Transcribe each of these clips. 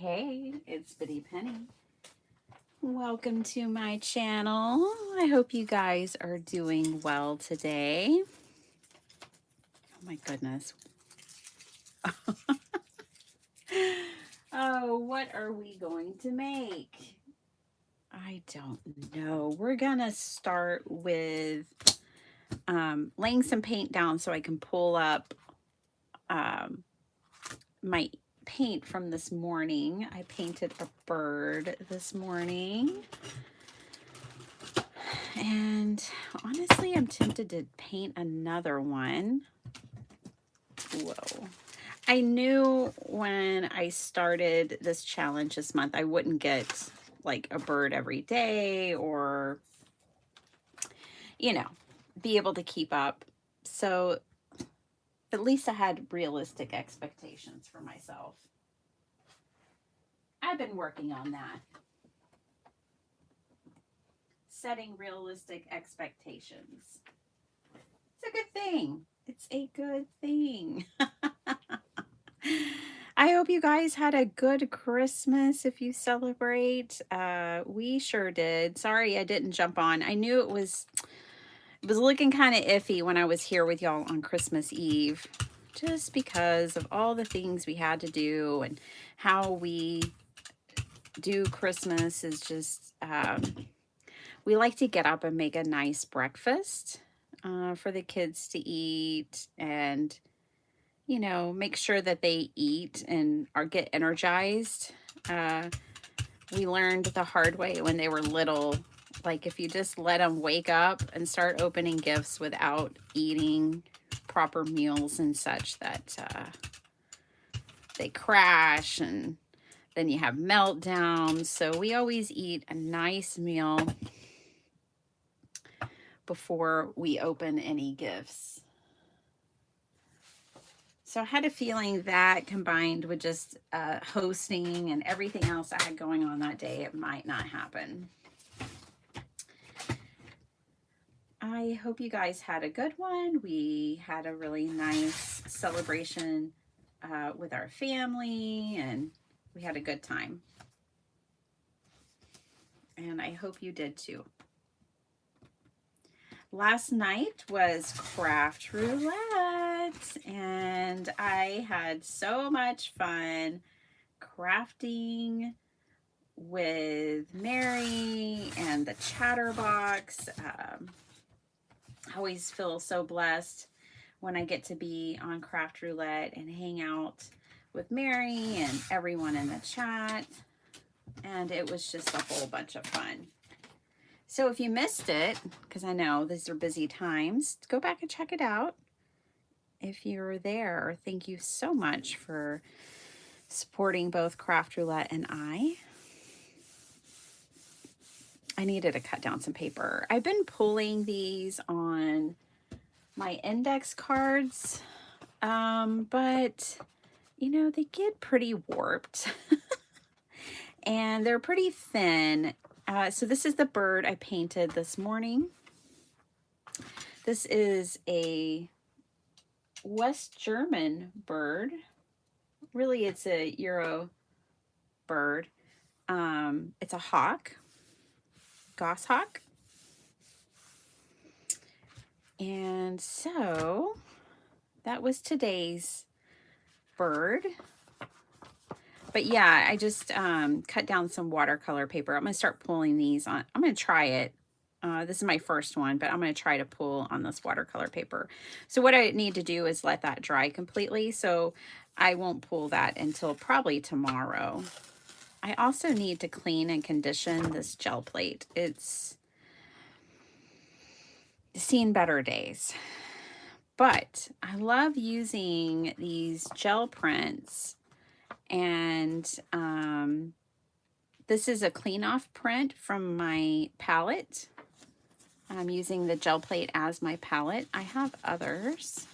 Hey, it's Biddy Penny. Welcome to my channel. I hope you guys are doing well today. Oh my goodness. Oh, what are we going to make? I don't know. We're gonna start with laying some paint down so I can pull up my paint from this morning. I painted a bird this morning. And honestly, I'm tempted to paint another one. Whoa. I knew when I started this challenge this month, I wouldn't get like a bird every day or, be able to keep up. So at least I had realistic expectations for myself. I've been working on that. Setting realistic expectations. It's a good thing. It's a good thing. I hope you guys had a good Christmas if you celebrate. We sure did. Sorry I didn't jump on. I knew it was looking kind of iffy when I was here with y'all on Christmas Eve, just because of all the things we had to do and how we do Christmas is just we like to get up and make a nice breakfast for the kids to eat and make sure that they eat and get energized. We learned the hard way when they were little, like if you just let them wake up and start opening gifts without eating proper meals and such, that they crash and then you have meltdowns. So we always eat a nice meal before we open any gifts. So I had a feeling that combined with just hosting and everything else I had going on that day, it might not happen. I hope you guys had a good one. We had a really nice celebration with our family and we had a good time. And I hope you did too. Last night was craft roulette and I had so much fun crafting with Mary and the Chatterbox. I always feel so blessed when I get to be on craft roulette and hang out with Mary and everyone in the chat. And it was just a whole bunch of fun. So if you missed it, because I know these are busy times, go back and check it out. If you're there, thank you so much for supporting both Craft Roulette and I needed to cut down some paper. I've been pulling these on my index cards, but they get pretty warped and they're pretty thin. So this is the bird I painted this morning. This is a West German bird. Really, it's a Euro bird. It's a hawk, goshawk. And so that was today's bird. But yeah, I just cut down some watercolor paper. I'm going to start pulling these on. I'm going to try it. This is my first one, but I'm going to try to pull on this watercolor paper. So what I need to do is let that dry completely. So I won't pull that until probably tomorrow. I also need to clean and condition this gel plate. It's seen better days. But I love using these gel prints. And this is a clean off print from my palette. I'm using the gel plate as my palette. I have others.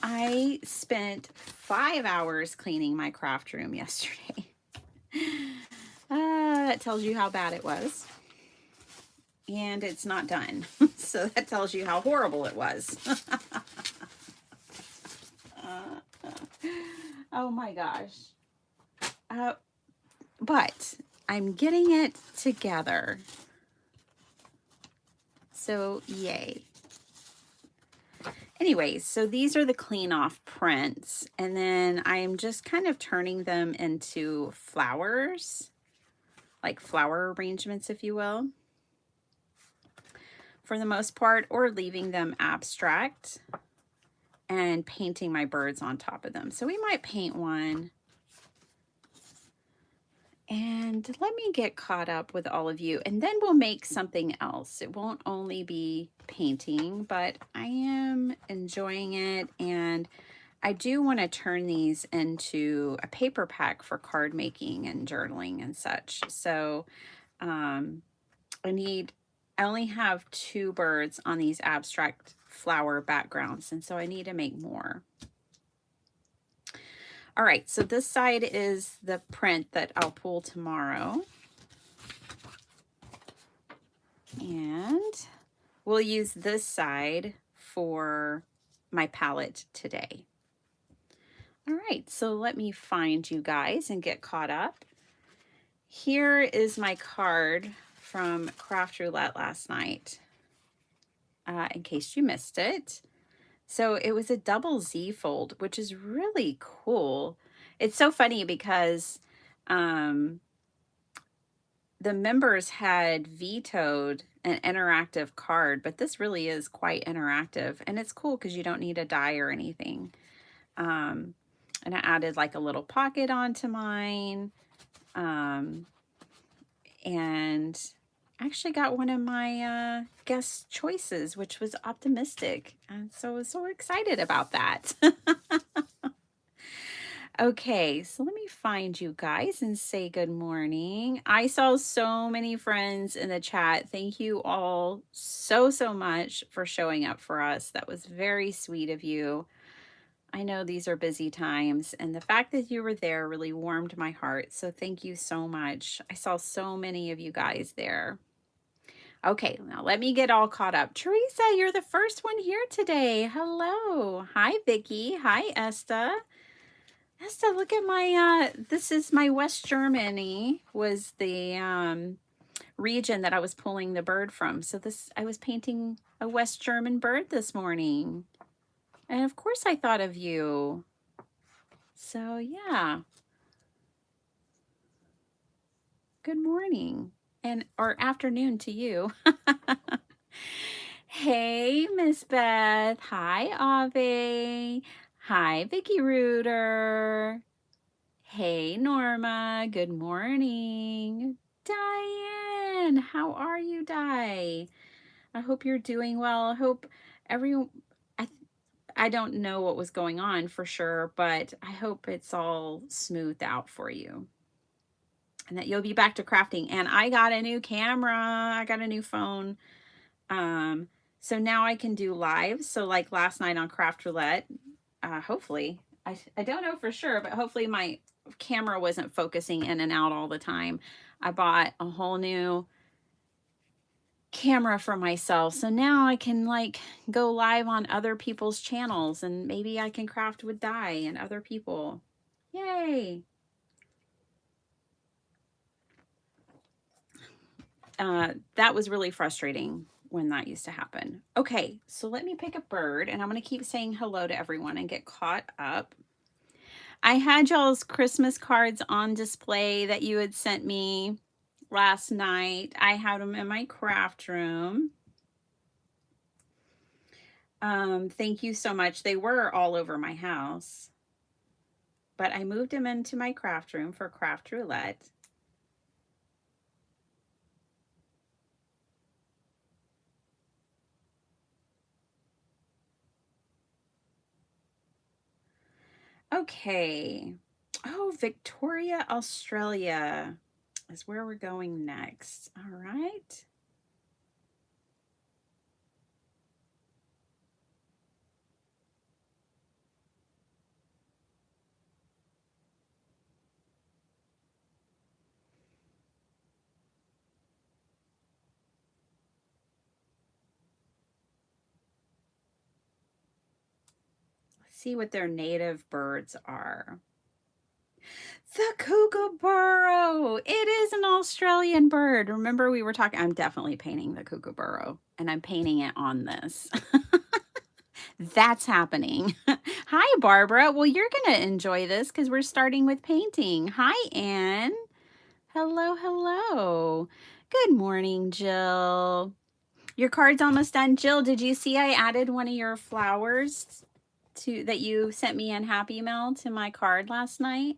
I spent 5 hours cleaning my craft room yesterday. That tells you how bad it was. And it's not done. So that tells you how horrible it was. Oh my gosh. Uh, but I'm getting it together. So yay. Anyways, so these are the clean off prints, and then I'm just kind of turning them into flowers, like flower arrangements, if you will, for the most part, or leaving them abstract and painting my birds on top of them. So we might paint one. And let me get caught up with all of you, and then we'll make something else. It won't only be painting, but I am enjoying it, and I do want to turn these into a paper pack for card making and journaling and such. So I only have 2 birds on these abstract flower backgrounds, and so I need to make more. All right, so this side is the print that I'll pull tomorrow. And we'll use this side for my palette today. All right, so let me find you guys and get caught up. Here is my card from Craft Roulette last night, in case you missed it. So it was a double Z fold, which is really cool. It's so funny because the members had vetoed an interactive card, but this really is quite interactive, and it's cool because you don't need a die or anything. And I added like a little pocket onto mine, and actually got one of my guest choices, which was optimistic, and so I was so excited about that. Okay, so let me find you guys and say good morning. I saw so many friends in the chat. Thank you all so much for showing up for us. That was very sweet of you. I know these are busy times, and the fact that you were there really warmed my heart. So thank you so much. I saw so many of you guys there. Okay, now let me get all caught up. Teresa, you're the first one here today. Hello. Hi, Vicki. Hi, Esta. Esta, look at my, this is my West Germany was the region that I was pulling the bird from. So I was painting a West German bird this morning. And of course I thought of you. So yeah. Good morning or afternoon to you. Hey, Miss Beth. Hi, Ave. Hi, Vicki Reuter. Hey, Norma. Good morning. Diane, how are you, Di? I hope you're doing well. I hope everyone, I don't know what was going on for sure, but I hope it's all smoothed out for you and that you'll be back to crafting. And I got a new camera. I got a new phone. So now I can do live. So like last night on Craft Roulette, hopefully, I don't know for sure, but hopefully my camera wasn't focusing in and out all the time. I bought a whole new camera for myself. So now I can like go live on other people's channels, and maybe I can craft with Di and other people. Yay. That was really frustrating when that used to happen. Okay, so let me pick a bird, and I'm going to keep saying hello to everyone and get caught up. I had y'all's Christmas cards on display that you had sent me last night. I had them in my craft room. Thank you so much. They were all over my house, but I moved them into my craft room for Craft Roulette. Okay. Oh, Victoria, Australia is where we're going next. All right. Let's see what their native birds are. The kookaburra. It is an Australian bird. Remember we were talking, I'm definitely painting the kookaburra and I'm painting it on this. That's happening. Hi, Barbara. Well, you're going to enjoy this because we're starting with painting. Hi, Anne. Hello, hello. Good morning, Jill. Your card's almost done. Jill, did you see I added one of your flowers to that you sent me in Happy Mail to my card last night?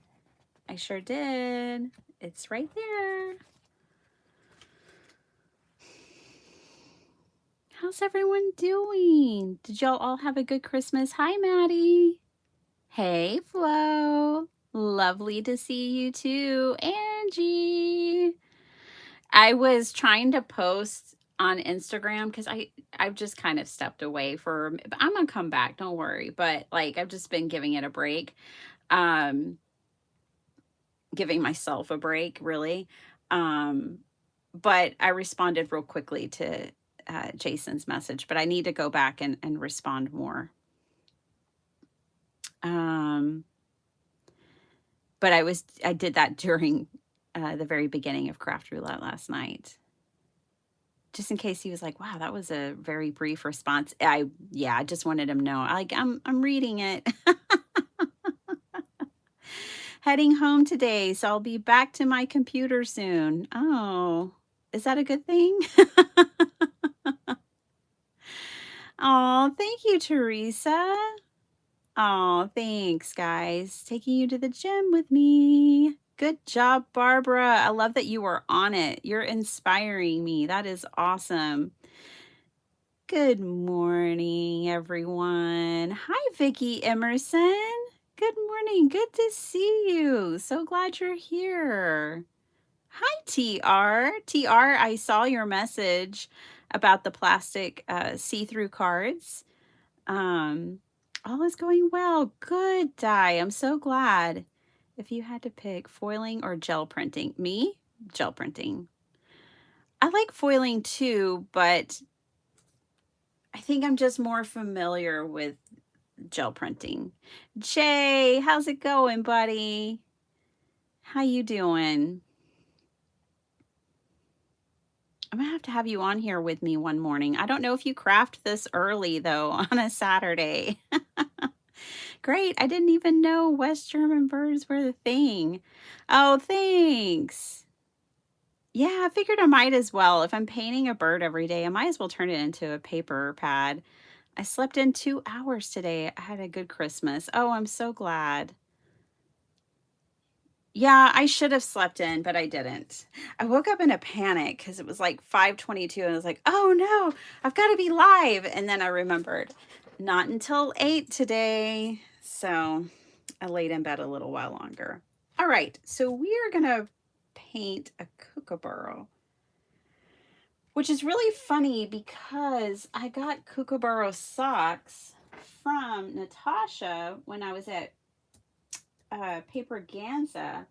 I sure did. It's right there. How's everyone doing? Did y'all all have a good Christmas? Hi, Maddie. Hey, Flo. Lovely to see you too. Angie. I was trying to post on Instagram because I've just kind of stepped away for, I'm gonna come back, don't worry. But like I've just been giving it a break. Giving myself a break, really. But I responded real quickly to Jason's message, but I need to go back and respond more. But I did that during the very beginning of Craft Roulette last night. Just in case he was like, wow, that was a very brief response. I just wanted him to know. I'm reading it. Heading home today, so I'll be back to my computer soon. Oh, is that a good thing? Oh, thank you, Teresa. Oh, thanks, guys. Taking you to the gym with me. Good job, Barbara. I love that you were on it. You're inspiring me. That is awesome. Good morning, everyone. Hi, Vicki Emerson. Good morning. Good to see you. So glad you're here. Hi, TR. TR, I saw your message about the plastic see-through cards. All is going well. Good, Di. I'm so glad. If you had to pick foiling or gel printing, me, gel printing. I like foiling too, but I think I'm just more familiar with gel printing. Jay, how's it going, buddy? How you doing? I'm gonna have you on here with me one morning. I don't know if you craft this early though on a Saturday. Great. I didn't even know West German birds were the thing. Oh, thanks. Yeah, I figured I might as well. If I'm painting a bird every day, I might as well turn it into a paper pad. I slept in 2 hours today. I had a good Christmas. Oh, I'm so glad. Yeah, I should have slept in, but I didn't. I woke up in a panic because it was like 5:22 and I was like, oh no, I've got to be live. And then I remembered not until 8 today. So I laid in bed a little while longer. All right, so we are going to paint a kookaburra, which is really funny because I got kookaburra socks from Natasha when I was at Paper Ganza.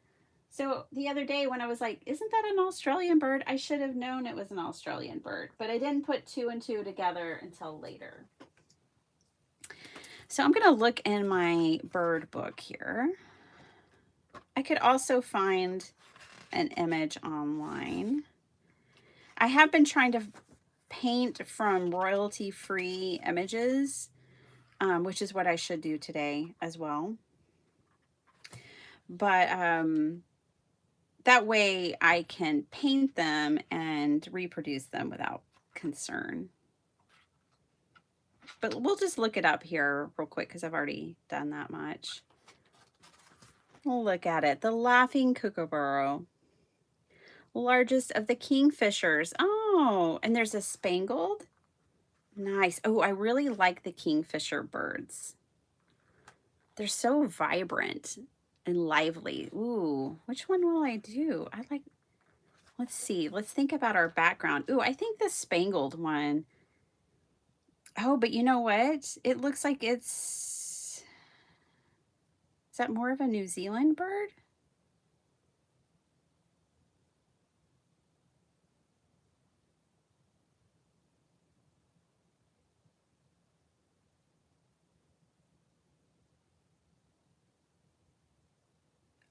So the other day when I was like, isn't that an Australian bird? I should have known it was an Australian bird, but I didn't put 2 and 2 together until later. So I'm going to look in my bird book here. I could also find an image online. I have been trying to paint from royalty-free images, which is what I should do today as well. But that way I can paint them and reproduce them without concern. But we'll just look it up here real quick because I've already done that much. We'll look at it. The laughing kookaburra. Largest of the kingfishers. Oh, and there's a spangled. Nice. Oh, I really like the kingfisher birds. They're so vibrant and lively. Ooh, which one will I do? I like, let's see. Let's think about our background. Ooh, I think the spangled one. Oh, but you know what? It looks like is that more of a New Zealand bird?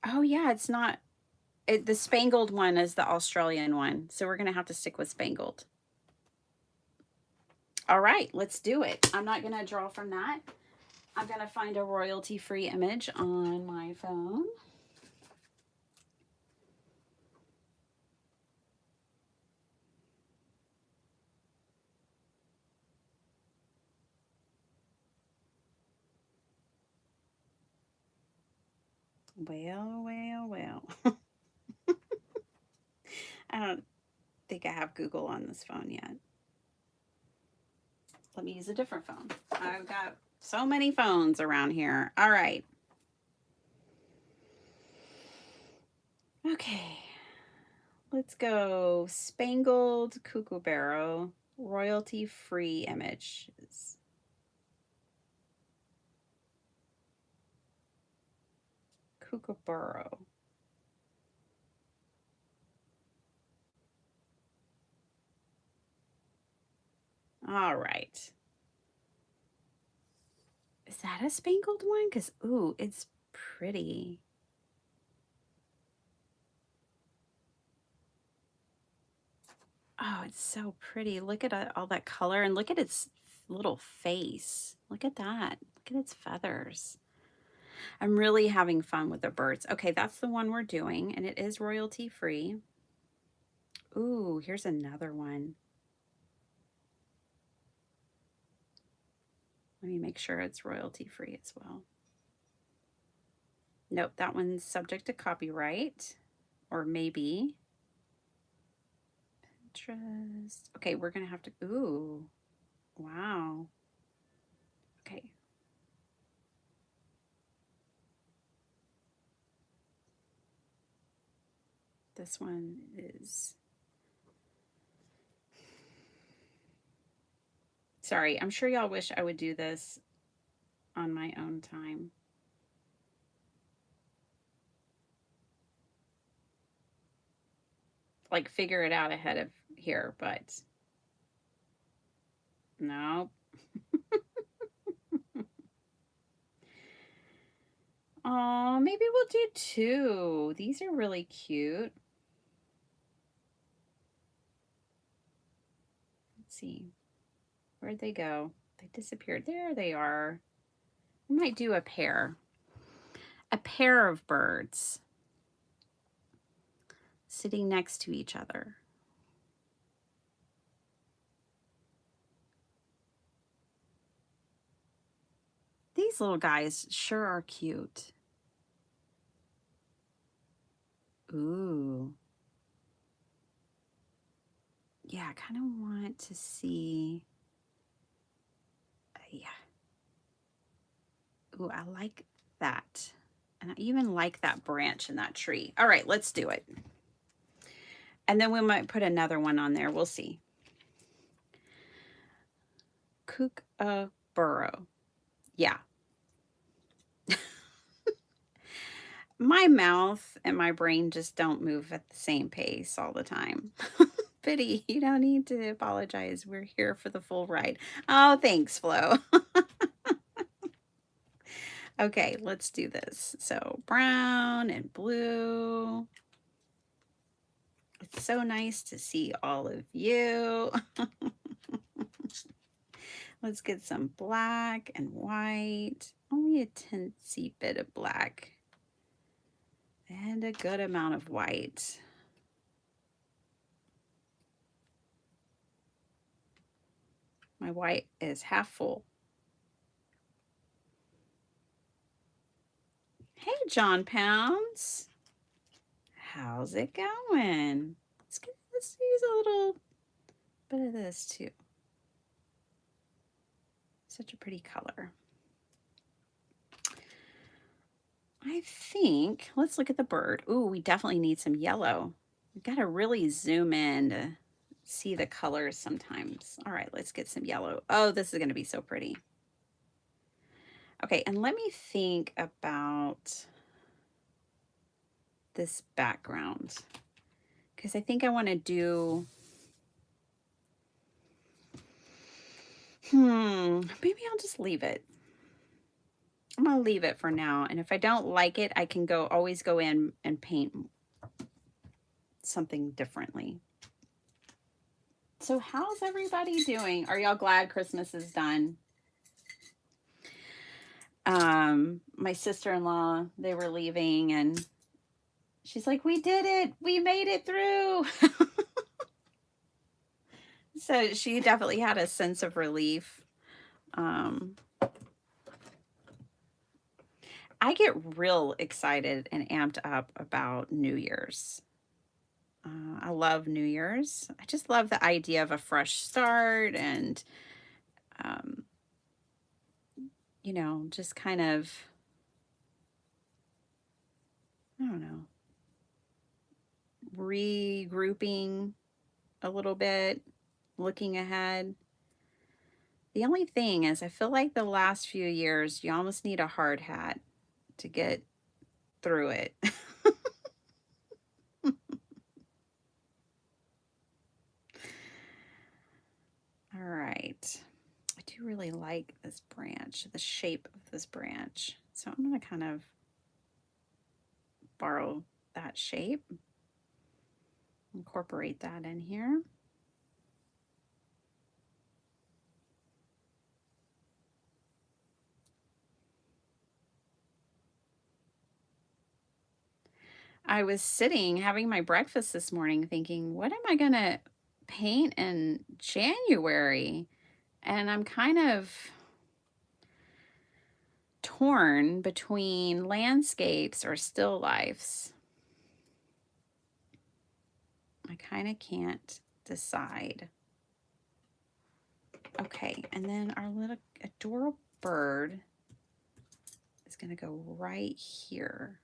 Oh yeah, it's not the spangled one is the Australian one. So we're going to have to stick with spangled. All right, let's do it. I'm not going to draw from that. I'm going to find a royalty-free image on my phone. Well, well, well. I don't think I have Google on this phone yet. Let me use a different phone. I've got so many phones around here. All right. Okay. Let's go Spangled Kookaburra royalty-free images. Kookaburra. All right. Is that a spangled one? Because, ooh, it's pretty. Oh, it's so pretty. Look at all that color and look at its little face. Look at that. Look at its feathers. I'm really having fun with the birds. Okay, that's the one we're doing, and it is royalty free. Ooh, here's another one. Let me make sure it's royalty free as well. Nope, that one's subject to copyright, or maybe. Pinterest. Okay, we're gonna have to, ooh, wow. Okay. This one is, sorry, I'm sure y'all wish I would do this on my own time. Like figure it out ahead of here, but no. Oh, maybe we'll do two. These are really cute. Let's see. Where'd they go? They disappeared. There they are. We might do a pair. A pair of birds sitting next to each other. These little guys sure are cute. Ooh. Yeah, I kind of want to see. Yeah. Ooh, I like that. And I even like that branch in that tree. All right, let's do it. And then we might put another one on there. We'll see. Kookaburra. Yeah. My mouth and my brain just don't move at the same pace all the time. Pity, you don't need to apologize. We're here for the full ride. Oh, thanks, Flo. Okay, let's do this. So brown and blue. It's so nice to see all of you. Let's get some black and white. Only a teensy bit of black. And a good amount of white. My white is half full. Hey, John Pounds. How's it going? Let's use a little bit of this too. Such a pretty color. I think, let's look at the bird. Ooh, we definitely need some yellow. We've got to really zoom in to see the colors sometimes. All right, let's get some yellow. Oh, this is going to be so pretty. Okay, and let me think about this background because I think I want to do, maybe I'll just leave it. I'm going to leave it for now. And if I don't like it, I can always go in and paint something differently. So how's everybody doing? Are y'all glad Christmas is done? My sister-in-law, they were leaving and she's like, we did it. We made it through. So she definitely had a sense of relief. I get real excited and amped up about New Year's. I love New Year's. I just love the idea of a fresh start and, um, you know, just kind of, I don't know, regrouping a little bit, looking ahead. The only thing is, I feel like the last few years, you almost need a hard hat to get through it. All right. I do really like this branch, the shape of this branch. So I'm going to kind of borrow that shape, incorporate that in here. I was sitting having my breakfast this morning thinking, what am I going to paint in January? And I'm kind of torn between landscapes or still lifes. I kind of can't decide. Okay, and then our little adorable bird is going to go right here.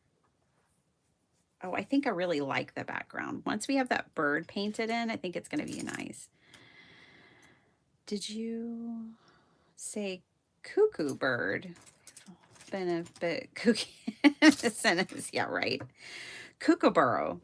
Oh, I think I really like the background. Once we have that bird painted in, I think it's going to be nice. Did you say cuckoo bird? It's been a bit kooky sentence. Yeah, right. Kookaburra.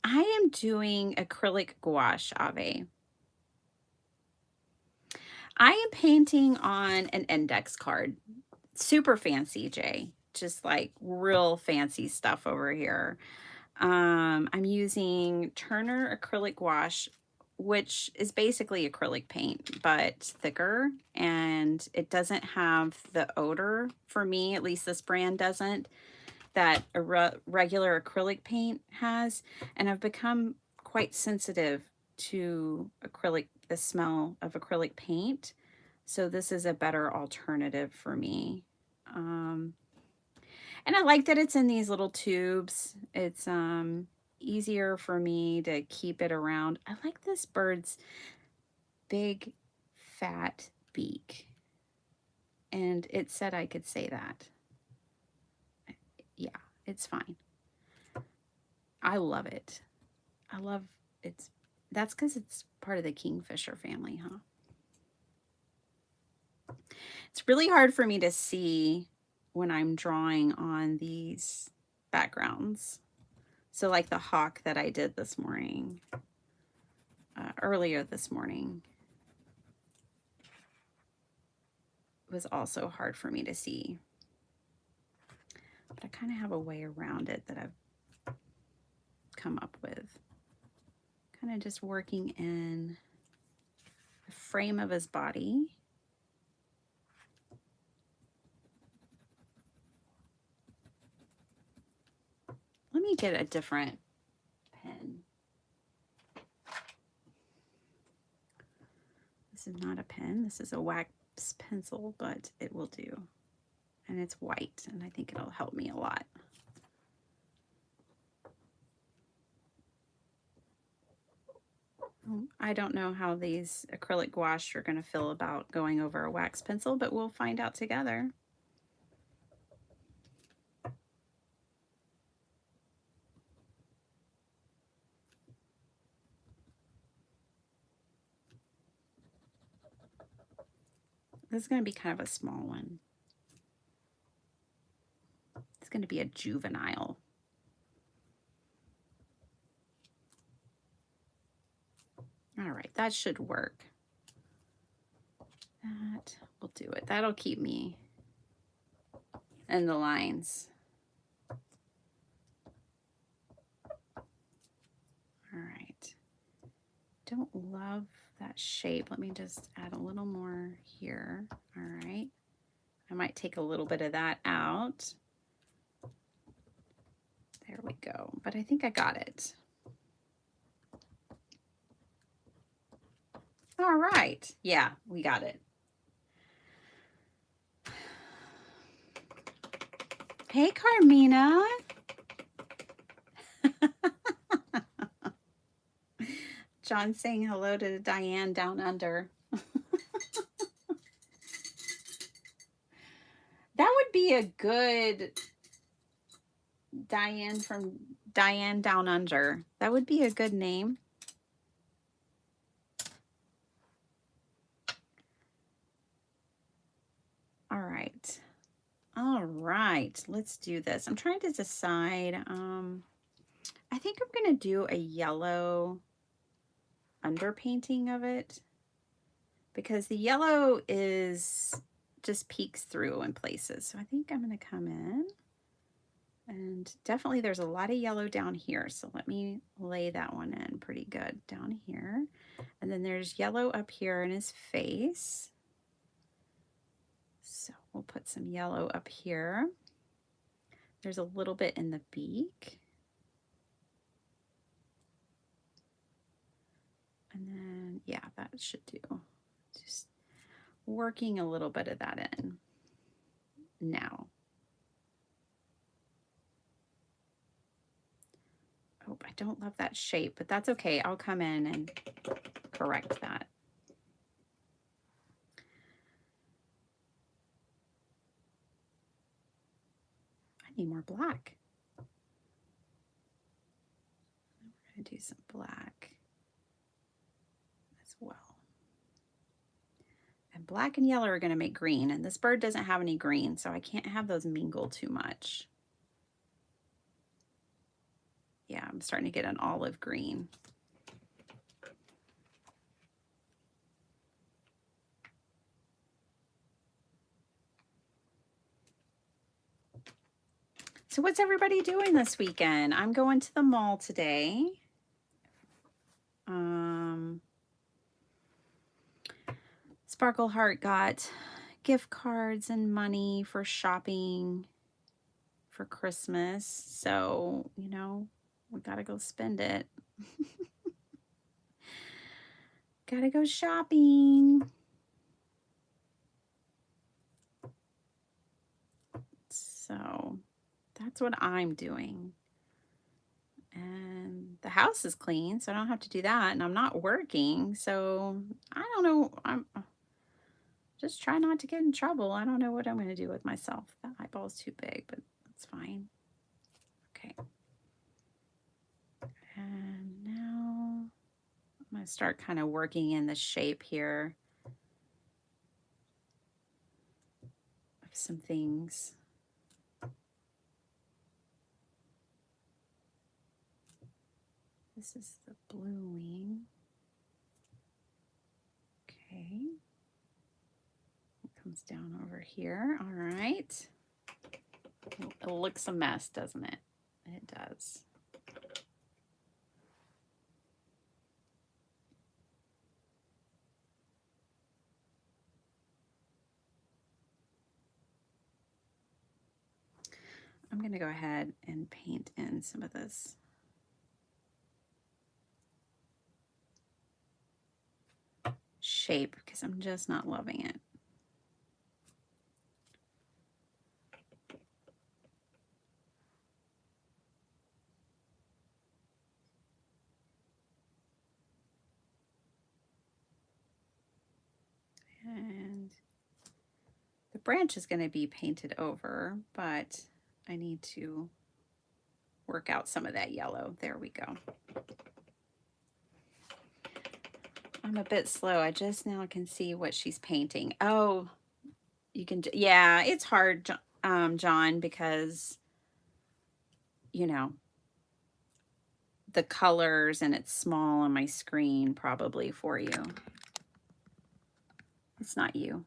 I am doing acrylic gouache, Ave. I am painting on an index card. Super fancy, Jay. Just like real fancy stuff over here. I'm using Turner acrylic gouache, which is basically acrylic paint, but thicker, and it doesn't have the odor, for me, at least this brand doesn't, that a regular acrylic paint has. And I've become quite sensitive to the smell of acrylic paint. So this is a better alternative for me. And I like that it's in these little tubes. It's easier for me to keep it around. I like this bird's big, fat beak. And it said I could say that. Yeah, it's fine. I love it. I love it's, that's because it's part of the kingfisher family, huh? It's really hard for me to see when I'm drawing on these backgrounds. So like the hawk that I did this morning, earlier this morning, was also hard for me to see. But I kind of have a way around it that I've come up with. Kind of just working in the frame of his body. Let me get a different pen. This is not a pen. This is a wax pencil, but it will do. And it's white, and I think it'll help me a lot. I don't know how these acrylic gouache are going to feel about going over a wax pencil, but we'll find out together. This is going to be kind of a small one. It's going to be a juvenile. All right, that should work. That will do it. That'll keep me in the lines. All right. Don't love that shape. Let me just add a little more here. All right. I might take a little bit of that out. There we go. But I think I got it. All right. Yeah, we got it. Hey, Carmina. John saying hello to Diane down under. That would be a good Diane from Diane Down Under. That would be a good name. All right. All right. Let's do this. I'm trying to decide. I think I'm going to do a yellow underpainting of it because the yellow is just peeks through in places. So I think I'm going to come in. And definitely there's a lot of yellow down here. So let me lay that one in pretty good down here. And then there's yellow up here in his face. So we'll put some yellow up here. There's a little bit in the beak. And then, yeah, that should do. Just working a little bit of that in now. Oh, I don't love that shape, but that's okay. I'll come in and correct that. I need more black. We're going to do some black as well. And black and yellow are going to make green, and this bird doesn't have any green, so I can't have those mingle too much. Yeah, I'm starting to get an olive green. So what's everybody doing this weekend? I'm going to the mall today. Sparkle Heart got gift cards and money for shopping for Christmas. So, you know, we gotta go spend it. Gotta go shopping. So that's what I'm doing. And the house is clean, so I don't have to do that. And I'm not working, so I don't know. I'm just try not to get in trouble. I don't know what I'm going to do with myself. The eyeball's too big, but that's fine. Okay. And now I'm going to start kind of working in the shape here of some things. This is the blue wing. Okay. It comes down over here. All right. It looks a mess, doesn't it? It does. I'm going to go ahead and paint in some of this shape because I'm just not loving it. And the branch is going to be painted over, but I need to work out some of that yellow. There we go. I'm a bit slow. I just now can see what she's painting. Oh, you can, yeah, it's hard, John, because you know, the colors, and it's small on my screen probably for you. It's not you.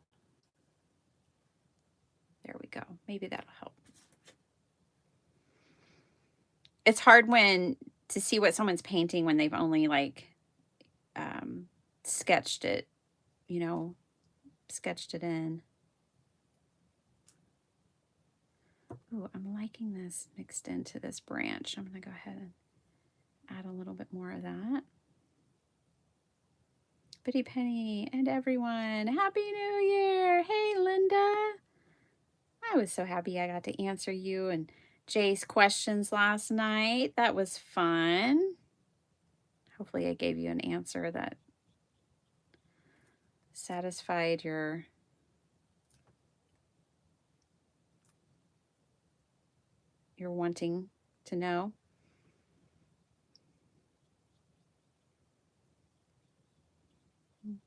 There we go. Maybe that'll help. It's hard to see what someone's painting when they've only like sketched it, you know, sketched it in. Oh, I'm liking this mixed into this branch. I'm going to go ahead and add a little bit more of that. Bitty Penny and everyone, Happy New Year! Hey, Linda. I was so happy I got to answer you and Jay's questions last night. That was fun. Hopefully I gave you an answer that satisfied your wanting to know.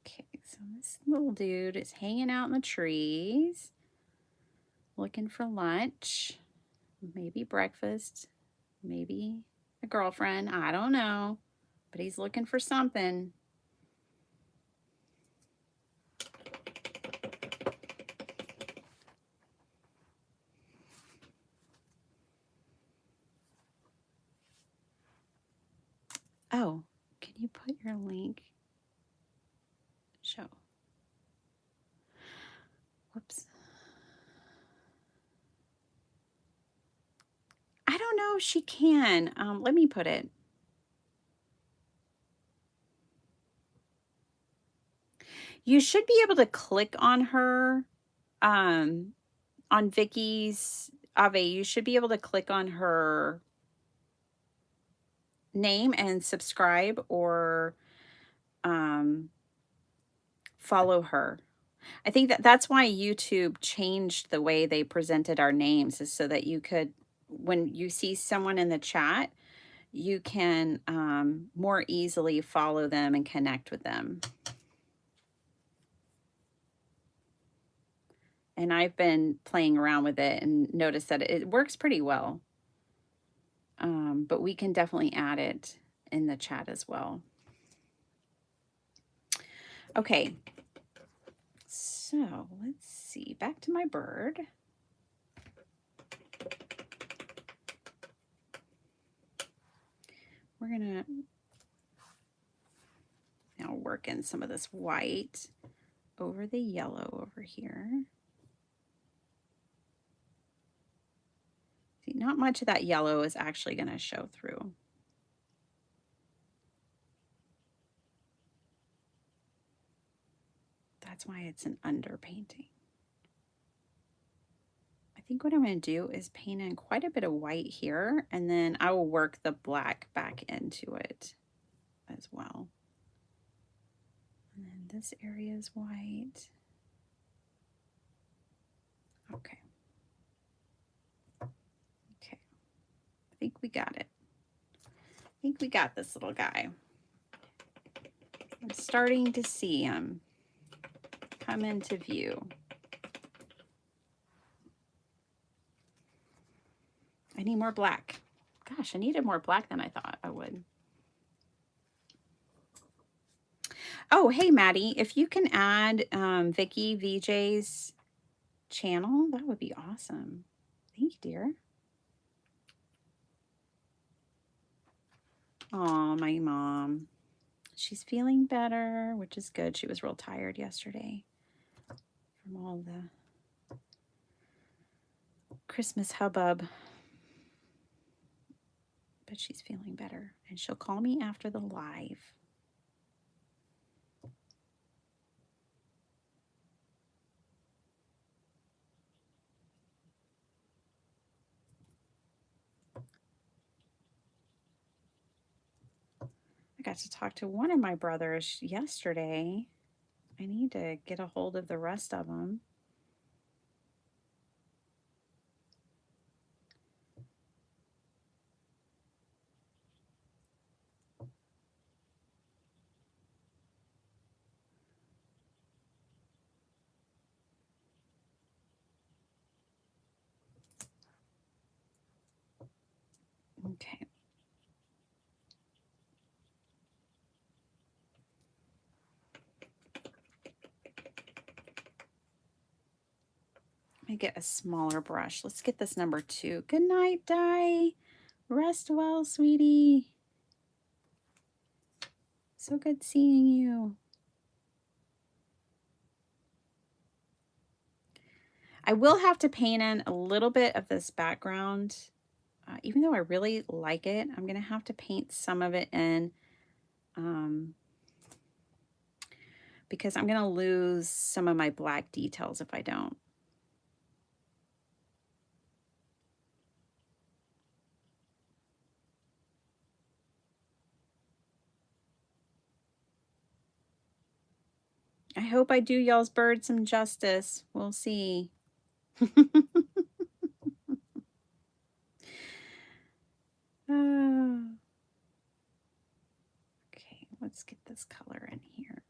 Okay, so this little dude is hanging out in the trees, looking for lunch, maybe breakfast, maybe a girlfriend, I don't know, but he's looking for something. Oh, can you put your link? Show. Whoops. I don't know if she can. Let me put it. You should be able to click on her, on Vicky's Ave. You should be able to click on her name and subscribe or follow her. I think that's why YouTube changed the way they presented our names, is so that you could, when you see someone in the chat, you can more easily follow them and connect with them. And I've been playing around with it and noticed that it works pretty well. But we can definitely add it in the chat as well. Okay, so let's see, back to my bird. We're gonna now work in some of this white over the yellow over here. See, not much of that yellow is actually gonna show through. That's why it's an underpainting. I think what I'm going to do is paint in quite a bit of white here, and then I will work the black back into it as well. And then this area is white. Okay. Okay. I think we got it. I think we got this little guy. I'm starting to see him come into view. I need more black. Gosh, I needed more black than I thought I would. Oh, hey, Maddie, if you can add Vicky VJ's channel, that would be awesome. Thank you, dear. Oh, my mom. She's feeling better, which is good. She was real tired yesterday from all the Christmas hubbub. But she's feeling better, and she'll call me after the live. I got to talk to one of my brothers yesterday. I need to get a hold of the rest of them. Okay. Let me get a smaller brush. Let's get this number 2. Good night, Di. Rest well, sweetie. So good seeing you. I will have to paint in a little bit of this background. Even though I really like it, I'm going to have to paint some of it in because I'm going to lose some of my black details if I don't. I hope I do y'all's bird some justice. We'll see. Okay, let's get this color in here.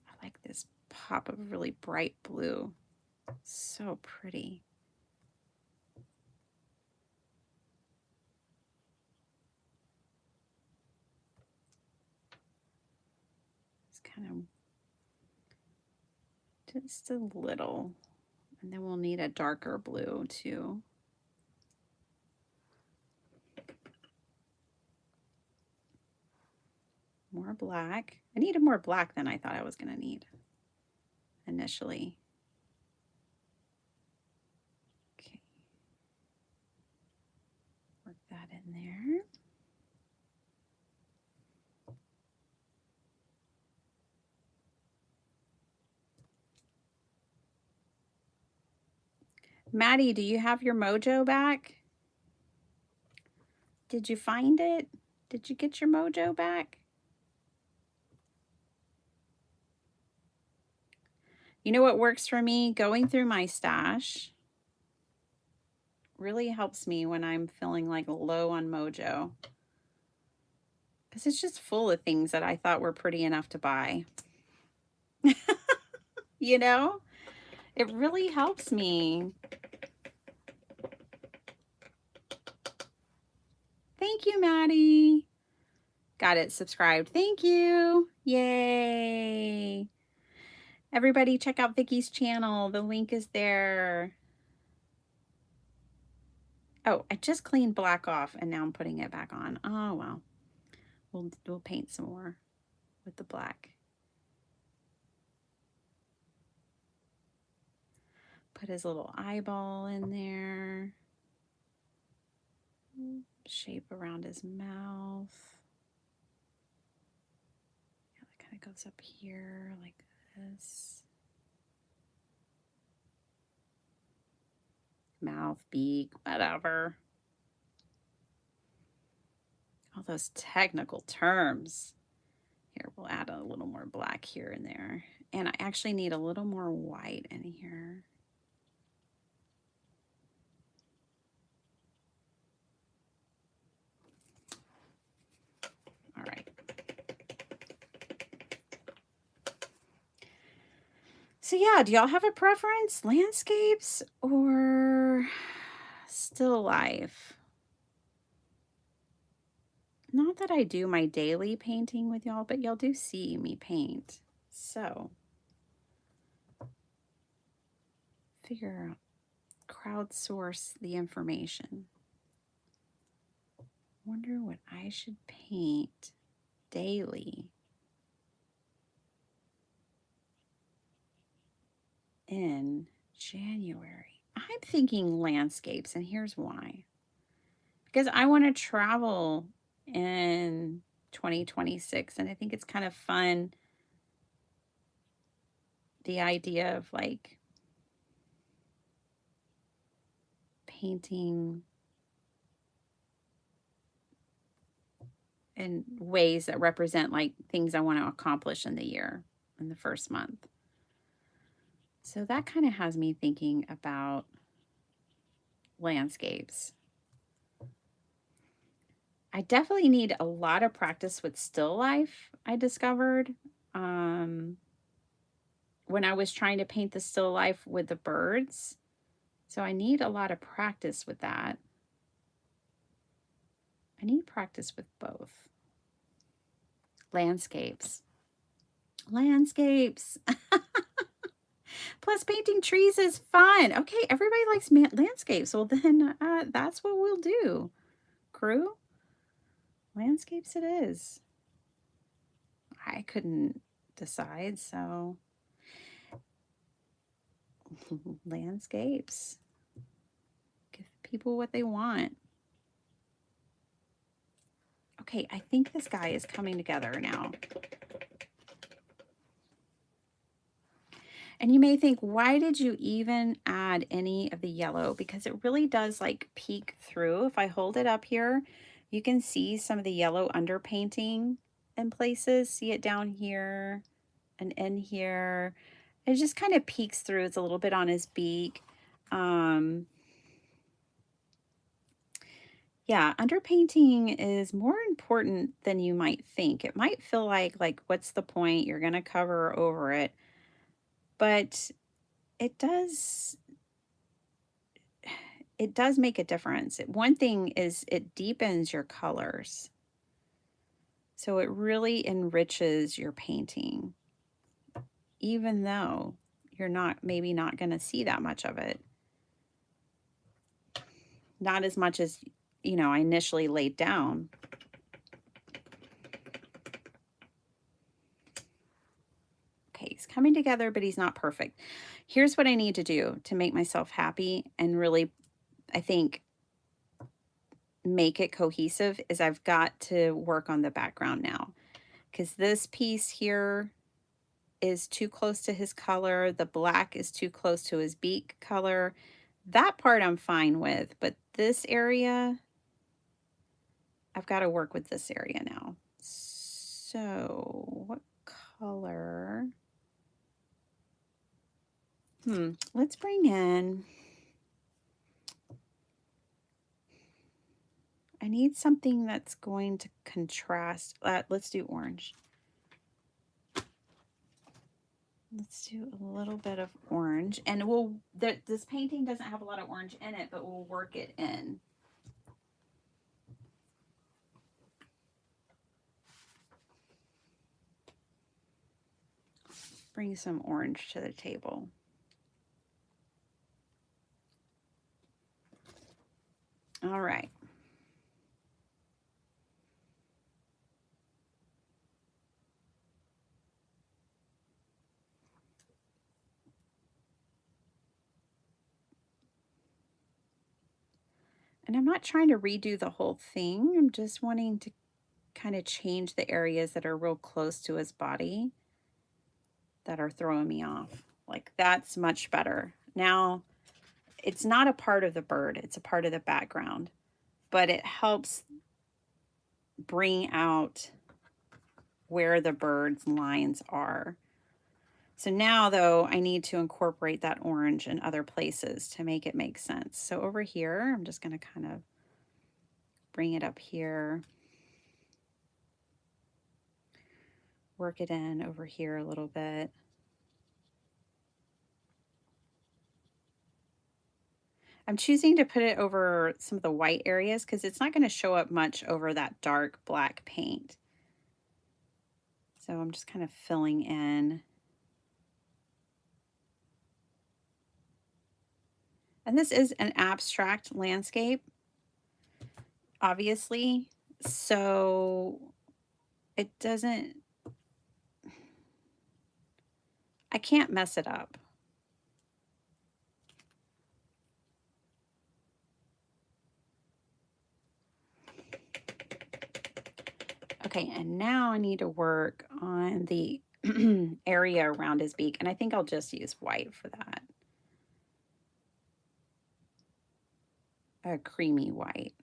I like this pop of really bright blue. So pretty. It's kind of just a little. And then we'll need a darker blue too. More black. I needed more black than I thought I was going to need initially. Okay. Work that in there. Maddie, do you have your mojo back? Did you find it? Did you get your mojo back? You know what works for me? Going through my stash really helps me when I'm feeling like low on mojo. Because it's just full of things that I thought were pretty enough to buy. You know? It really helps me. Thank you, Maddie. Got it subscribed. Thank you. Yay. Everybody check out Vicky's channel. The link is there. Oh, I just cleaned black off and now I'm putting it back on. Oh, well. We'll paint some more with the black. Put his little eyeball in there. Shape around his mouth. Yeah, that kind of goes up here like this. Mouth, beak, whatever. All those technical terms. Here, we'll add a little more black here and there. And I actually need a little more white in here. All right. So yeah, do y'all have a preference? Landscapes or still life? Not that I do my daily painting with y'all, but y'all do see me paint. So figure out, crowdsource the information. Wonder what I should paint daily in January. I'm thinking landscapes, and here's why. Because I want to travel in 2026, and I think it's kind of fun, the idea of like painting in ways that represent like things I want to accomplish in the year, in the first month. So that kind of has me thinking about landscapes. I definitely need a lot of practice with still life, I discovered. when I was trying to paint the still life with the birds. So I need a lot of practice with that. I need practice with both. Landscapes. Landscapes. Plus, painting trees is fun. Okay, everybody likes landscapes. Well, then that's what we'll do. Crew, landscapes it is. I couldn't decide, so landscapes. Give people what they want. Okay, I think this guy is coming together now. And you may think, why did you even add any of the yellow? Because it really does like peek through. If I hold it up here, you can see some of the yellow underpainting in places. See it down here and in here. It just kind of peeks through. It's a little bit on his beak. Yeah, underpainting is more important than you might think. It might feel like what's the point? You're going to cover over it. But it does make a difference. One thing is it deepens your colors. So it really enriches your painting, even though you're maybe not going to see that much of it. Not as much as, I initially laid down. Okay, he's coming together, but he's not perfect. Here's what I need to do to make myself happy and really, I think, make it cohesive is I've got to work on the background now. Because this piece here is too close to his color. The black is too close to his beak color. That part I'm fine with, but this area, I've got to work with this area now. So what color? Let's bring in, I need something that's going to contrast. Let's do orange. Let's do a little bit of orange, and this painting doesn't have a lot of orange in it, but we'll work it in. Bring some orange to the table. All right. And I'm not trying to redo the whole thing. I'm just wanting to kind of change the areas that are real close to his body that are throwing me off. Like that's much better. Now, it's not a part of the bird. It's a part of the background, but it helps bring out where the bird's lines are. So now, though, I need to incorporate that orange in other places to make it make sense. So over here, I'm just going to kind of bring it up here. Work it in over here a little bit. I'm choosing to put it over some of the white areas because it's not going to show up much over that dark black paint. So I'm just kind of filling in. And this is an abstract landscape, obviously. So it doesn't, I can't mess it up. Okay, and now I need to work on the area around his beak, and I think I'll just use white for that. A creamy white,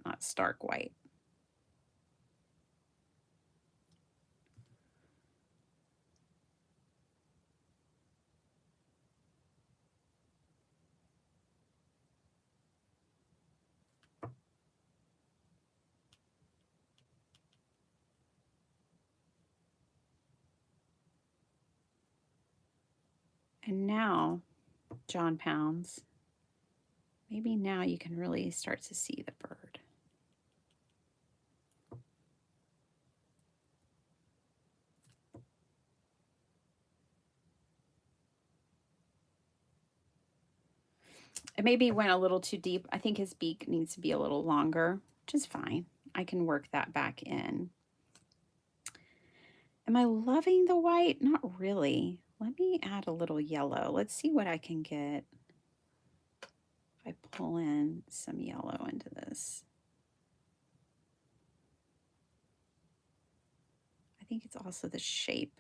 not stark white. And now, John Pounds, maybe now you can really start to see the bird. It maybe went a little too deep. I think his beak needs to be a little longer, which is fine. I can work that back in. Am I loving the white? Not really. Let me add a little yellow. Let's see what I can get if I pull in some yellow into this. I think it's also the shape.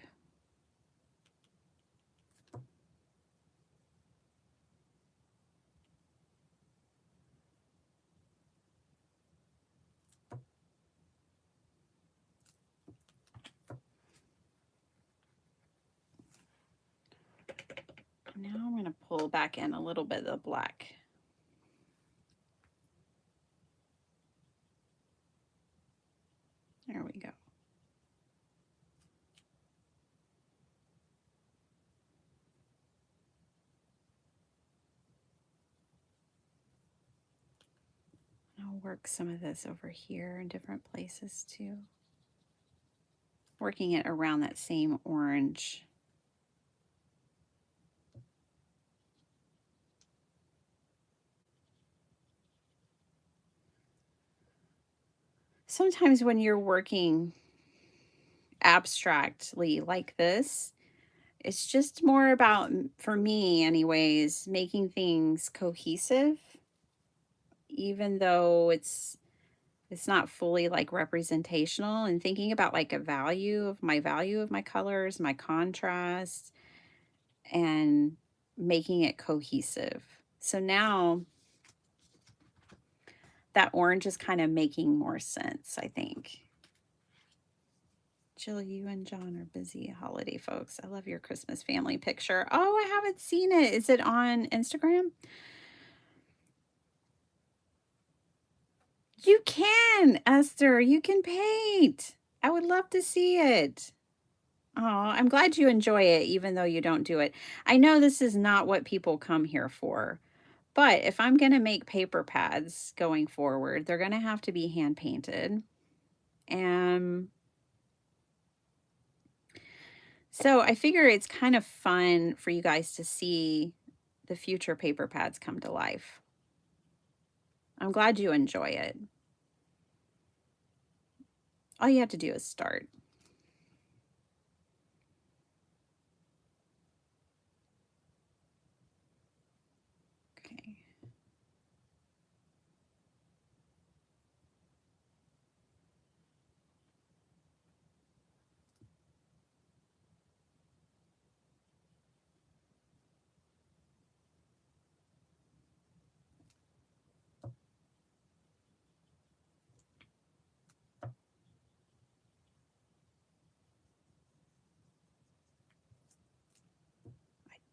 Now I'm going to pull back in a little bit of the black. There we go. I'll work some of this over here in different places too. Working it around that same orange. Sometimes when you're working abstractly like this, it's just more about, for me anyways, making things cohesive, even though it's not fully like representational, and thinking about like a value of my colors, my contrast, and making it cohesive. So now that orange is kind of making more sense, I think. Jill, you and John are busy holiday folks. I love your Christmas family picture. Oh, I haven't seen it. Is it on Instagram? You can, Esther. You can paint. I would love to see it. Oh, I'm glad you enjoy it, even though you don't do it. I know this is not what people come here for, but if I'm going to make paper pads going forward, they're going to have to be hand painted. And so I figure it's kind of fun for you guys to see the future paper pads come to life. I'm glad you enjoy it. All you have to do is start. Okay.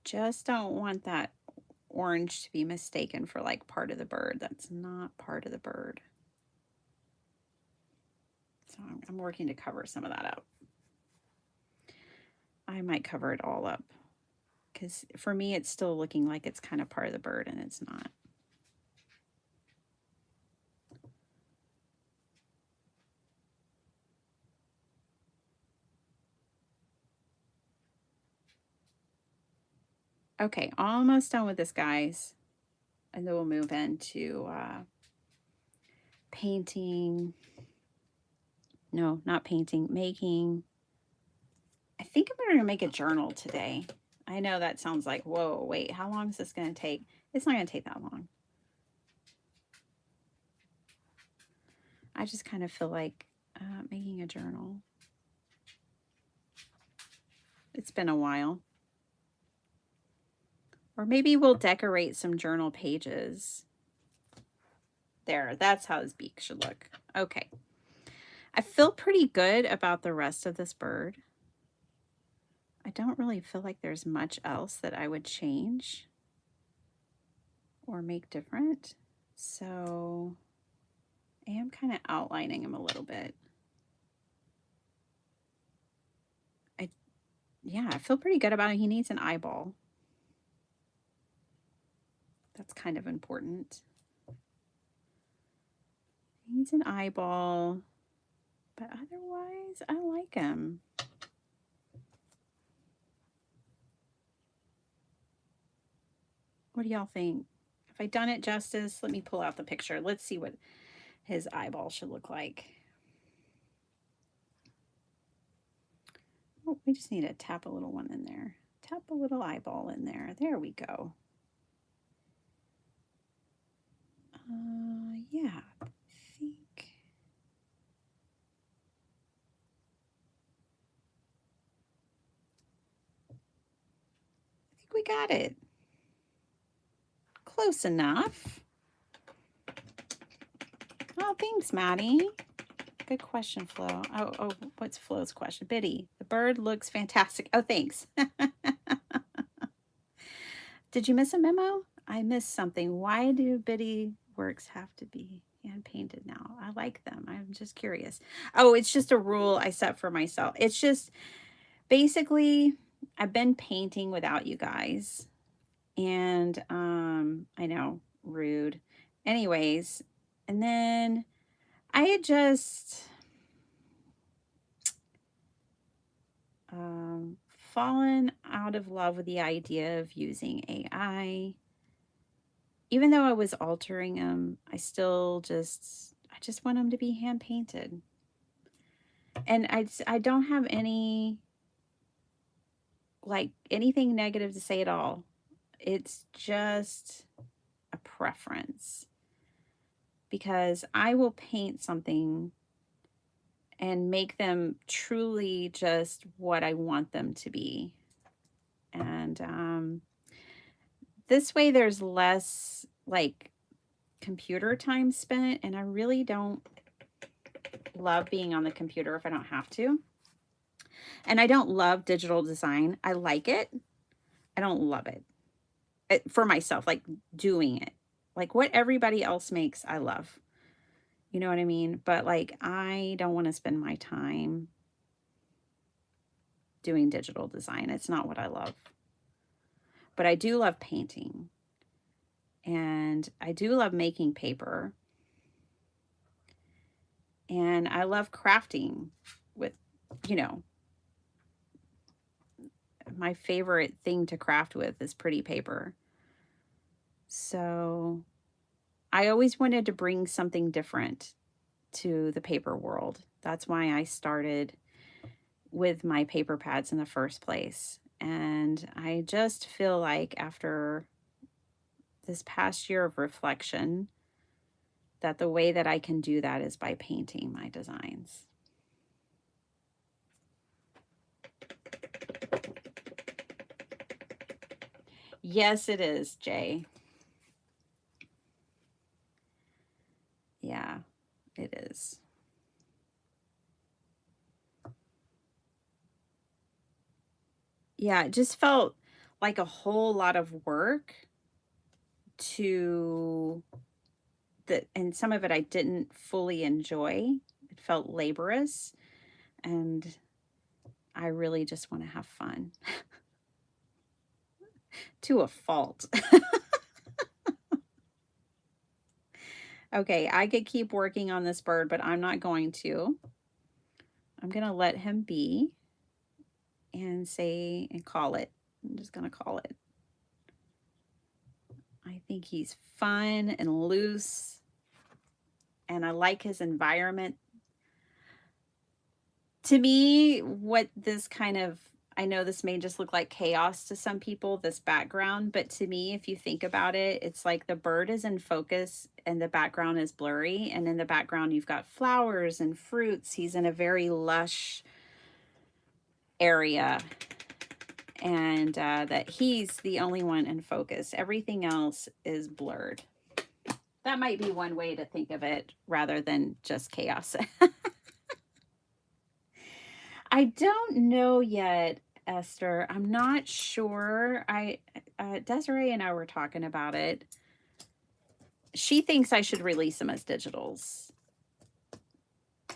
Just don't want that orange to be mistaken for like part of the bird. That's not part of the bird. So I'm working to cover some of that up. I might cover it all up because for me it's still looking like it's kind of part of the bird and it's not. Okay, almost done with this, guys. And then we'll move into painting. No, not painting, making. I think I'm going to make a journal today. I know that sounds like, whoa, wait, how long is this going to take? It's not going to take that long. I just kind of feel like making a journal. It's been a while. Or maybe we'll decorate some journal pages. There, that's how his beak should look. Okay. I feel pretty good about the rest of this bird. I don't really feel like there's much else that I would change or make different. So I am kind of outlining him a little bit. Yeah, I feel pretty good about it. He needs an eyeball. That's kind of important. He's an eyeball, but otherwise I like him. What do y'all think? Have I done it justice? Let me pull out the picture. Let's see what his eyeball should look like. Oh, we just need to tap a little one in there. Tap a little eyeball in there. There we go. Yeah, I think we got it. Close enough. Oh, thanks, Maddie. Good question, Flo. Oh, what's Flo's question? Biddy, the bird looks fantastic. Oh, thanks. Did you miss a memo? I missed something. Why do Biddy works have to be hand painted now? I like them. I'm just curious. Oh, it's just a rule I set for myself. It's just basically I've been painting without you guys. And I know, rude. Anyways, and then I had just fallen out of love with the idea of using AI. Even though I was altering them, I just want them to be hand painted. And I don't have anything negative to say at all. It's just a preference. Because I will paint something and make them truly just what I want them to be. And this way there's less like computer time spent, and I really don't love being on the computer if I don't have to. And I don't love digital design. I like it. I don't love it for myself, like doing it. Like what everybody else makes, I love. You know what I mean? But like, I don't want to spend my time doing digital design. It's not what I love. But I do love painting. And I do love making paper. And I love crafting with, you know, my favorite thing to craft with is pretty paper. So I always wanted to bring something different to the paper world. That's why I started with my paper pads in the first place. And I just feel like after this past year of reflection, that the way that I can do that is by painting my designs. Yes, it is, Jay. Yeah, it is. Yeah, it just felt like a whole lot of work to and some of it I didn't fully enjoy. It felt laborious, and I really just want to have fun to a fault. Okay, I could keep working on this bird, but I'm not going to. I'm going to let him be and say and call it. I'm just going to call it. I think he's fun and loose, and I like his environment. To me, what this kind of, I know this may just look like chaos to some people, this background, but to me, if you think about it, it's like the bird is in focus and the background is blurry. And in the background, you've got flowers and fruits. He's in a very lush area, and that he's the only one in focus. Everything else is blurred. That might be one way to think of it rather than just chaos. I don't know yet, Esther. I'm not sure. Desiree and I were talking about it. She thinks I should release them as digitals.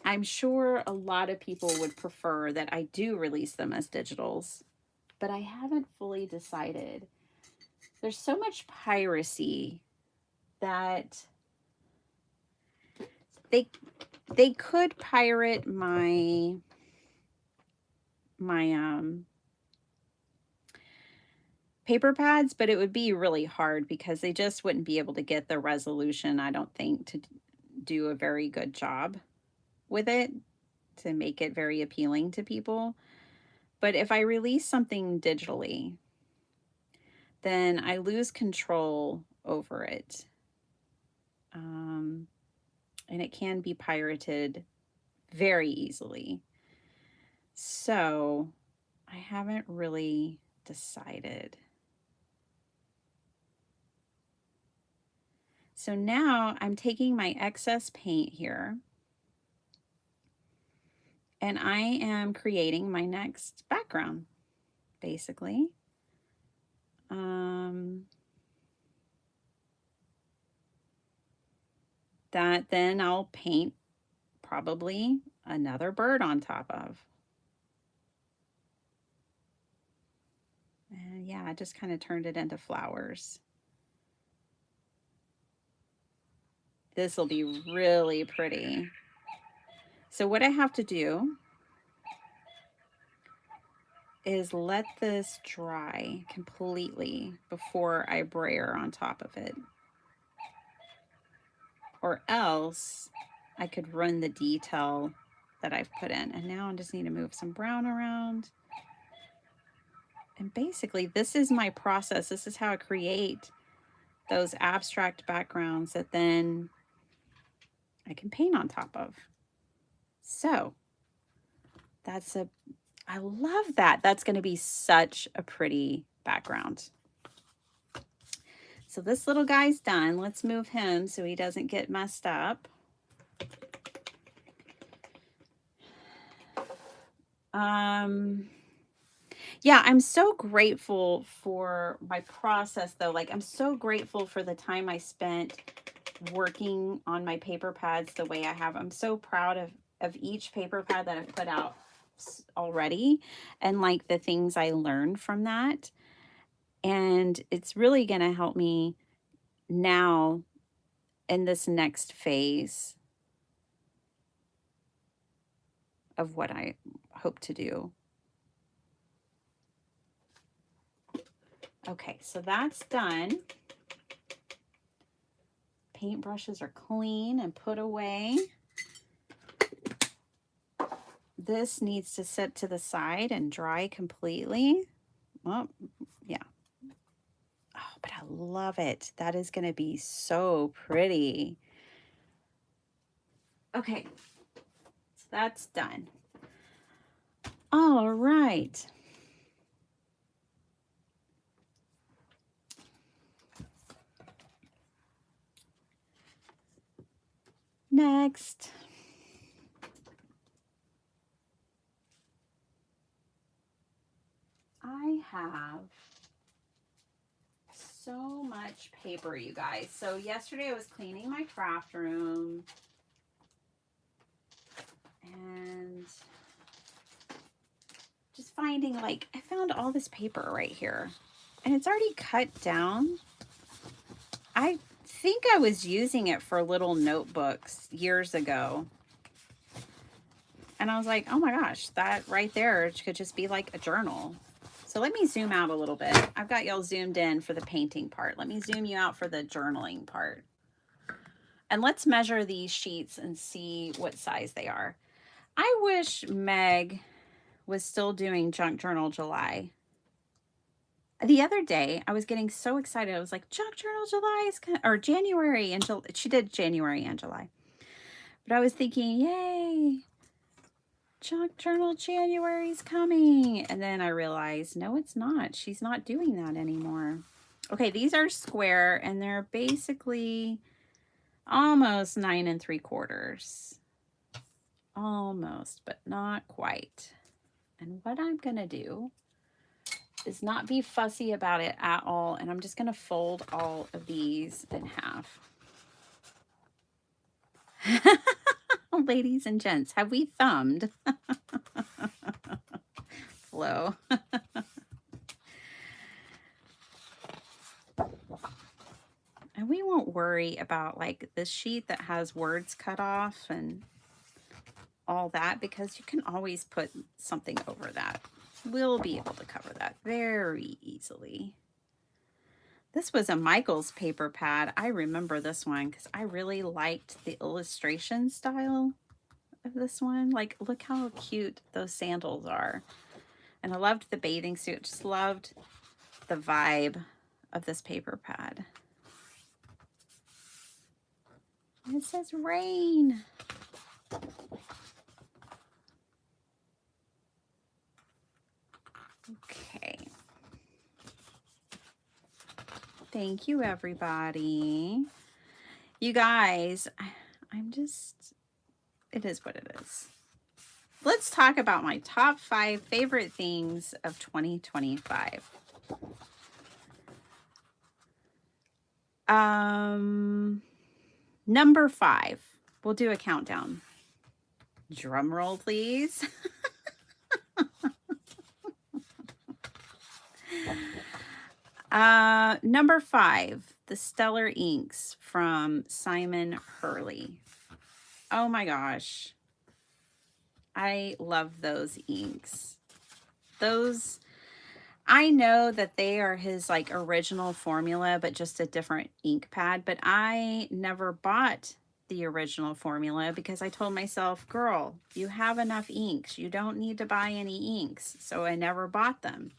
I'm sure a lot of people would prefer that I do release them as digitals, but I haven't fully decided. there's so much piracy that they could pirate my paper pads, but it would be really hard because they just wouldn't be able to get the resolution, I don't think, to do a very good job with it to make it very appealing to people. But if I release something digitally, then I lose control over it. And it can be pirated very easily. So I haven't really decided. So now I'm taking my excess paint here and I am creating my next background, basically. That then I'll paint probably another bird on top of. And yeah, I just kind of turned it into flowers. This will be really pretty. So what I have to do is let this dry completely before I brayer on top of it. Or else I could run the detail that I've put in. And now I just need to move some brown around. And basically this is my process. This is how I create those abstract backgrounds that then I can paint on top of. So I love that. That's going to be such a pretty background. So this little guy's done. Let's move him so he doesn't get messed up. Yeah, I'm so grateful for my process though. Like I'm so grateful for the time I spent working on my paper pads the way I have. I'm so proud of each paper pad that I've put out already and like the things I learned from that. And it's really going to help me now in this next phase of what I hope to do. Okay, so that's done. Paintbrushes are clean and put away. This needs to sit to the side and dry completely. Well, yeah. Oh, but I love it. That is going to be so pretty. Okay, so that's done. All right. Next. I have so much paper, you guys. So yesterday I was cleaning my craft room and just finding like, I found all this paper right here and it's already cut down. I think I was using it for little notebooks years ago. And I was like, oh my gosh, that right there could just be like a journal. So let me zoom out a little bit. I've got y'all zoomed in for the painting part. Let me zoom you out for the journaling part. And let's measure these sheets and see what size they are. I wish Meg was still doing Junk Journal July. The other day, I was getting so excited. I was like, Junk Journal July is or January and July. She did January and July. But I was thinking, yay, Junk Journal January's coming. And then I realized, no, it's not. She's not doing that anymore. Okay, these are square and they're basically almost 9 3/4. Almost, but not quite. And what I'm going to do is not be fussy about it at all. And I'm just going to fold all of these in half. Ladies and gents, have we thumbed? Flo. worry about like this sheet that has words cut off and all that, because you can always put something over that. We'll be able to cover that very easily. This was a Michaels paper pad. I remember this one because I really liked the illustration style of this one. Like, look how cute those sandals are. And I loved the bathing suit. Just loved the vibe of this paper pad. And it says rain. Okay. Thank you, everybody. You guys, it is what it is. Let's talk about my top 5 favorite things of 2025. Number 5. We'll do a countdown. Drum roll, please. Number 5, the Stellar Inks from Simon Hurley. Oh my gosh. I love those inks. Those, I know that they are his like original formula, but just a different ink pad. But I never bought the original formula because I told myself, girl, you have enough inks. You don't need to buy any inks. So I never bought them.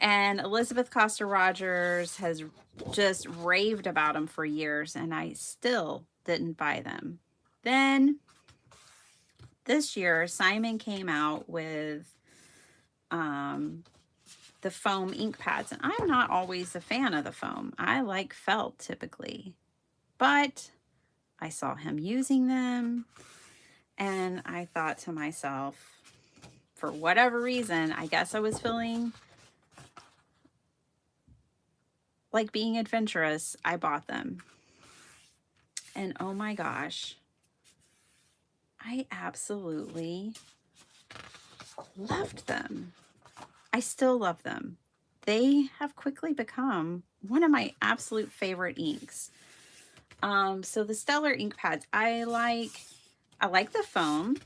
And Elizabeth Costa Rogers has just raved about them for years, and I still didn't buy them. Then this year, Simon came out with the foam ink pads, and I'm not always a fan of the foam. I like felt typically, but I saw him using them, and I thought to myself, for whatever reason, I guess I was feeling like being adventurous. I bought them, and oh my gosh, I absolutely loved them. I still love them. They have quickly become one of my absolute favorite inks. So the Stellar ink pads, I like the foam.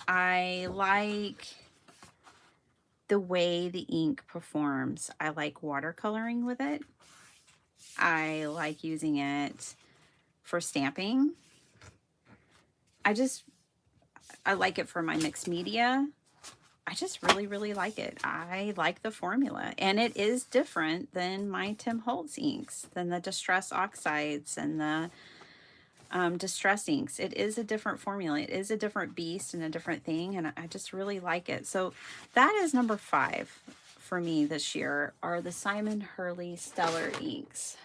I like the way the ink performs. I like watercoloring with it. I like using it for stamping. I like it for my mixed media. I just really, really like it. I like the formula, and it is different than my Tim Holtz inks, than the Distress Oxides and the Distress inks. It is a different formula. It is a different beast and a different thing, and I just really like it. So that is number 5 for me this year, are the Simon Hurley Stellar inks.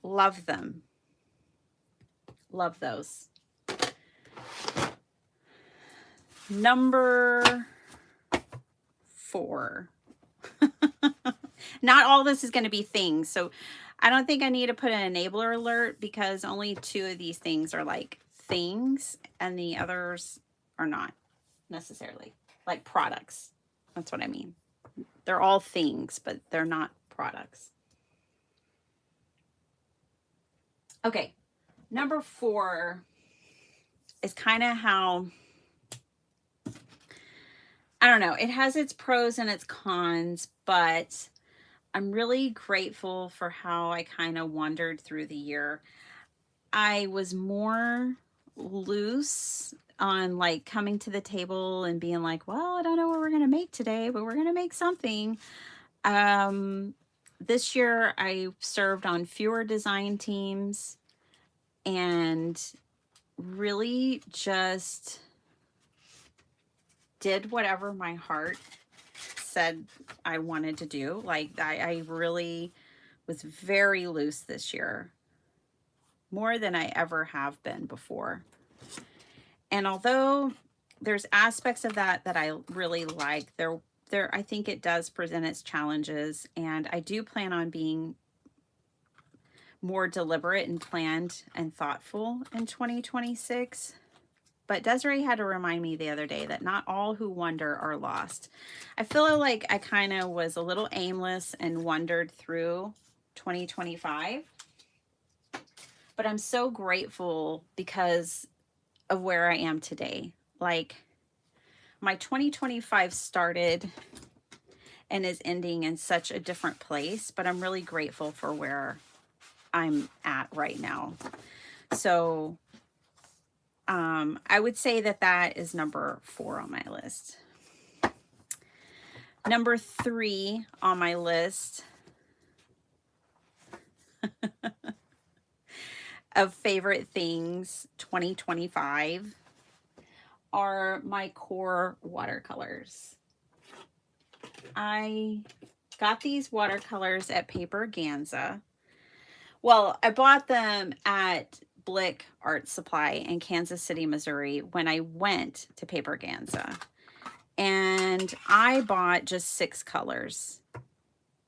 Love them. Love those. Number 4. Not all this is going to be things. So I don't think I need to put an enabler alert, because only 2 of these things are like things and the others are not necessarily like products. That's what I mean. They're all things, but they're not products. Okay. Number 4 is kind of how, I don't know, it has its pros and its cons, but I'm really grateful for how I kind of wandered through the year. I was more loose on like coming to the table and being like, well, I don't know what we're going to make today, but we're going to make something. This year I served on fewer design teams and really just did whatever my heart said I wanted to do. Like I really was very loose this year, more than I ever have been before. And although there's aspects of that that I really like, I think it does present its challenges, and I do plan on being more deliberate and planned and thoughtful in 2026. But Desiree had to remind me the other day that not all who wander are lost. I feel like I kind of was a little aimless and wandered through 2025. but I'm so grateful because of where I am today. Like, my 2025 started and is ending in such a different place, but I'm really grateful for where I'm at right now. So I would say that that is number 4 on my list. Number 3 on my list of favorite things 2025 are my core watercolors. I got these watercolors at Paper Ganza. Well, I bought them at Blick Art Supply in Kansas City, Missouri when I went to Paper Ganza. And I bought just 6 colors.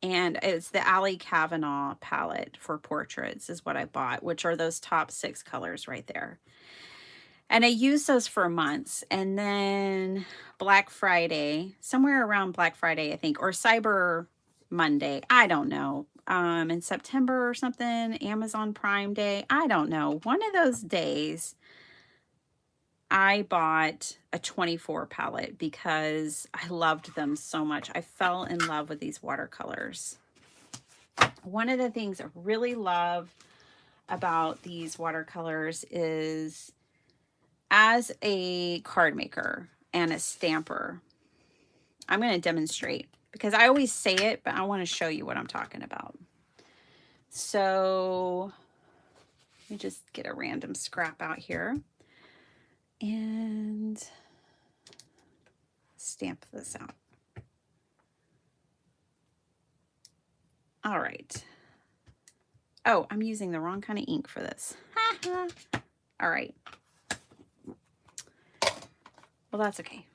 And it's the Allie Kavanaugh palette for portraits is what I bought, which are those top 6 colors right there. And I used those for months. And then Black Friday, somewhere around Black Friday, I think, or Cyber Monday, I don't know, in September or something, Amazon Prime Day, I don't know. One of those days, I bought a 24 palette because I loved them so much. I fell in love with these watercolors. One of the things I really love about these watercolors is, as a card maker and a stamper, I'm going to demonstrate because I always say it, but I want to show you what I'm talking about. So let me just get a random scrap out here and stamp this out. All right. Oh, I'm using the wrong kind of ink for this. All right. Well, that's okay.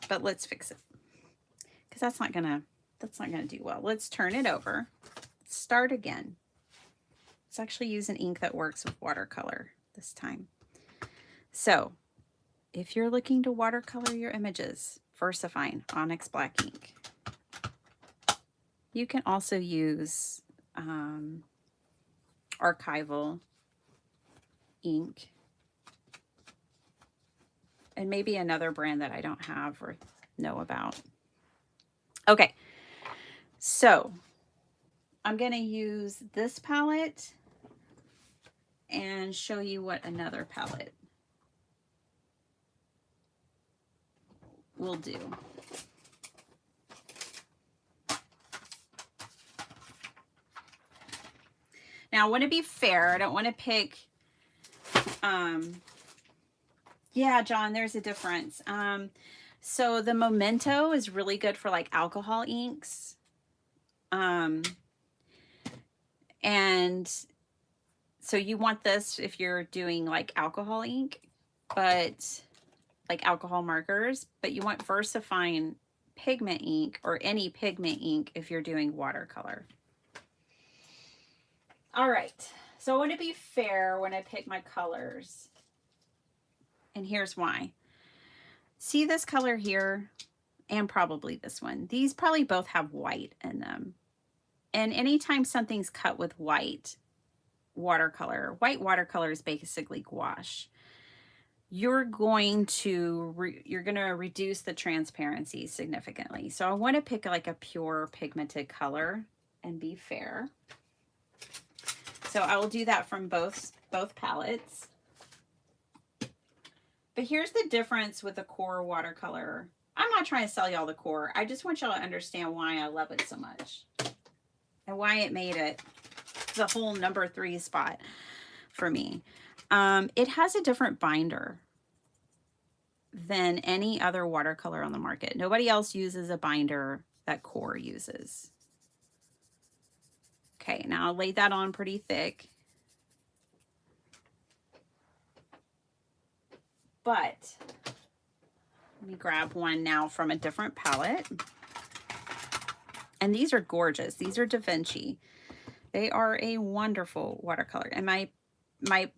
But let's fix it. Because that's not gonna do well. Let's turn it over. Start again. Let's actually use an ink that works with watercolor this time. So, if you're looking to watercolor your images, VersaFine Onyx Black ink. You can also use archival ink and maybe another brand that I don't have or know about. Okay, so I'm going to use this palette and show you what another palette will do. Now, I want to be fair. I don't want to pick, yeah, John, there's a difference. So the Memento is really good for like alcohol inks. And so you want this if you're doing like alcohol ink, but like alcohol markers, but you want VersaFine pigment ink or any pigment ink if you're doing watercolor. All right, so I want to be fair when I pick my colors. And here's why. See this color here and probably this one. These probably both have white in them. And anytime something's cut with white watercolor is basically gouache. You're going to reduce the transparency significantly. So I want to pick like a pure pigmented color and be fair. So I will do that from both palettes. But here's the difference with the core watercolor. I'm not trying to sell y'all the core. I just want y'all to understand why I love it so much and why it made it the whole number 3 spot for me. It has a different binder than any other watercolor on the market. Nobody else uses a binder that core uses. Okay, now I'll lay that on pretty thick. But let me grab one now from a different palette. And these are gorgeous. These are Da Vinci. They are a wonderful watercolor. And my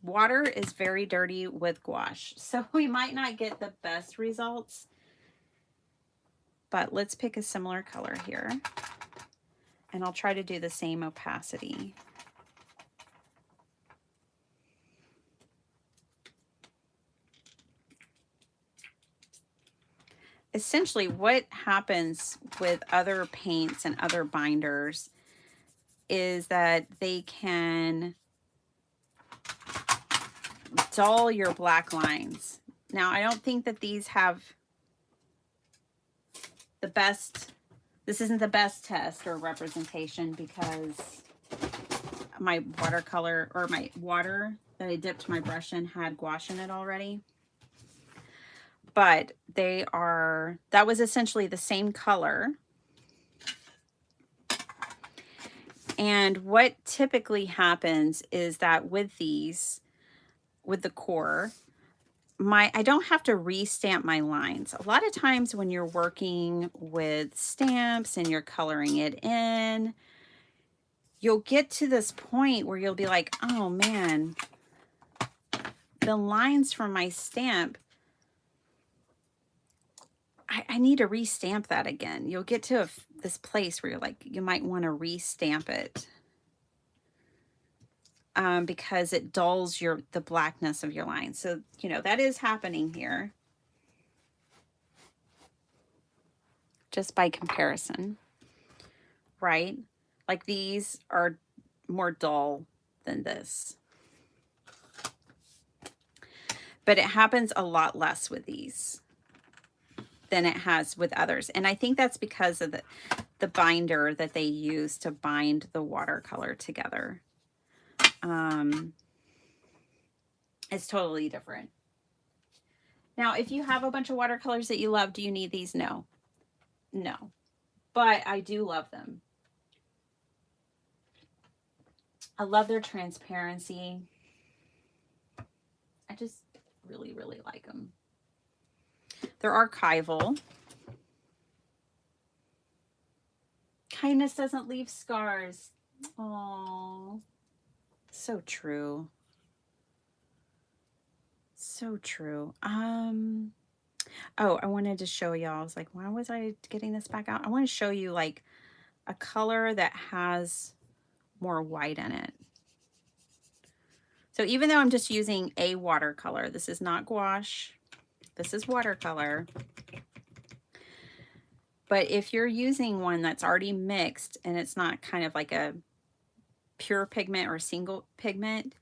water is very dirty with gouache. So we might not get the best results. But let's pick a similar color here. And I'll try to do the same opacity. essentially what happens with other paints and other binders is that they can dull your black lines. Now, I don't think that these have the best, this isn't the best test or representation because my watercolor or my water that I dipped my brush in had gouache in it already. But they are, that was essentially the same color. And what typically happens is that with these, with the core, I don't have to re-stamp my lines. A lot of times when you're working with stamps and you're coloring it in, you'll get to this point where you'll be like, oh man, the lines from my stamp, I need to re-stamp that again. You'll get to this place where you're like, you might want to re-stamp it. Because it dulls the blackness of your line. So, you know, that is happening here. Just by comparison, right? Like these are more dull than this. But it happens a lot less with these than it has with others. And I think that's because of the binder that they use to bind the watercolor together. It's totally different. Now, if you have a bunch of watercolors that you love, do you need these? No. No. But I do love them. I love their transparency. I just really, really like them. They're archival. Kindness doesn't leave scars. Oh, so true. So true. Oh, I wanted to show y'all. I was like, why was I getting this back out? I want to show you like a color that has more white in it. So even though I'm just using a watercolor, this is not gouache, this is watercolor. But if you're using one that's already mixed and it's not kind of like a pure pigment or single pigment,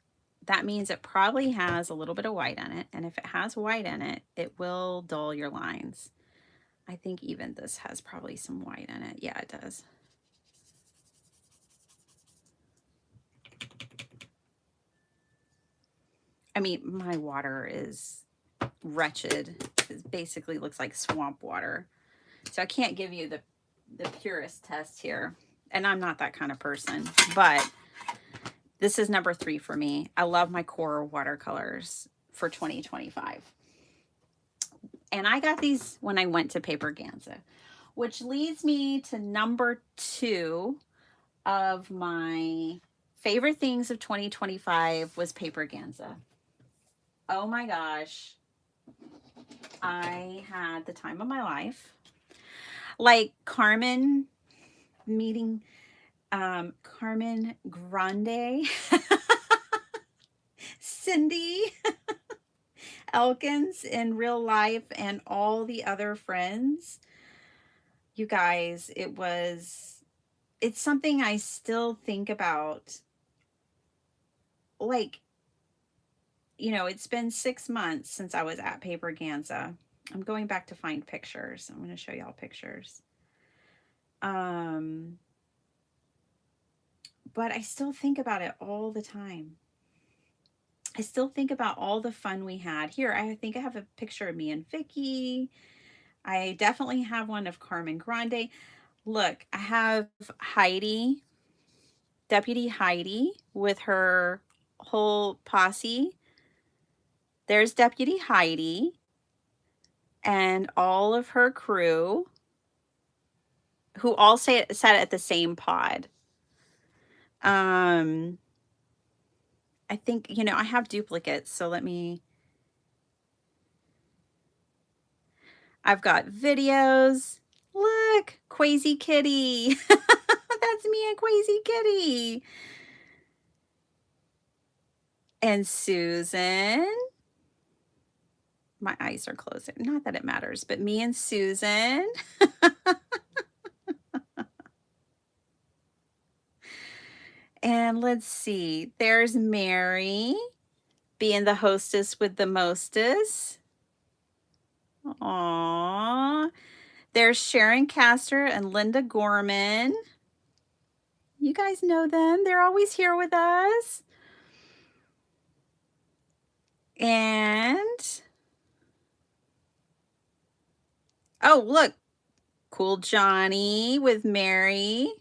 that means it probably has a little bit of white in it. And if it has white in it, it will dull your lines. I think even this has probably some white in it. Yeah, it does. I mean, my water is wretched. It basically looks like swamp water. So I can't give you the purest test here. And I'm not that kind of person. But this is number 3 for me. I love my core watercolors for 2025. And I got these when I went to Paperganza, which leads me to number 2 of my favorite things of 2025 was Paperganza. Oh my gosh. I had the time of my life. Like Carmen meeting Carmen Grande, Cindy Elkins in real life, and all the other friends. You guys, it's something I still think about. Like, you know, it's been 6 months since I was at Paperganza. I'm going back to find pictures. I'm going to show y'all pictures. But I still think about it all the time. I still think about all the fun we had. Here, I think I have a picture of me and Vicky. I definitely have one of Carmen Grande. Look, I have Heidi, Deputy Heidi, with her whole posse. There's Deputy Heidi and all of her crew, who all sat at the same pod. I think, you know, I have duplicates, so I've got videos. Look, Quasi Kitty. That's me and Quasi Kitty. And Susan. My eyes are closing. Not that it matters, but me and Susan. And let's see. There's Mary being the hostess with the mostest. Aww. There's Sharon Castor and Linda Gorman. You guys know them. They're always here with us. And, oh, look. Cool Johnny with Mary.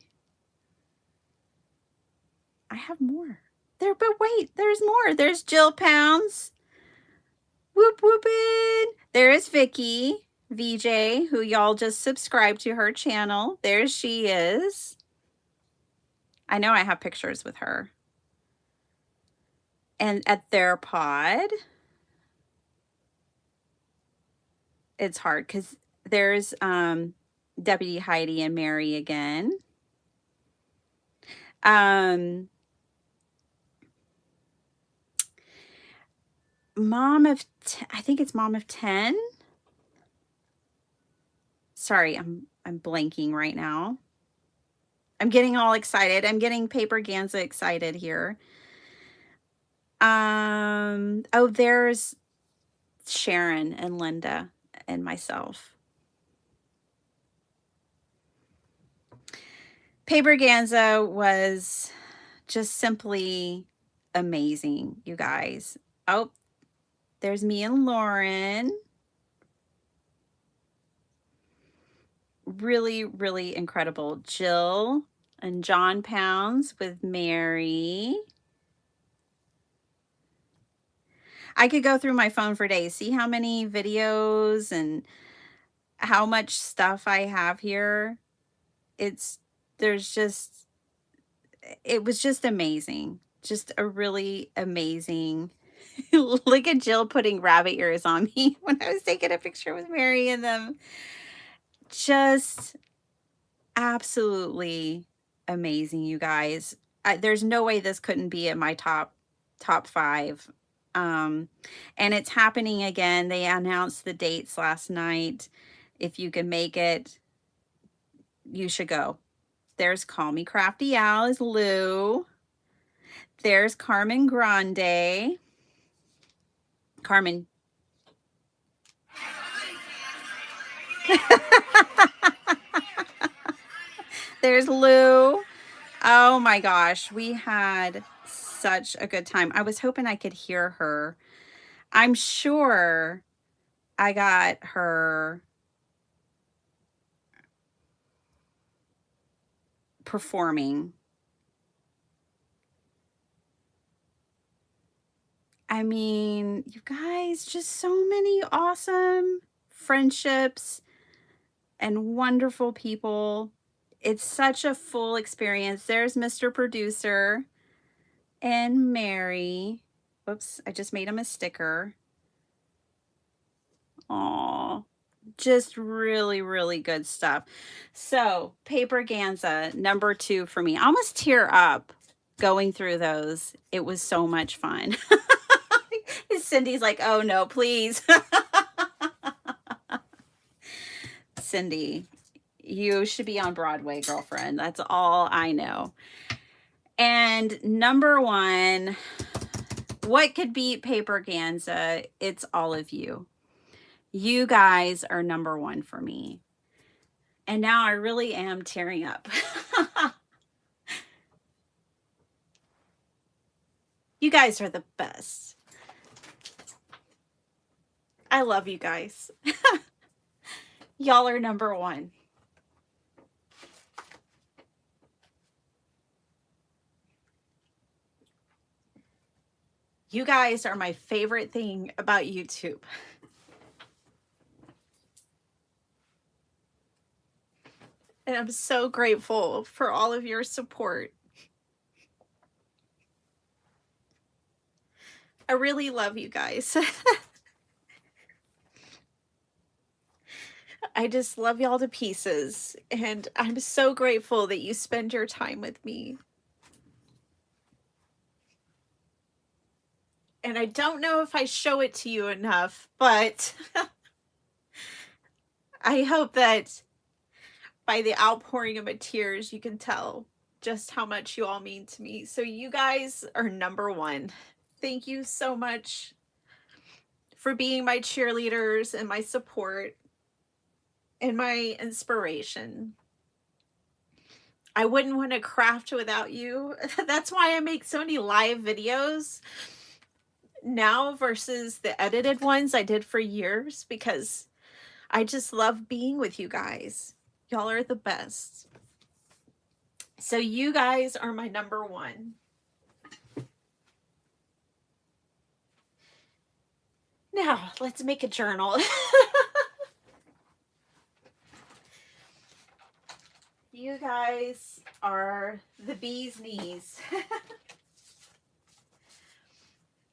I have more. There, but wait, there's more. There's Jill Pounds. Whoop whoopin'. There is Vicky, VJ, who y'all just subscribed to her channel. There she is. I know I have pictures with her. And at their pod, it's hard because there's Deputy Heidi and Mary again. Mom of, I think it's Mom of 10. Sorry, I'm blanking right now. I'm getting all excited. I'm getting Paper Ganza excited here. Oh, there's Sharon and Linda and myself. Paper Ganza was just simply amazing, you guys. Oh, there's me and Lauren. Really, really incredible. Jill and John Pounds with Mary. I could go through my phone for days. See how many videos and how much stuff I have here. It was just amazing. Just a really amazing. Look at Jill putting rabbit ears on me when I was taking a picture with Mary and them. Just absolutely amazing, you guys. There's no way this couldn't be in my top 5. And it's happening again. They announced the dates last night. If you can make it, you should go. There's Call Me Crafty Al as Lou. There's Carmen Grande. Carmen. There's Lou. Oh my gosh, we had such a good time. I was hoping I could hear her. I'm sure I got her performing. I mean, you guys, just so many awesome friendships and wonderful people. It's such a full experience. There's Mr. Producer and Mary. Whoops, I just made him a sticker. Aw, just really, really good stuff. So, Paper Ganza, number 2 for me. I almost tear up going through those. It was so much fun. Cindy's like, oh no, please. Cindy, you should be on Broadway, girlfriend. That's all I know. And number 1, what could beat Paper Ganza? It's all of you. You guys are number 1 for me. And now I really am tearing up. You guys are the best. I love you guys. Y'all are number 1. You guys are my favorite thing about YouTube. And I'm so grateful for all of your support. I really love you guys. I just love y'all to pieces. And I'm so grateful that you spend your time with me. And I don't know if I show it to you enough, but I hope that by the outpouring of my tears, you can tell just how much you all mean to me. So you guys are number one. Thank you so much for being my cheerleaders and my support and my inspiration. I wouldn't want to craft without you. That's why I make so many live videos now versus the edited ones I did for years, because I just love being with you guys. Y'all are the best. So you guys are my number one. Now, let's make a journal. You guys are the bee's knees.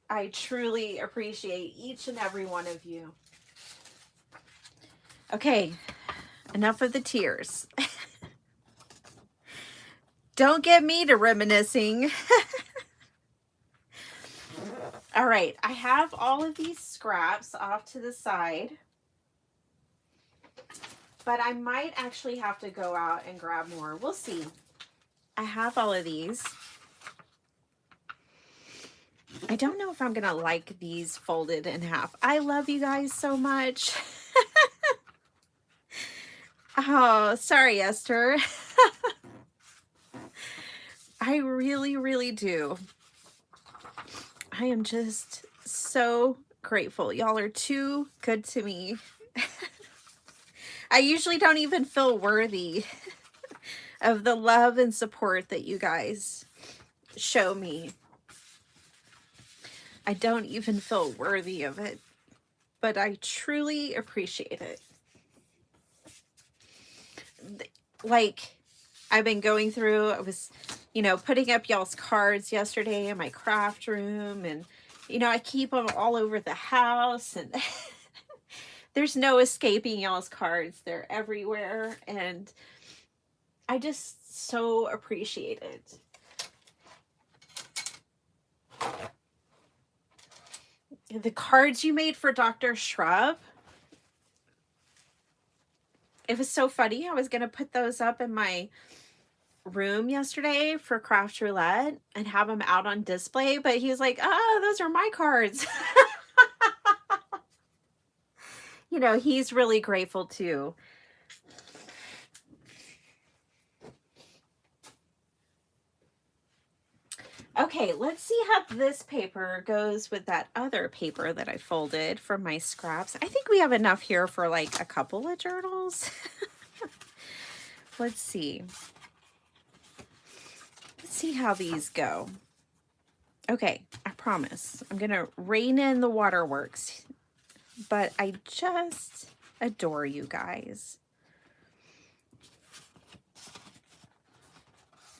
I truly appreciate each and every one of you. Okay, enough of the tears. Don't get me to reminiscing. All right, I have all of these scraps off to the side, but I might actually have to go out and grab more. We'll see. I have all of these. I don't know if I'm gonna like these folded in half. I love you guys so much. Oh, sorry, Esther. I really, really do. I am just so grateful. Y'all are too good to me. I usually don't even feel worthy of the love and support that you guys show me. I don't even feel worthy of it, but I truly appreciate it. Like, I've been going through, I was, putting up y'all's cards yesterday in my craft room, and, I keep them all over the house, and there's no escaping y'all's cards. They're everywhere, and I just so appreciate it. The cards you made for Dr. Shrub, it was so funny. I was going to put those up in my room yesterday for Craft Roulette and have them out on display, but he was like, oh, those are my cards. He's really grateful too. Okay, let's see how this paper goes with that other paper that I folded from my scraps. I think we have enough here for like a couple of journals. Let's see. Let's see how these go. Okay, I promise. I'm going to rein in the waterworks, but I just adore you guys.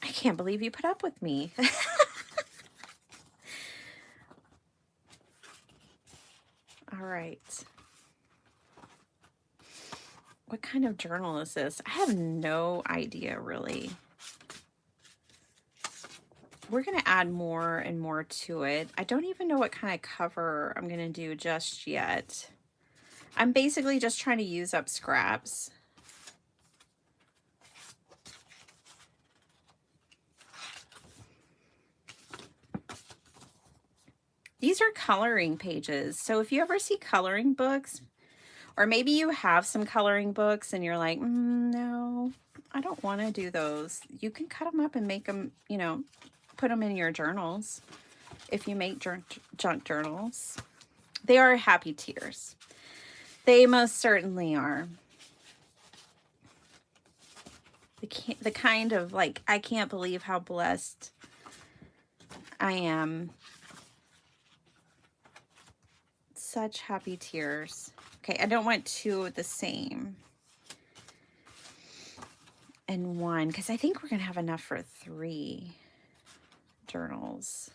I can't believe you put up with me. All right. What kind of journal is this? I have no idea, really. We're going to add more and more to it. I don't even know what kind of cover I'm going to do just yet. I'm basically just trying to use up scraps. These are coloring pages. So if you ever see coloring books, or maybe you have some coloring books and you're like, no, I don't want to do those. You can cut them up and make them, put them in your journals. If you make junk journals, they are happy tears. They most certainly are. The kind of like, I can't believe how blessed I am. Such happy tears. Okay, I don't want two the same. And one, because I think we're going to have enough for 3 journals.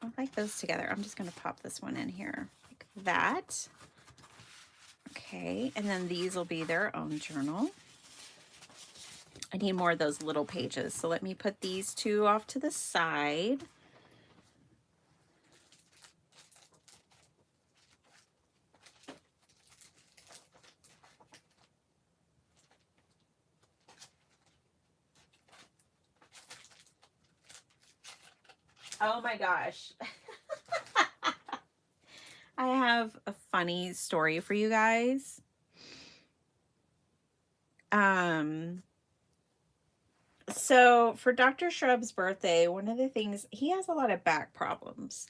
I like those together. I'm just going to pop this one in here like that. Okay, and then these will be their own journal. I need more of those little pages, so let me put these 2 off to the side. Oh my gosh. I have a funny story for you guys. So for Dr. Shrub's birthday, one of the things, he has a lot of back problems.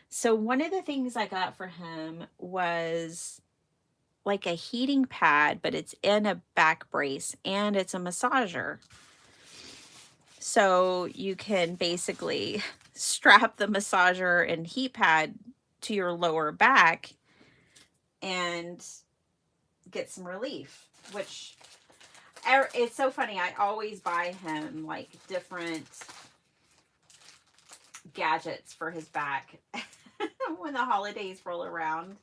So one of the things I got for him was like a heating pad, but it's in a back brace and it's a massager. So you can basically strap the massager and heat pad to your lower back and get some relief, which it's so funny. I always buy him like different gadgets for his back when the holidays roll around.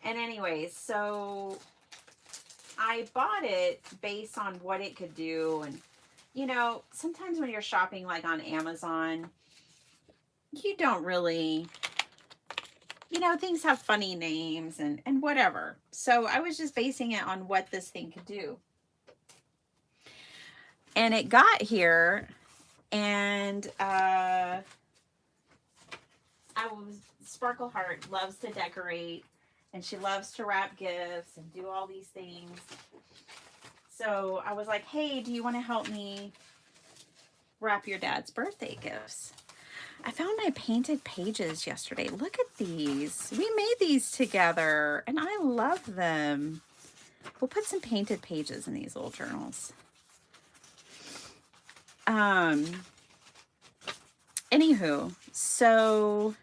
And anyways, so I bought it based on what it could do. And, you know, sometimes when you're shopping like on Amazon, you don't really, you know, things have funny names and whatever. So I was just basing it on what this thing could do. And it got here, and Sparkle Heart loves to decorate, and she loves to wrap gifts and do all these things. So I was like, hey, do you want to help me wrap your dad's birthday gifts? I found my painted pages yesterday. Look at these. We made these together, and I love them. We'll put some painted pages in these little journals. Anywho, so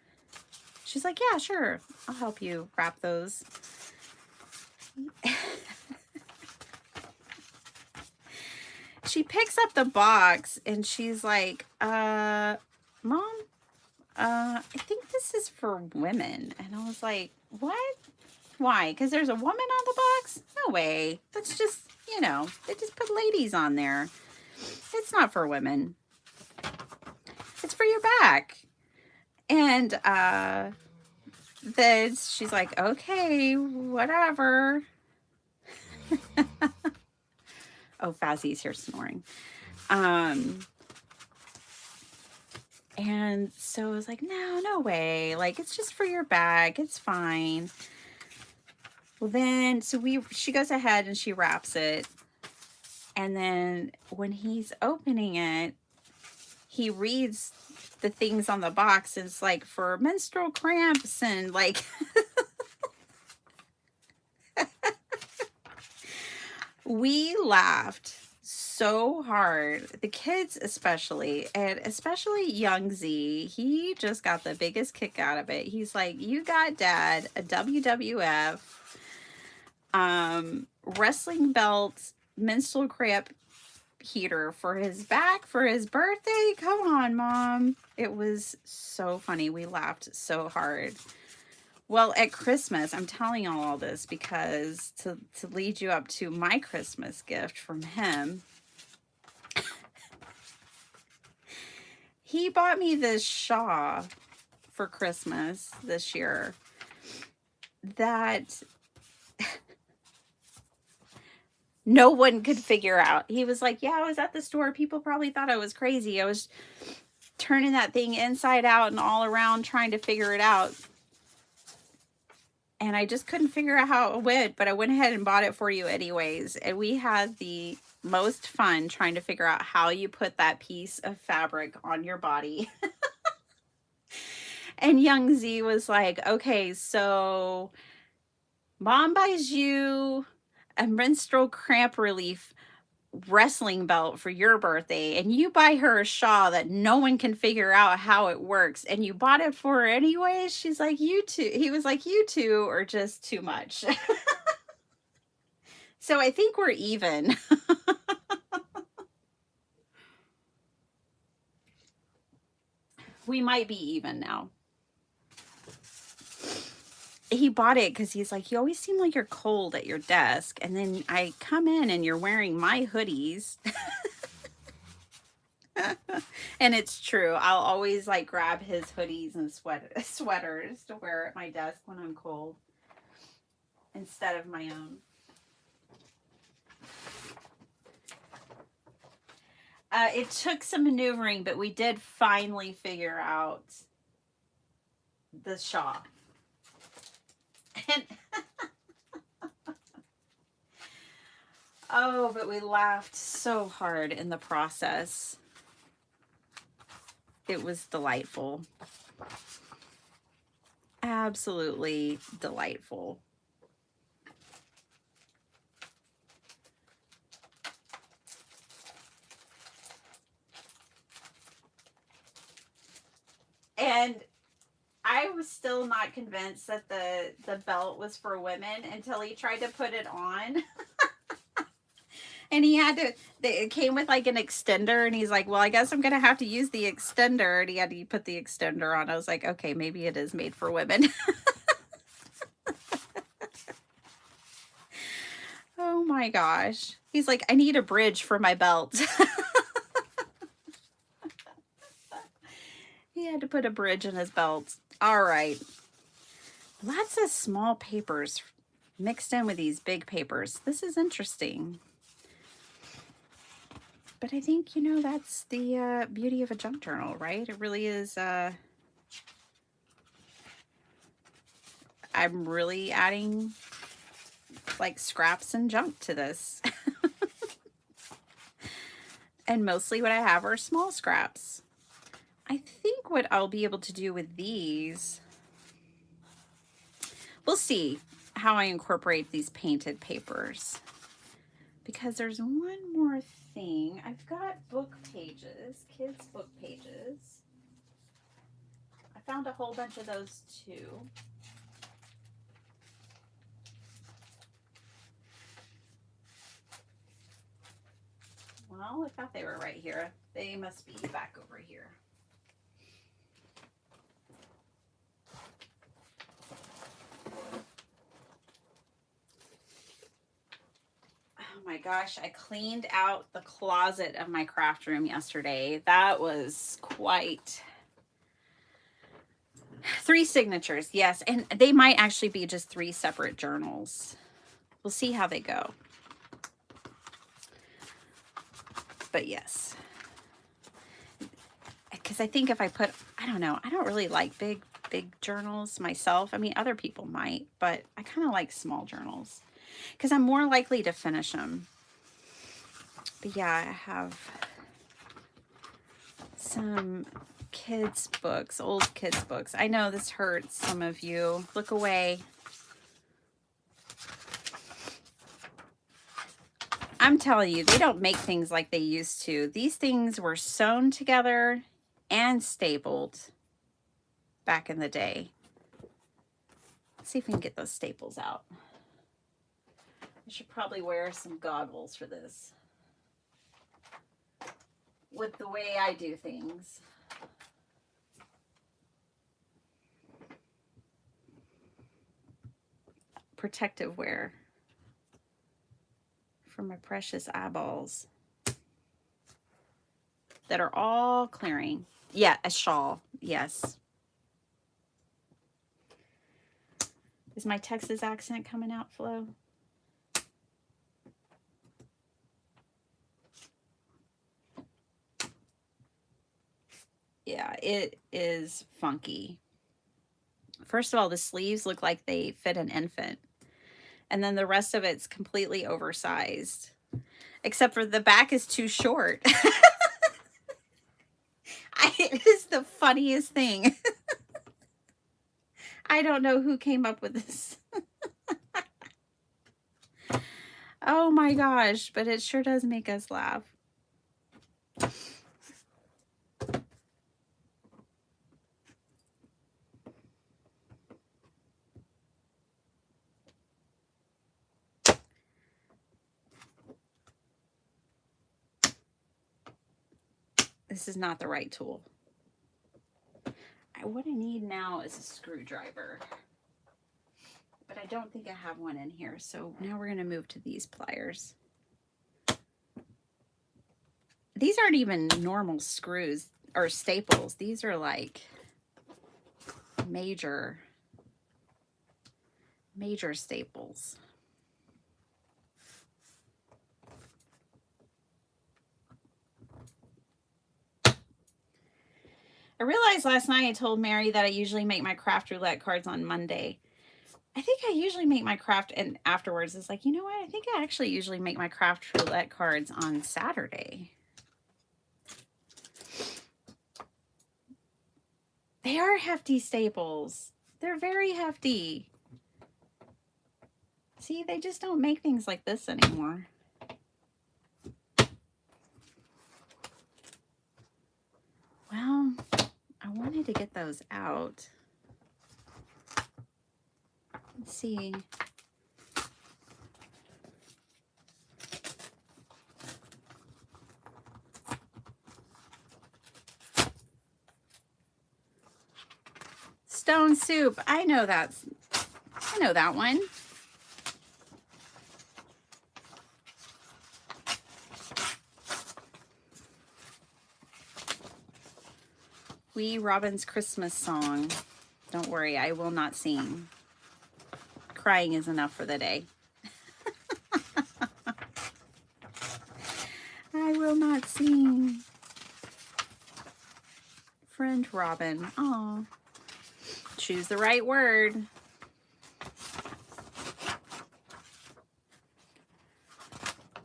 she's like, yeah, sure, I'll help you wrap those. She picks up the box and she's like, Mom, I think this is for women. And I was like, what? Why? Because there's a woman on the box? No way. That's just, you know, they just put ladies on there. It's not for women. It's for your back. And then she's like, okay, whatever. Oh, Fazzy's here snoring. And so I was like, no way. Like, it's just for your back. It's fine. Well, then, so she goes ahead and she wraps it. And then when he's opening it, he reads the things on the box. It's like for menstrual cramps and like, we laughed so hard. The kids especially, and especially young Z, he just got the biggest kick out of it. He's like, you got Dad a WWF wrestling belt menstrual cramp heater for his back for his birthday. Come on, Mom. It was so funny. We laughed so hard. Well, at Christmas, I'm telling y'all all this because to lead you up to my Christmas gift from him, he bought me this shawl for Christmas this year that no one could figure out. He was like, yeah, I was at the store. People probably thought I was crazy. I was turning that thing inside out and all around trying to figure it out. And I just couldn't figure out how it went, but I went ahead and bought it for you anyways. And we had the most fun trying to figure out how you put that piece of fabric on your body. And young Z was like, okay, so Mom buys you a menstrual cramp relief wrestling belt for your birthday, and you buy her a shawl that no one can figure out how it works, and you bought it for her anyways. She's like, you two. He was like, you two are just too much. So I think we're even. We might be even now. He bought it because he's like, you always seem like you're cold at your desk, and then I come in and you're wearing my hoodies. And it's true. I'll always like grab his hoodies and sweaters to wear at my desk when I'm cold instead of my own. It took some maneuvering, but we did finally figure out the Shaw. And oh, but we laughed so hard in the process. It was delightful. Absolutely delightful. And I was still not convinced that the belt was for women until he tried to put it on. And he had to, it came with like an extender, and he's like, well, I guess I'm going to have to use the extender. And he had to put the extender on. I was like, okay, maybe it is made for women. Oh my gosh. He's like, I need a bridge for my belt. He had to put a bridge in his belt. All right. Lots of small papers mixed in with these big papers. This is interesting. But I think, you know, that's the beauty of a junk journal, right? It really is. I'm really adding like scraps and junk to this. And mostly what I have are small scraps. I think what I'll be able to do with these, we'll see how I incorporate these painted papers. Because there's one more thing. I've got book pages, kids' book pages. I found a whole bunch of those too. Well, I thought they were right here. They must be back over here. Oh my gosh, I cleaned out the closet of my craft room yesterday. That was quite... 3 signatures, yes. And they might actually be just 3 separate journals. We'll see how they go. But yes. Because I think if I put, I don't know, I don't really like big journals myself. I mean, other people might, but I kind of like small journals because I'm more likely to finish them. But yeah, I have some kids' books, old kids' books. I know this hurts some of you. Look away. I'm telling you, they don't make things like they used to. These things were sewn together and stapled back in the day. Let's see if we can get those staples out. I should probably wear some goggles for this. With the way I do things. Protective wear for my precious eyeballs that are all clearing. Yeah, a shawl. Yes. Is my Texas accent coming out, Flo? Yeah, it is funky. First of all, the sleeves look like they fit an infant. And then the rest of it's completely oversized. Except for the back is too short. It is the funniest thing. I don't know who came up with this. Oh my gosh, but it sure does make us laugh. This is not the right tool. What I need now is a screwdriver. But I don't think I have one in here. So now we're going to move to these pliers. These aren't even normal screws or staples. These are like major staples. I realized last night I told Mary that I usually make my craft roulette cards on Monday. I think I usually make my craft, and afterwards it's like, you know what? I think I actually usually make my craft roulette cards on Saturday. They are hefty staples. They're very hefty. See, they just don't make things like this anymore. Well, I wanted to get those out. Let's see. Stone soup. I know that one. Wee Robin's Christmas song. Don't worry, I will not sing. Crying is enough for the day. I will not sing. Friend Robin. Oh, choose the right word.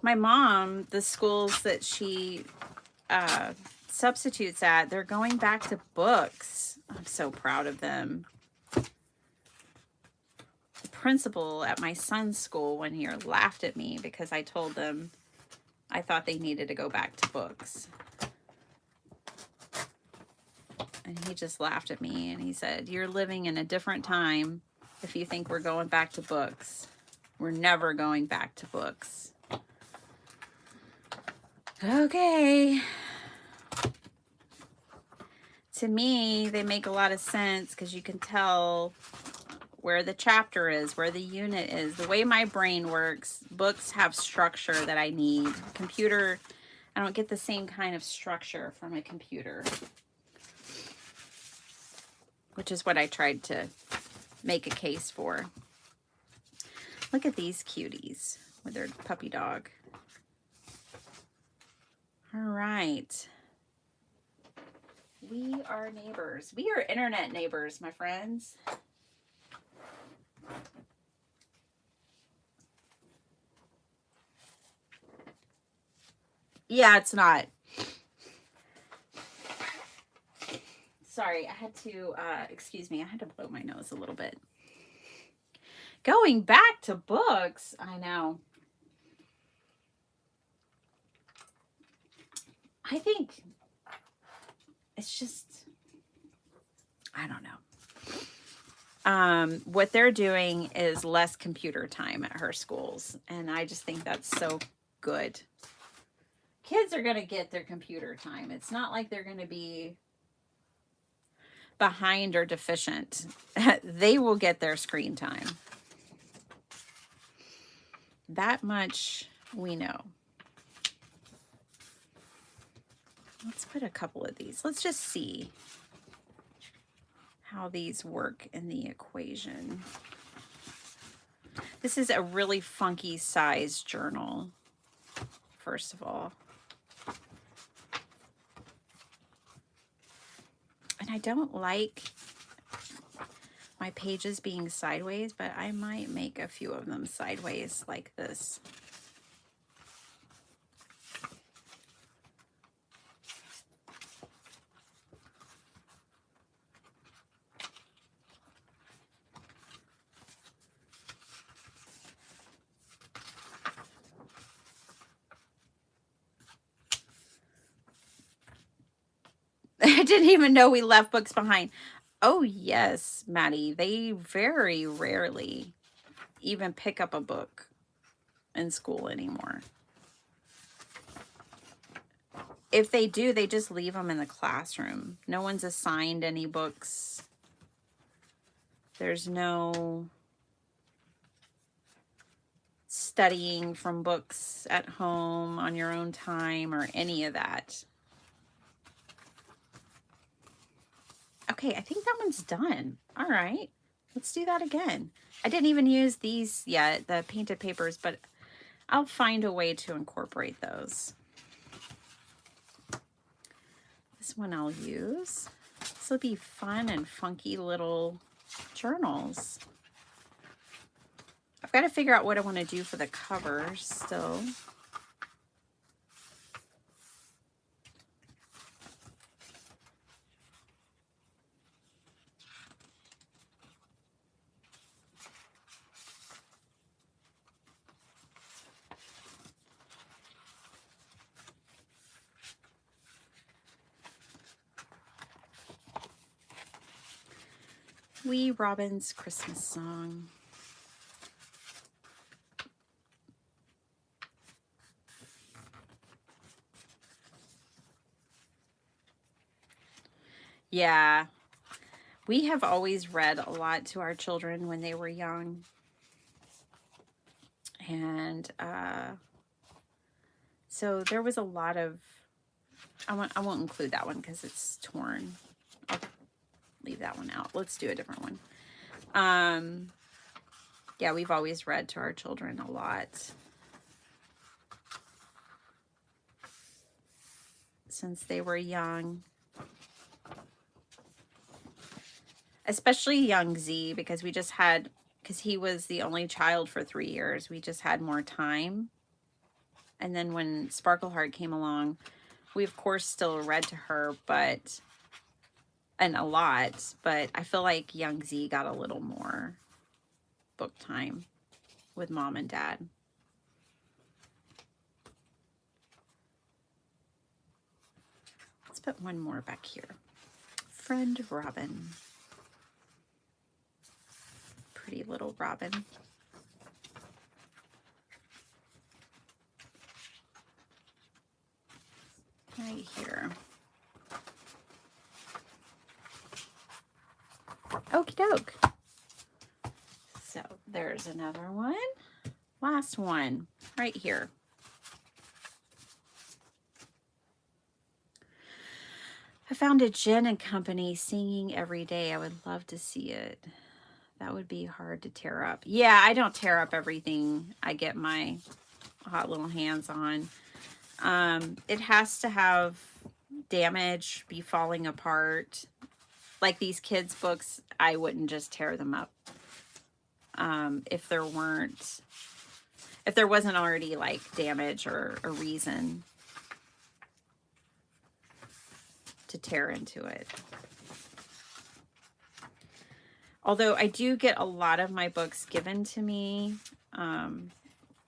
My mom, the schools that she substitutes at, they're going back to books. I'm so proud of them. The principal at my son's school one year laughed at me because I told them I thought they needed to go back to books. And he just laughed at me and he said, "You're living in a different time if you think we're going back to books. We're never going back to books." Okay. To me, they make a lot of sense because you can tell where the chapter is, where the unit is. The way my brain works, books have structure that I need. Computer, I don't get the same kind of structure from a computer, which is what I tried to make a case for. Look at these cuties with their puppy dog. All right. We are neighbors. We are internet neighbors, my friends. Yeah, it's not. Sorry, I had to, excuse me, I had to blow my nose a little bit. Going back to books, I know. I think it's just, I don't know. What they're doing is less computer time at her schools, and I just think that's so good. Kids are going to get their computer time. It's not like they're going to be behind or deficient. They will get their screen time. That much we know. Let's put a couple of these. Let's just see how these work in the equation. This is a really funky size journal, first of all. And I don't like my pages being sideways, but I might make a few of them sideways like this. I didn't even know we left books behind. Oh, yes, Maddie. They very rarely even pick up a book in school anymore. If they do, they just leave them in the classroom. No one's assigned any books. There's no studying from books at home on your own time or any of that. Okay, I think that one's done. All right, let's do that again. I didn't even use these yet, the painted papers, but I'll find a way to incorporate those. This one I'll use. This will be fun and funky little journals. I've got to figure out what I want to do for the covers still. Wee Robin's Christmas Song. Yeah, we have always read a lot to our children when they were young. And so there was a lot of, I won't include that one because it's torn. I'll leave that one out. Let's do a different one. Yeah, we've always read to our children a lot since they were young. Especially young Z, because he was the only child for 3 years. We just had more time. And then when Sparkleheart came along, we of course still read to her, and a lot, but I feel like young Z got a little more book time with mom and dad. Let's put one more back here. Friend Robin. Pretty little Robin. Right here. Okie doke. So there's another one. Last one right here. I found a Jen and Company singing every day. I would love to see it. That would be hard to tear up. Yeah, I don't tear up everything I get my hot little hands on. It has to have damage, be falling apart. Like these kids' books, I wouldn't just tear them up. If there wasn't already like damage or a reason to tear into it. Although I do get a lot of my books given to me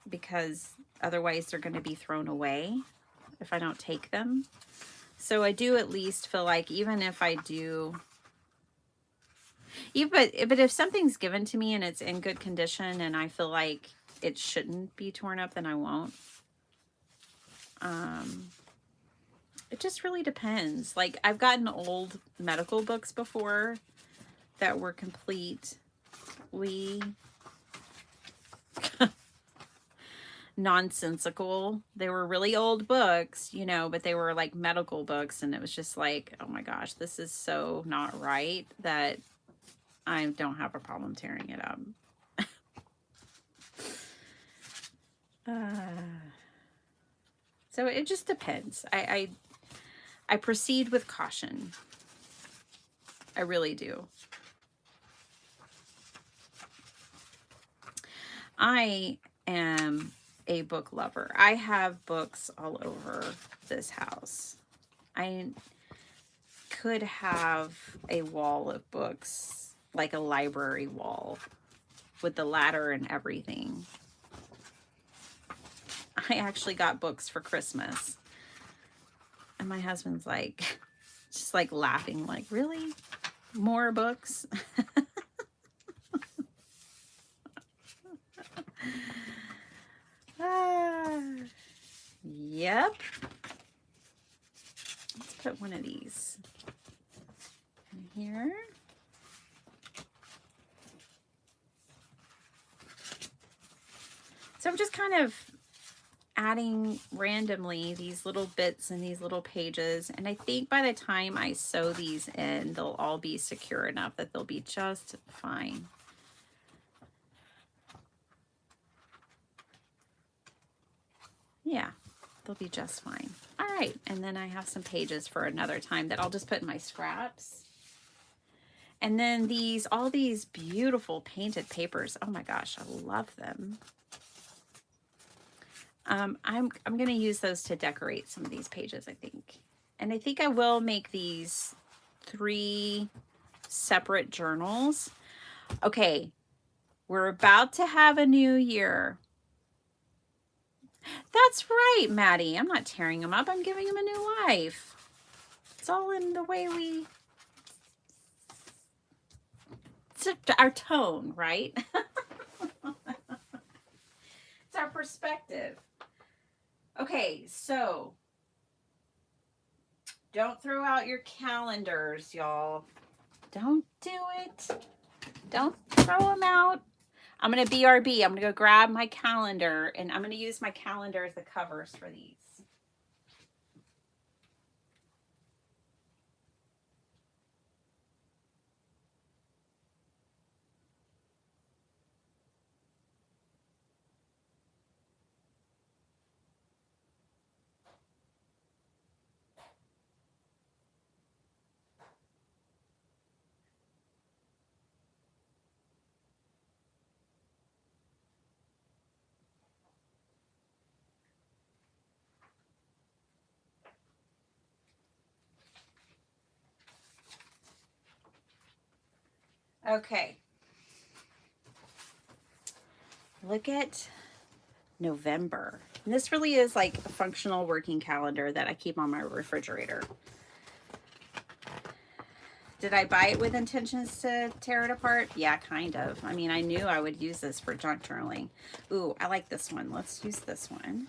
because otherwise they're going to be thrown away if I don't take them. So I do at least feel like even if I do, but if something's given to me and it's in good condition and I feel like it shouldn't be torn up, then I won't. It just really depends. Like I've gotten old medical books before that were completely nonsensical. They were really old books, you know, but they were like medical books, and it was just like, oh my gosh, this is so not right that I don't have a problem tearing it up. So it just depends. I proceed with caution. I really do. I am a book lover. I have books all over this house. I could have a wall of books, like a library wall with the ladder and everything. I actually got books for Christmas. And my husband's like, just like laughing, like, really? More books? Yep. Let's put one of these in here. So I'm just kind of adding randomly these little bits and these little pages, and I think by the time I sew these in, they'll all be secure enough that they'll be just fine. Yeah, they'll be just fine. All right, and then I have some pages for another time that I'll just put in my scraps. And then all these beautiful painted papers. Oh my gosh, I love them. I'm going to use those to decorate some of these pages, I think. And I think I will make these 3 separate journals. Okay, we're about to have a new year. That's right, Maddie. I'm not tearing them up. I'm giving them a new life. It's all in the way it's our tone, right? It's our perspective. Okay, so don't throw out your calendars, y'all. Don't do it. Don't throw them out. I'm going to BRB. I'm going to go grab my calendar, and I'm going to use my calendar as the covers for these. Okay. Look at November. And this really is like a functional working calendar that I keep on my refrigerator. Did I buy it with intentions to tear it apart? Yeah, kind of. I mean, I knew I would use this for junk journaling. Ooh, I like this one. Let's use this one.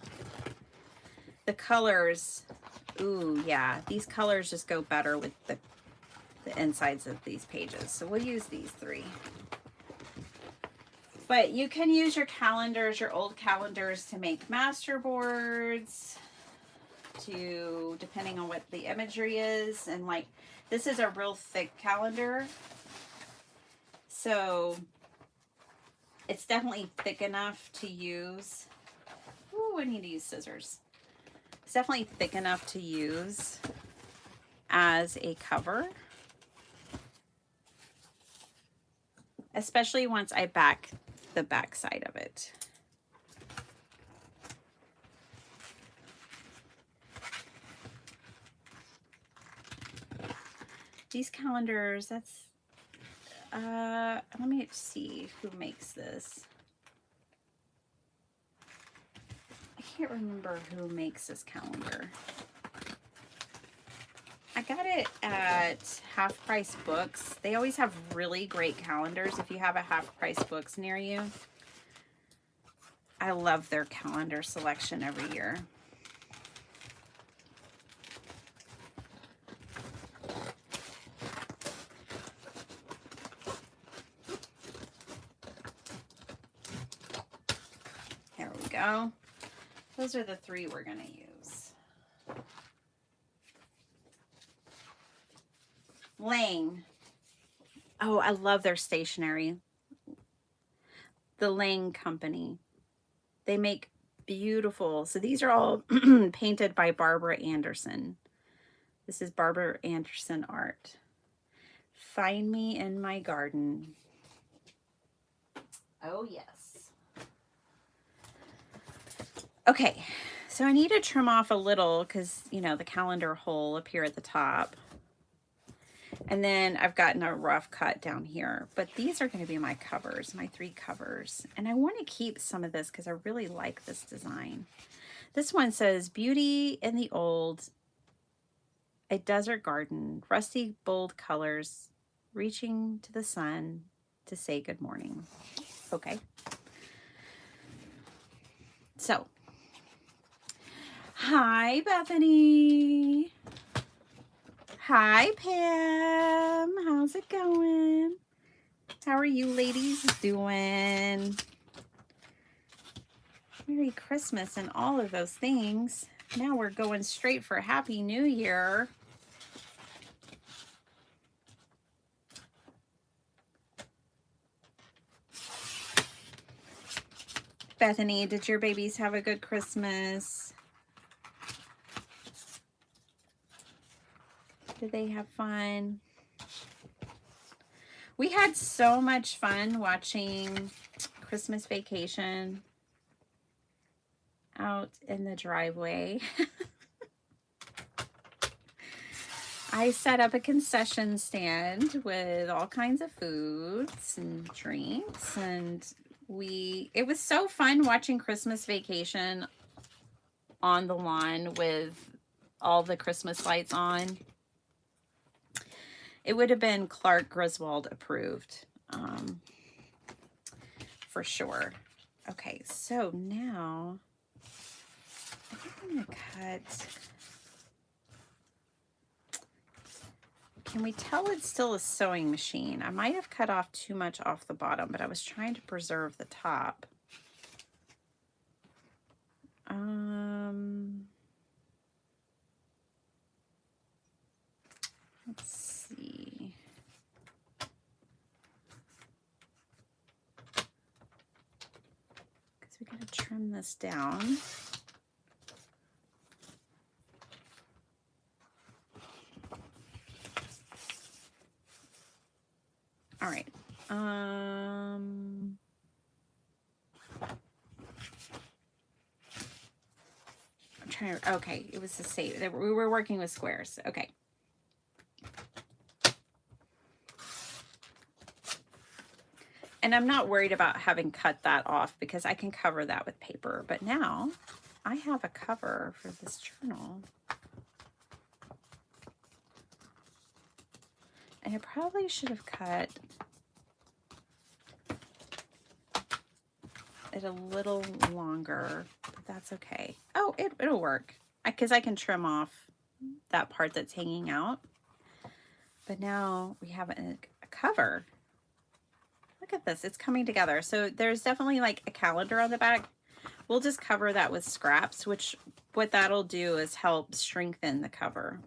The colors, ooh, yeah. These colors just go better with the insides of these pages. So we'll use these 3. But you can use your calendars, your old calendars, to make master boards, to, depending on what the imagery is. And like, this is a real thick calendar. So it's definitely thick enough to use. Ooh, I need to use scissors. It's definitely thick enough to use as a cover. Especially once I back the back side of it. These calendars, that's, let me see who makes this. I can't remember who makes this calendar. I got it at Half Price Books. They always have really great calendars if you have a Half Price Books near you. I love their calendar selection every year. There we go. Those are the 3 we're going to use. Lang. Oh, I love their stationery. The Lang Company. They make beautiful. So these are all painted by Barbara Anderson. This is Barbara Anderson art. Find me in my garden. Oh, yes. Okay, so I need to trim off a little because, you know, the calendar hole up here at the top. And then I've gotten a rough cut down here. But these are going to be my covers, my 3 covers. And I want to keep some of this because I really like this design. This one says, Beauty in the Old, a desert garden, rusty, bold colors, reaching to the sun to say good morning. Okay. So, hi, Bethany. Hi, Pam. How's it going? How are you ladies doing? Merry Christmas and all of those things. Now we're going straight for Happy New Year. Bethany, did your babies have a good Christmas? Did they have fun? We had so much fun watching Christmas Vacation out in the driveway. I set up a concession stand with all kinds of foods and drinks, and it was so fun watching Christmas Vacation on the lawn with all the Christmas lights on. It would have been Clark Griswold approved, for sure. Okay, so now I think I'm gonna cut. Can we tell it's still a sewing machine? I might have cut off too much off the bottom, but I was trying to preserve the top. Let's see. Because we gotta trim this down. All right. I'm trying to, okay, it was the same. We were working with squares. Okay. And I'm not worried about having cut that off because I can cover that with paper. But now I have a cover for this journal. And I probably should have cut it a little longer, but that's okay. Oh, it'll work because I can trim off that part that's hanging out. But now we have a cover. Look at this, it's coming together. So there's definitely like a calendar on the back. We'll just cover that with scraps, which what that'll do is help strengthen the cover.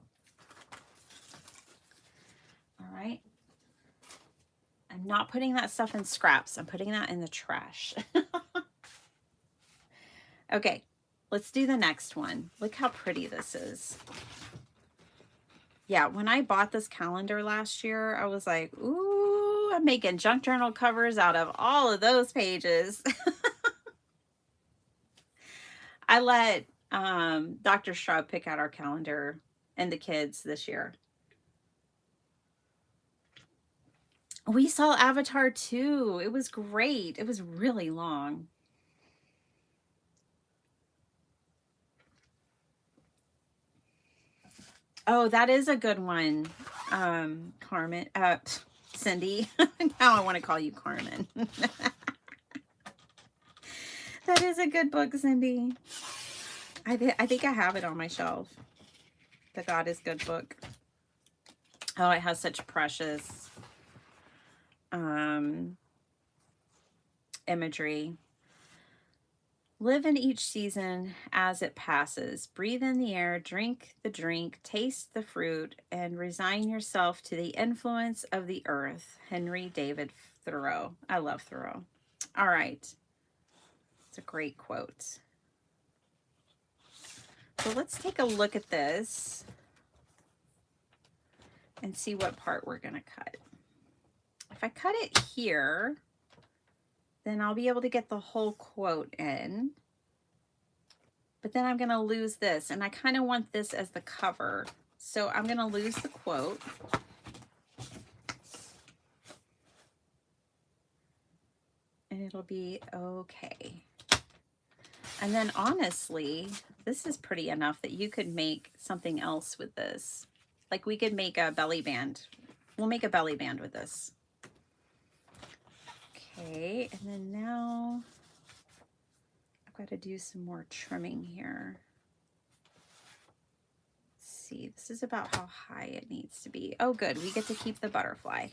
All right. I'm not putting that stuff in scraps. I'm putting that in the trash. Okay, let's do the next one. Look how pretty this is. Yeah, when I bought this calendar last year, I was like, ooh, I'm making junk journal covers out of all of those pages. I let Dr. Straub pick out our calendar and the kids this year. We saw Avatar 2. It was great. It was really long. Oh, that is a good one, Carmen. Cindy. Now I want to call you Carmen. That is a good book, Cindy. I think I have it on my shelf. The God is Good book. Oh, it has such precious imagery. Live in each season as it passes. Breathe in the air, drink the drink, taste the fruit, and resign yourself to the influence of the earth. Henry David Thoreau. I love Thoreau. All right. It's a great quote. So let's take a look at this and see what part we're going to cut. If I cut it here, then I'll be able to get the whole quote in. But then I'm going to lose this, and I kind of want this as the cover. So I'm going to lose the quote. And it'll be okay. And then honestly, this is pretty enough that you could make something else with this. Like we could make a belly band. We'll make a belly band with this. Okay, and then now I've got to do some more trimming here. Let's see, this is about how high it needs to be. Oh good, we get to keep the butterfly.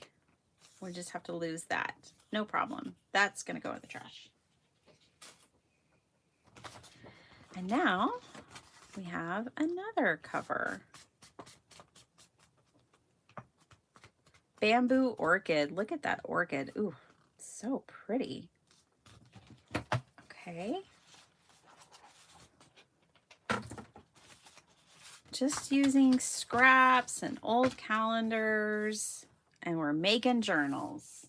We just have to lose that. No problem. That's gonna go in the trash. And now we have another cover. Bamboo orchid. Look at that orchid. Ooh, so pretty. Okay. Just using scraps and old calendars And we're making journals.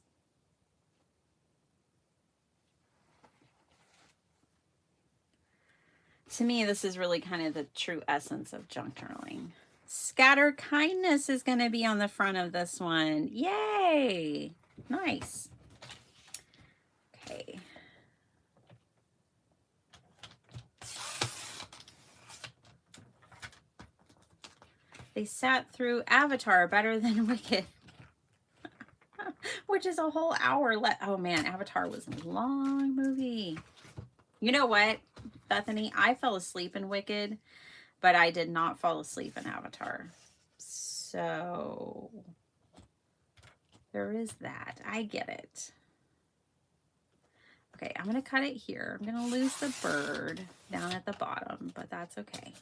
To me, this is really kind of the true essence of junk journaling. Scatter kindness is going to be on the front of this one. Yay! Nice. Okay. They sat through Avatar better than Wicked. Which is a whole hour left. Oh man, Avatar was a long movie. You know what, Bethany? I fell asleep in Wicked, but I did not fall asleep in Avatar. So there is that. I get it. Okay, I'm going to cut it here. I'm going to lose the bird down at the bottom, but that's okay.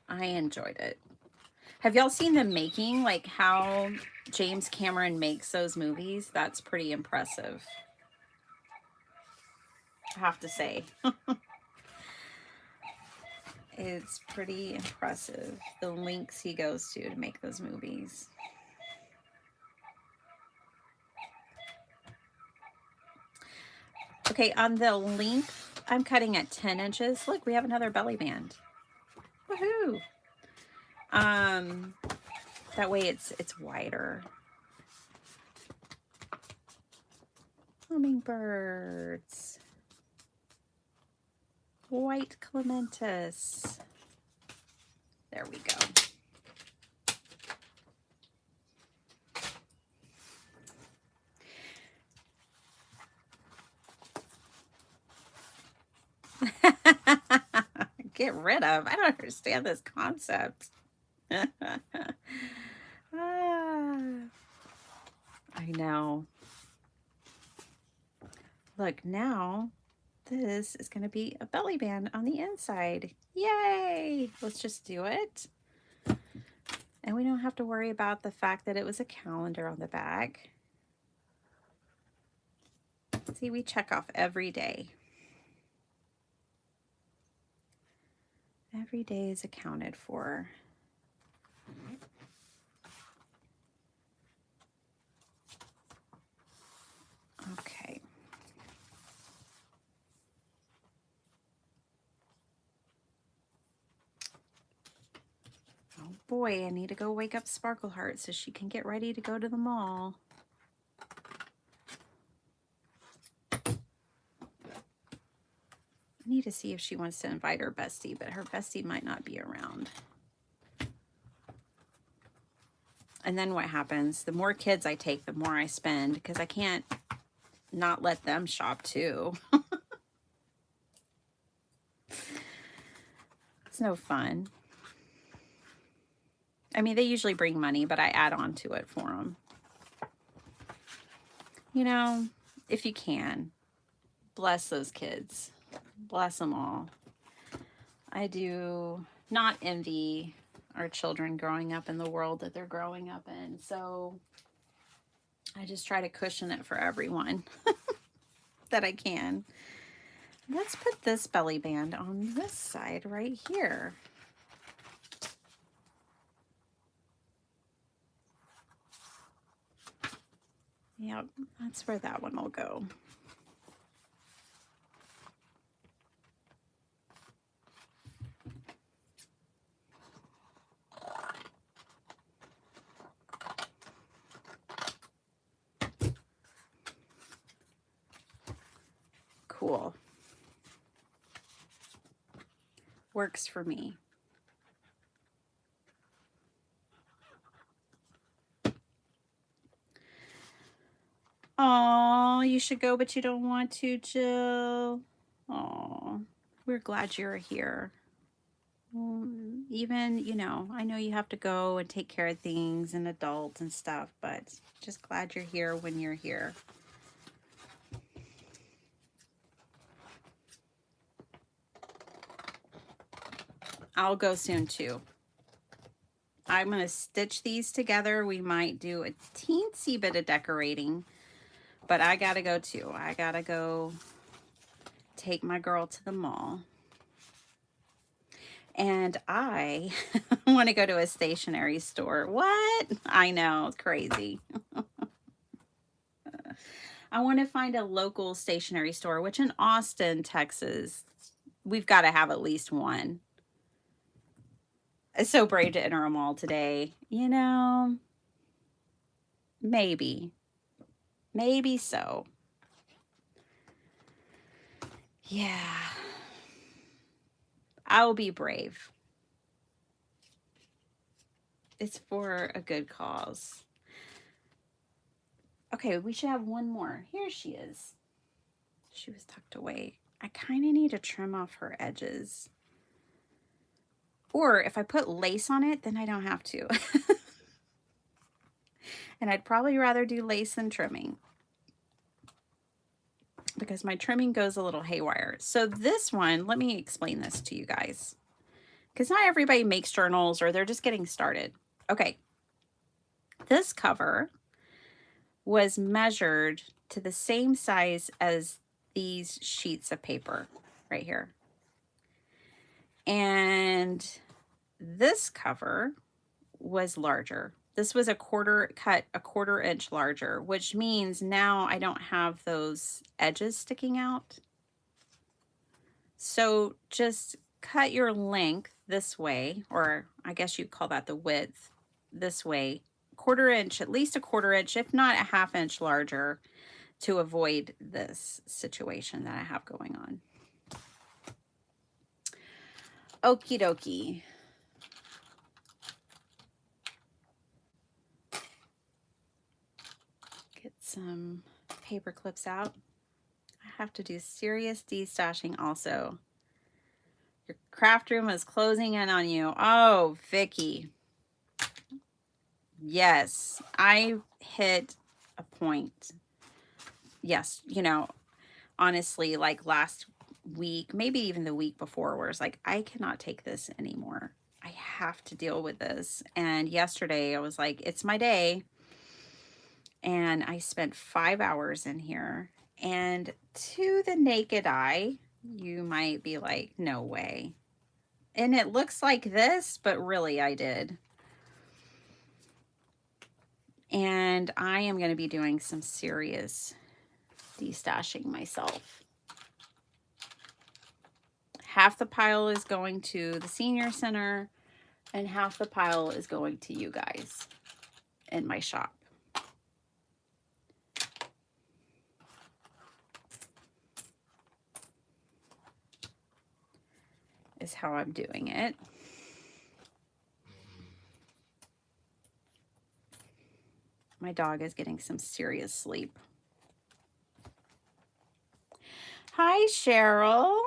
I enjoyed it. Have y'all seen the making? Like how James Cameron makes those movies? That's pretty impressive, I have to say. It's pretty impressive, the lengths he goes to make those movies. Okay, on the length, I'm cutting at 10 inches. Look, we have another belly band. Woohoo! That way it's wider. Hummingbirds. White clematis. There we go. Get rid of. I don't understand this concept. I know. Look, now this is going to be a belly band on the inside. Yay! Let's just do it. And we don't have to worry about the fact that it was a calendar on the back. See, we check off every day. Every day is accounted for. Okay. Oh boy, I need to go wake up Sparkleheart so she can get ready to go to the mall. I need to see if she wants to invite her bestie, but her bestie might not be around. And then what happens? The more kids I take, the more I spend, because I can't not let them shop too. It's no fun. I mean, they usually bring money, but I add on to it for them. You know, if you can, bless those kids. Bless them all. I do not envy our children growing up in the world that they're growing up in. So I just try to cushion it for everyone that I can. Let's put this belly band on this side right here. Yep, that's where that one will go. Cool. Works for me. Oh, you should go, but you don't want to, Jill. Oh, we're glad you're here. Even, you know, I know you have to go and take care of things and adults and stuff, but just glad you're here when you're here. I'll go soon too. I'm going to stitch these together. We might do a teensy bit of decorating, but I got to go too. I got to go take my girl to the mall. And I want to go to a stationery store. What? I know, it's crazy. I want to find a local stationery store, which in Austin, Texas, we've got to have at least one. It's so brave to enter a mall today. You know, maybe. Maybe so. Yeah. I'll be brave. It's for a good cause. Okay, we should have one more. Here she is. She was tucked away. I kind of need to trim off her edges. Or if I put lace on it, then I don't have to. And I'd probably rather do lace than trimming, because my trimming goes a little haywire. So this one, let me explain this to you guys, because not everybody makes journals or they're just getting started. Okay, this cover was measured to the same size as these sheets of paper right here. And this cover was larger. This was a quarter inch larger, which means now I don't have those edges sticking out. So just cut your length this way, or I guess you'd call that the width, this way, quarter inch, at least a quarter inch, if not a half inch larger, to avoid this situation that I have going on. Okie dokie. Get some paper clips out. I have to do serious destashing also. Your craft room is closing in on you. Oh, Vicky. Yes, I hit a point. Yes, you know, honestly, like last week, maybe even the week before, where it's like, I cannot take this anymore. I have to deal with this. And yesterday I was like, it's my day. And I spent 5 hours in here. And to the naked eye, you might be like, no way. And it looks like this, but really I did. And I am going to be doing some serious destashing myself. Half the pile is going to the senior center and half the pile is going to you guys in my shop. Is how I'm doing it. My dog is getting some serious sleep. Hi, Cheryl.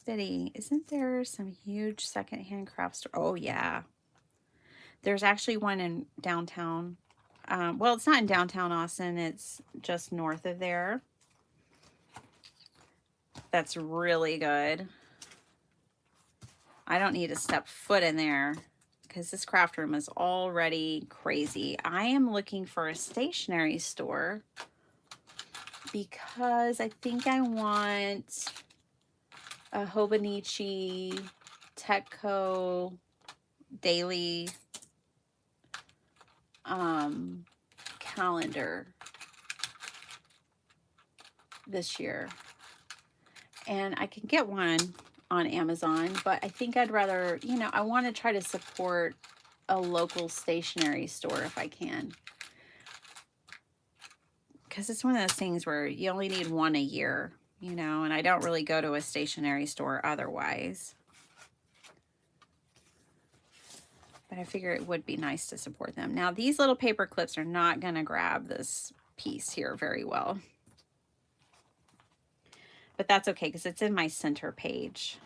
City, isn't there some huge secondhand craft store? Oh, yeah. There's actually one in downtown. Well, it's not in downtown Austin. It's just north of there. That's really good. I don't need to step foot in there because this craft room is already crazy. I am looking for a stationery store because I think I want a Hobonichi Techco daily calendar this year. And I can get one on Amazon, but I think I'd rather, you know, I want to try to support a local stationery store if I can. Because it's one of those things where you only need one a year, you know, and I don't really go to a stationery store otherwise. But I figure it would be nice to support them. Now, these little paper clips are not going to grab this piece here very well. But that's okay because it's in my center page.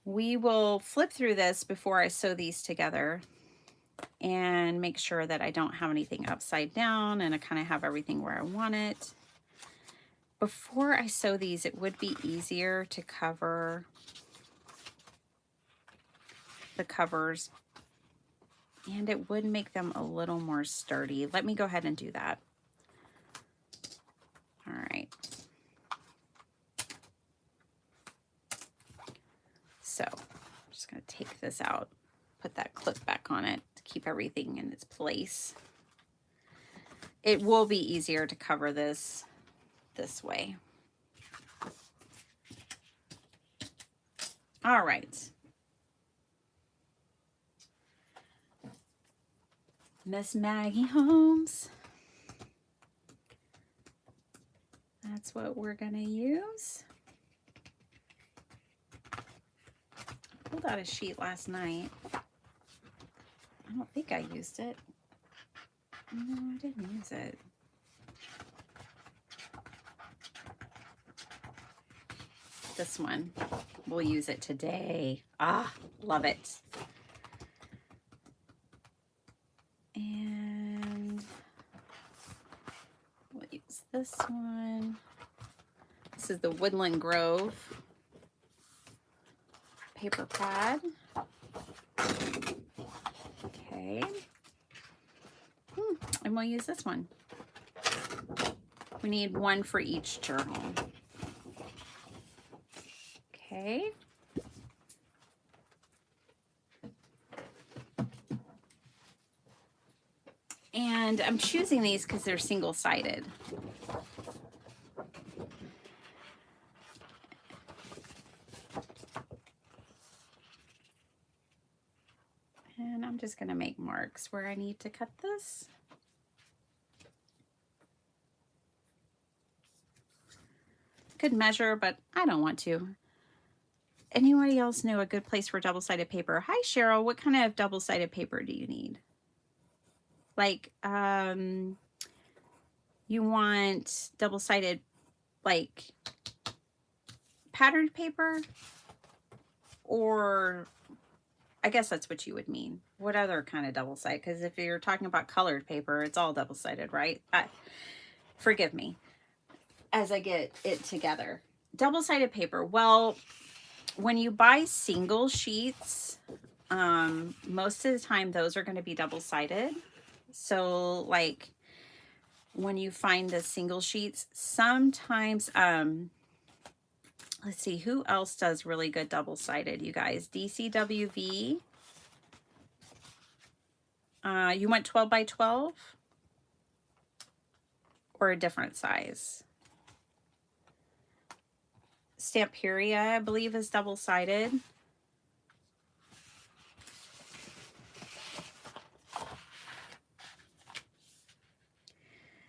We will flip through this before I sew these together and make sure that I don't have anything upside down and I kind of have everything where I want it. Before I sew these, it would be easier to cover the covers and it would make them a little more sturdy. Let me go ahead and do that. All right. just going to take this out, put that clip back on it to keep everything in its place. It will be easier to cover this way. All right. Miss Maggie Holmes. That's what we're going to use. I pulled out a sheet last night. I don't think I used it. No, I didn't use it. This one. We'll use it today. Ah, love it. And we'll use this one. This is the Woodland Grove paper pad. Okay. And we'll use this one. We need one for each journal. Okay. And I'm choosing these because they're single-sided. And I'm just going to make marks where I need to cut this. Could measure, but I don't want to. Anybody else know a good place for double-sided paper? Hi, Cheryl. What kind of double-sided paper do you need? Like, you want double-sided, like, patterned paper? Or, I guess that's what you would mean. What other kind of double-sided? Because if you're talking about colored paper, it's all double-sided, right? Forgive me as I get it together. Double-sided paper. Well, when you buy single sheets, most of the time those are going to be double-sided. So like when you find the single sheets, sometimes, let's see, who else does really good double-sided, you guys? DCWV. You want 12 by 12 or a different size? Stamperia, I believe, is double-sided.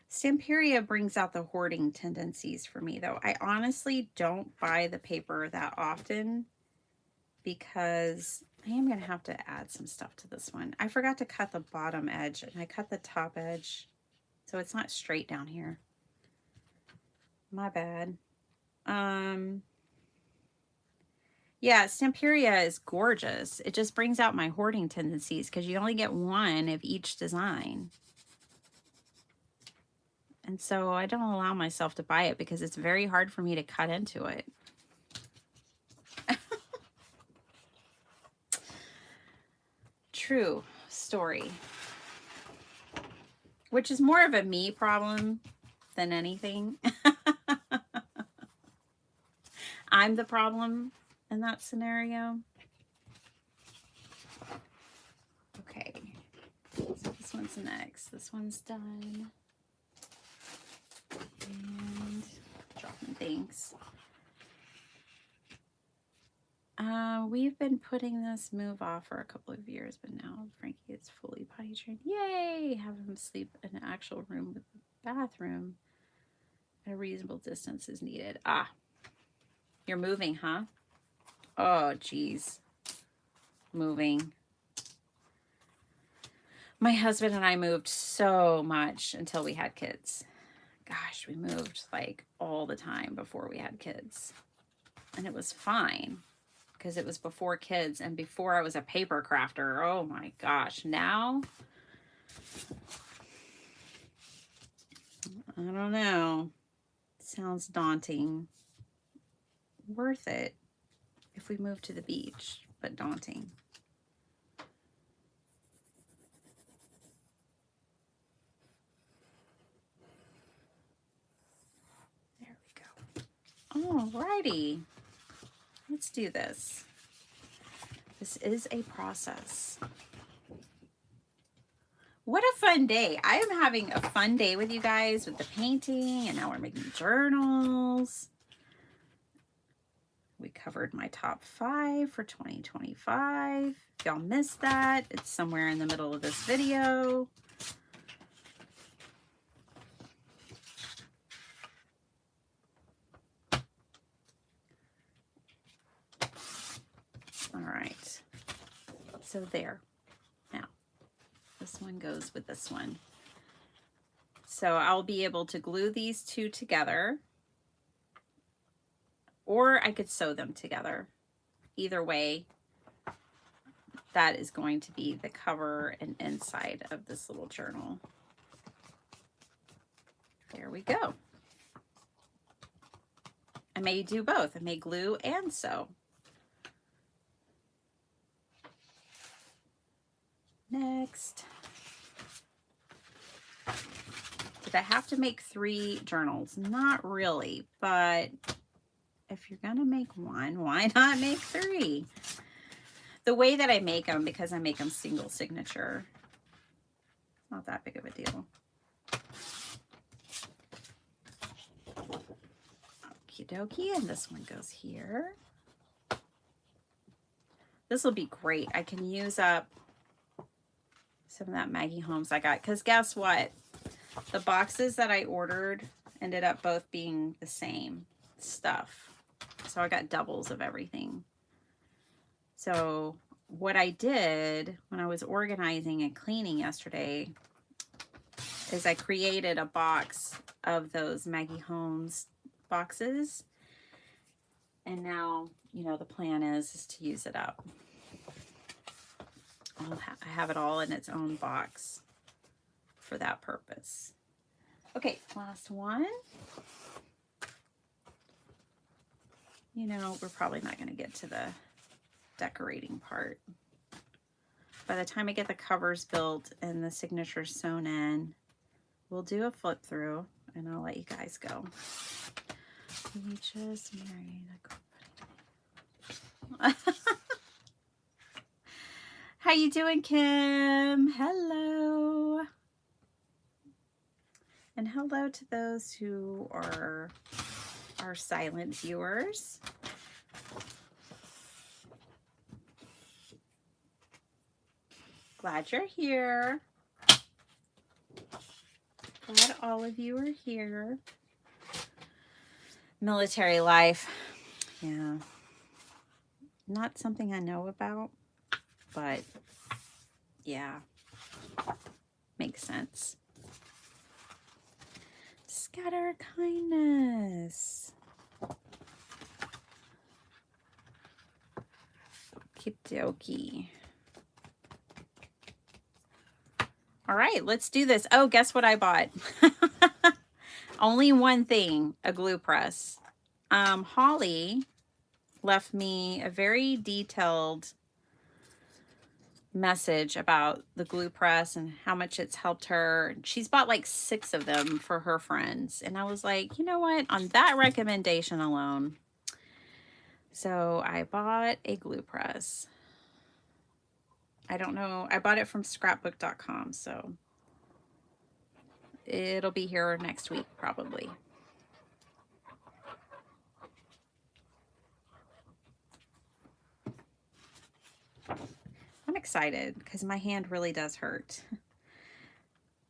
Stamperia brings out the hoarding tendencies for me, though. I honestly don't buy the paper that often because I am going to have to add some stuff to this one. I forgot to cut the bottom edge, and I cut the top edge, so it's not straight down here. My bad. Yeah, Stamperia is gorgeous. It just brings out my hoarding tendencies because you only get one of each design. And so I don't allow myself to buy it because it's very hard for me to cut into it. True story. Which is more of a me problem than anything. I'm the problem in that scenario. Okay, so this one's next. This one's done. And dropping things. We've been putting this move off for a couple of years, but now Frankie is fully potty trained. Yay! Have him sleep in an actual room with a bathroom at a reasonable distance is needed. Ah, you're moving, huh? Oh, geez. Moving. My husband and I moved so much until we had kids. Gosh, we moved like all the time before we had kids. And it was fine because it was before kids and before I was a paper crafter. Oh my gosh. Now, I don't know. Sounds daunting. Worth it if we move to the beach, but daunting. There we go. Alrighty. Let's do this. This is a process. What a fun day. I am having a fun day with you guys with the painting, and now we're making journals. We covered my top 5 for 2025. If y'all missed that, it's somewhere in the middle of this video. All right, so there. Now, this one goes with this one. So I'll be able to glue these two together, or I could sew them together. Either way, that is going to be the cover and inside of this little journal. There we go. I may do both. I may glue and sew. Next. Did I have to make 3 journals? Not really, but if you're gonna make one, why not make 3? The way that I make them, because I make them single signature, it's not that big of a deal. Okie dokie, and this one goes here. This will be great. I can use up some of that Maggie Holmes I got, because guess what? The boxes that I ordered ended up both being the same stuff. So I got doubles of everything. So what I did when I was organizing and cleaning yesterday is I created a box of those Maggie Holmes boxes. And now, you know, the plan is to use it up. I have it all in its own box for that purpose. Okay, last one. You know, we're probably not going to get to the decorating part. By the time I get the covers built and the signatures sewn in, we'll do a flip through and I'll let you guys go. We just married a How you doing, Kim? Hello. And hello to those who are our silent viewers. Glad you're here. Glad all of you are here. Military life. Yeah. Not something I know about, but yeah, makes sense. Scatter kindness. Okie dokie. All right, let's do this. Oh, guess what I bought? Only one thing, a glue press. Holly left me a very detailed message about the glue press and how much it's helped her. She's bought like 6 of them for her friends. And I was like, you know what? On that recommendation alone. So I bought a glue press. I don't know. I bought it from scrapbook.com. So it'll be here next week, probably. I'm excited because my hand really does hurt.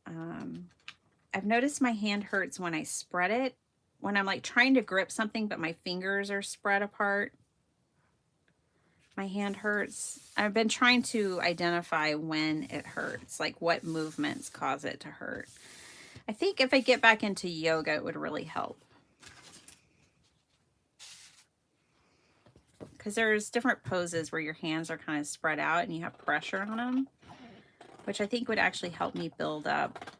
I've noticed my hand hurts when I spread it, when I'm like trying to grip something, but my fingers are spread apart. My hand hurts. I've been trying to identify when it hurts, like what movements cause it to hurt. I think if I get back into yoga, it would really help. Because there's different poses where your hands are kind of spread out and you have pressure on them, which I think would actually help me build up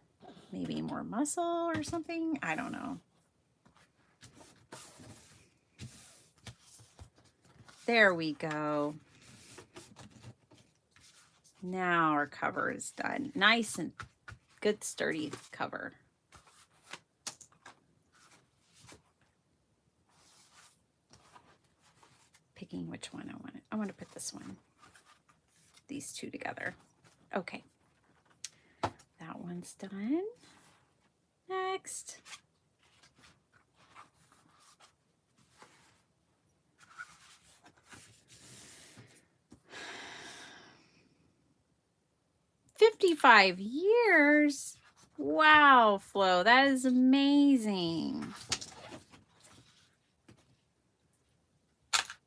maybe more muscle or something. I don't know. There we go. Now our cover is done. Nice and good sturdy cover. Picking which one I want. I want to put this one. these two together. Okay. That one's done. Next. $55 years. Wow, Flo, that is amazing.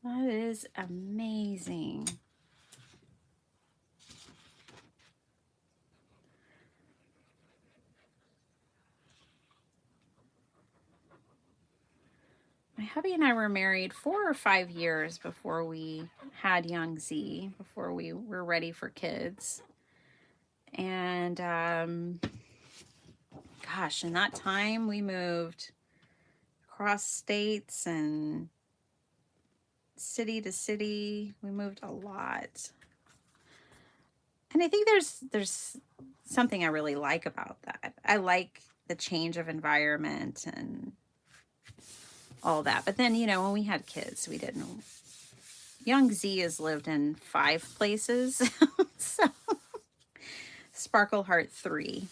That is amazing. My hubby and I were married 4 or 5 years before we had young Z, before we were ready for kids. And gosh, in that time we moved across states and city to city. We moved a lot. And I think there's something I really like about that. I like the change of environment and all that. But then, you know, when we had kids, we didn't. Young Z has lived in 5 places. So Sparkle Heart 3.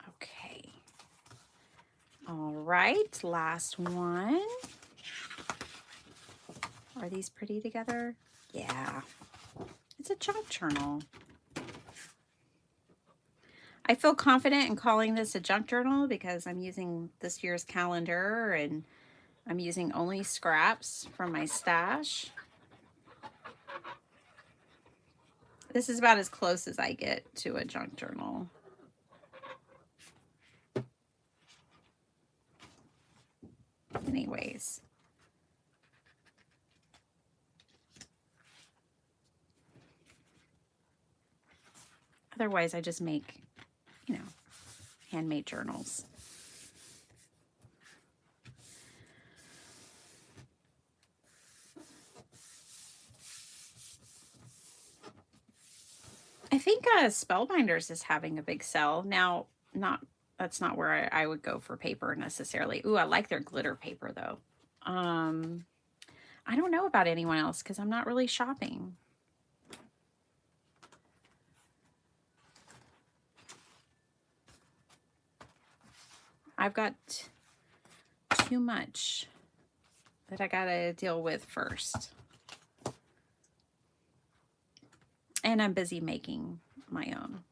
Okay. All right, last one. Are these pretty together? Yeah. It's a junk journal. I feel confident in calling this a junk journal because I'm using this year's calendar and I'm using only scraps from my stash. This is about as close as I get to a junk journal. Anyways. Otherwise, I just make, you know, handmade journals. I think Spellbinders is having a big sale. Now, that's not where I would go for paper necessarily. Ooh, I like their glitter paper though. I don't know about anyone else because I'm not really shopping. I've got too much that I gotta deal with first. And I'm busy making my own.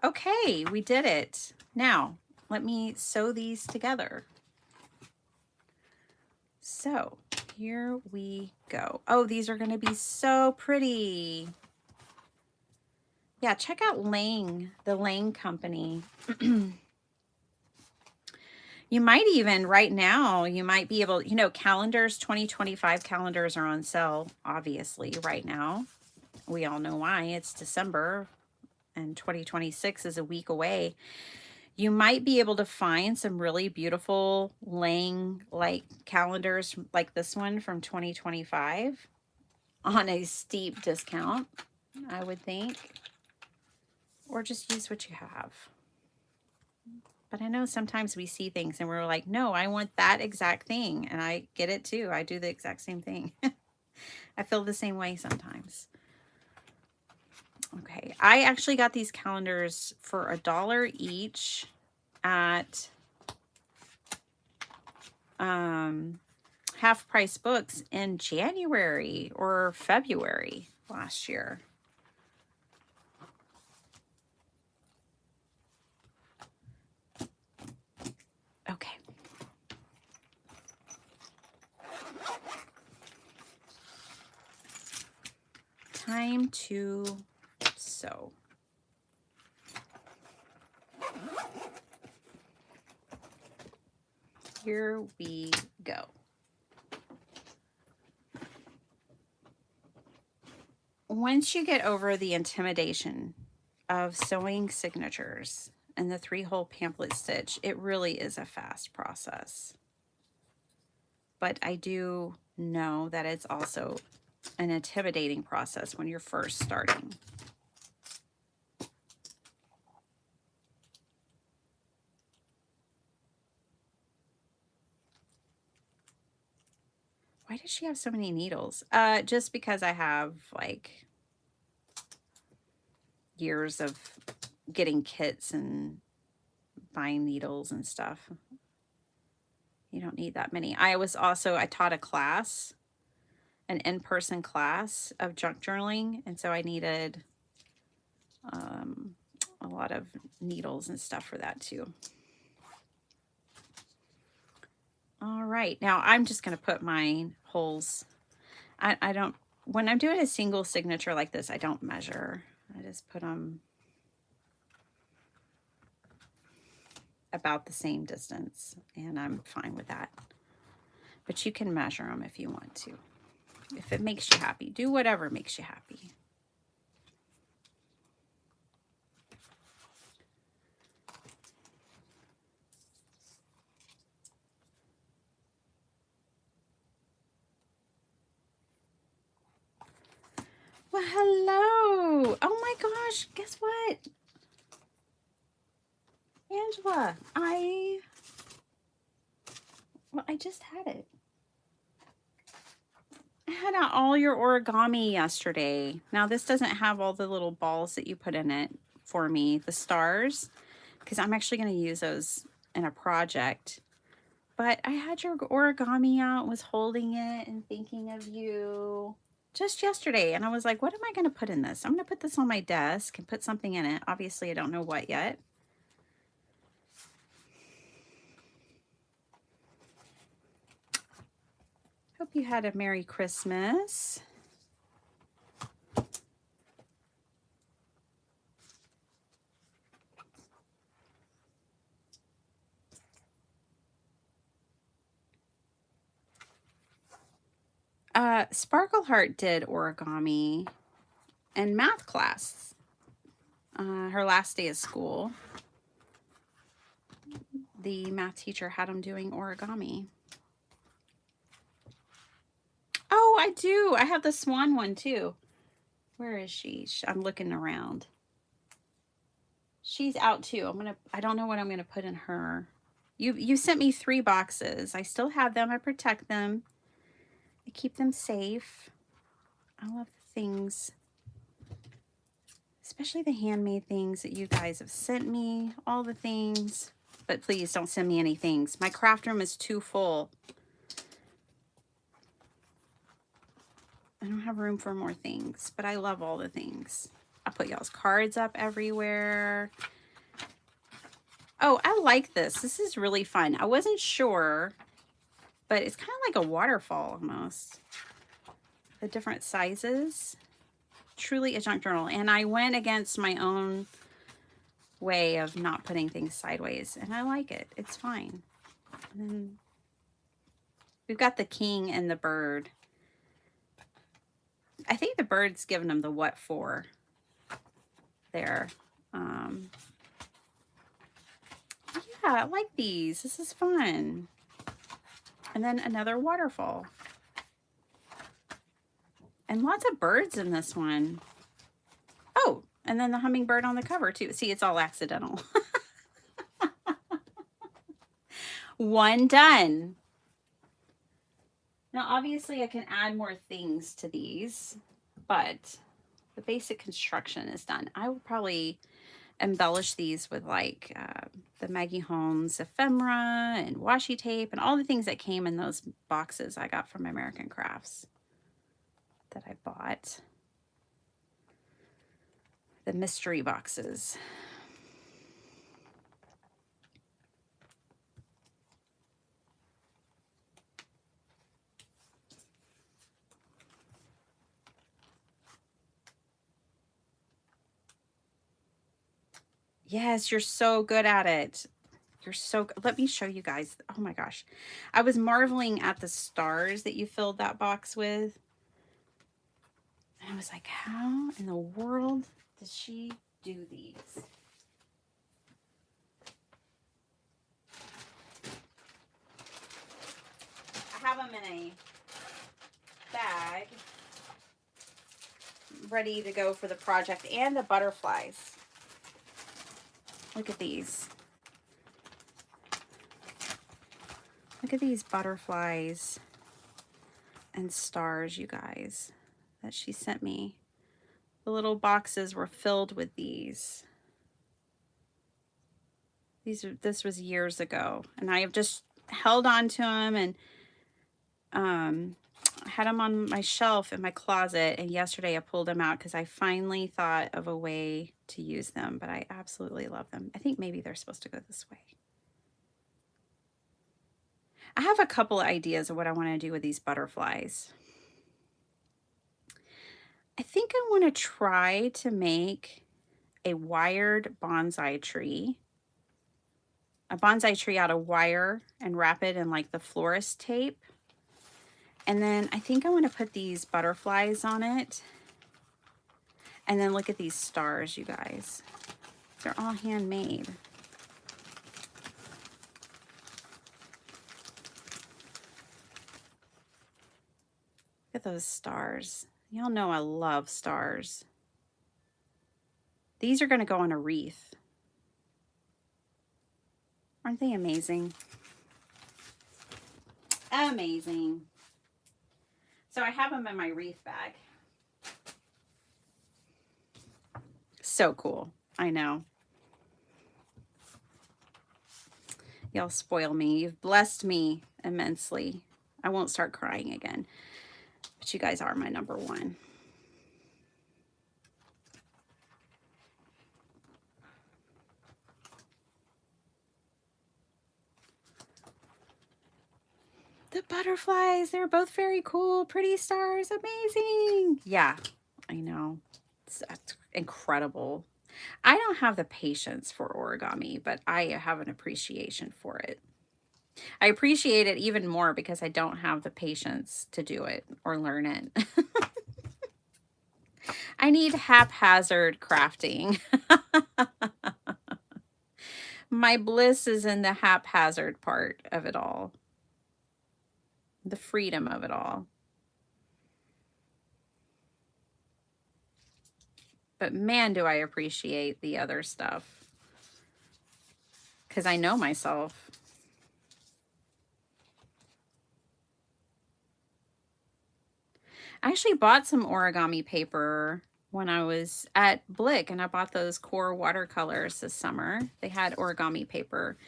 Okay, we did it. Now, let me sew these together. So, here we go. Oh, these are going to be so pretty. Yeah, check out Lang, the Lang company. You might even, right now, you might be able, you know, calendars, 2025 calendars are on sale, obviously, right now. We all know why. It's December and 2026 is a week away. You might be able to find some really beautiful Lang like calendars like this one from 2025 on a steep discount, I would think. Or just use what you have. But I know sometimes we see things and we're like, no, I want that exact thing. And I get it too. I do the exact same thing. I feel the same way sometimes. Okay, I actually got these calendars for $1 each at Half Price Books in January or February last year. Okay. Time to sew. Here we go. Once you get over the intimidation of sewing signatures and the 3-hole pamphlet stitch, it really is a fast process. But I do know that it's also an intimidating process when you're first starting. Why does she have so many needles? Just because I have like years of getting kits and buying needles and stuff. You don't need that many. I taught a class, an in-person class of junk journaling, and so I needed a lot of needles and stuff for that too. All right, now I'm just going to put my holes. I don't, when I'm doing a single signature like this, I don't measure. I just put them about the same distance, and I'm fine with that. But you can measure them if you want to. If it makes you happy, do whatever makes you happy. Well, hello. Oh my gosh, guess what? Angela, I just had it. I had out all your origami yesterday. Now, this doesn't have all the little balls that you put in it for me, the stars, because I'm actually going to use those in a project. But I had your origami out, was holding it and thinking of you just yesterday. And I was like, what am I going to put in this? I'm going to put this on my desk and put something in it. Obviously, I don't know what yet. Hope you had a Merry Christmas. Sparkle Heart did origami in math class. Her last day of school. The math teacher had them doing origami. Oh, I do. I have the swan one too. Where is she? I'm looking around. She's out too. I don't know what I'm gonna put in her. You sent me 3 boxes. I still have them. I protect them. I keep them safe. I love the things, especially the handmade things that you guys have sent me. All the things. But please don't send me any things. My craft room is too full. I don't have room for more things, but I love all the things. I put y'all's cards up everywhere. Oh, I like this. This is really fun. I wasn't sure, but it's kind of like a waterfall almost. The different sizes. Truly a junk journal. And I went against my own way of not putting things sideways, and I like it. It's fine. And then we've got the king and the bird. I think the bird's giving them the what for there. Yeah, I like these. This is fun. And then another waterfall. And lots of birds in this one. Oh, and then the hummingbird on the cover too. See, it's all accidental. One done. Now, obviously, I can add more things to these, but the basic construction is done. I will probably embellish these with like the Maggie Holmes ephemera and washi tape and all the things that came in those boxes I got from American Crafts that I bought. The mystery boxes. Yes, you're so good at it. You're so good. Let me show you guys. Oh my gosh. I was marveling at the stars that you filled that box with. And I was like, how in the world does she do these? I have them in a bag. ready to go for the project. And the butterflies. Look at these. Look at these butterflies and stars, you guys, that she sent me. The little boxes were filled with these. This was years ago, and I have just held on to them and had them on my shelf in my closet. And yesterday I pulled them out because I finally thought of a way to use them, but I absolutely love them. I think maybe they're supposed to go this way. I have a couple of ideas of what I want to do with these butterflies. I think I want to try to make a wired bonsai tree. A bonsai tree out of wire and wrap it in like the florist tape. And then I think I want to put these butterflies on it. And then look at these stars, you guys. They're all handmade. Look at those stars. Y'all know I love stars. These are going to go on a wreath. Aren't they amazing? Amazing. So I have them in my wreath bag. So cool. I know. Y'all spoil me. You've blessed me immensely. I won't start crying again. But you guys are my number one. The butterflies, they're both very cool. Pretty stars, amazing. Yeah, I know. That's incredible. I don't have the patience for origami, but I have an appreciation for it. I appreciate it even more because I don't have the patience to do it or learn it. I need haphazard crafting. My bliss is in the haphazard part of it all. The freedom of it all. But man, do I appreciate the other stuff. Because I know myself. I actually bought some origami paper when I was at Blick, and I bought those core watercolors this summer. They had origami paper.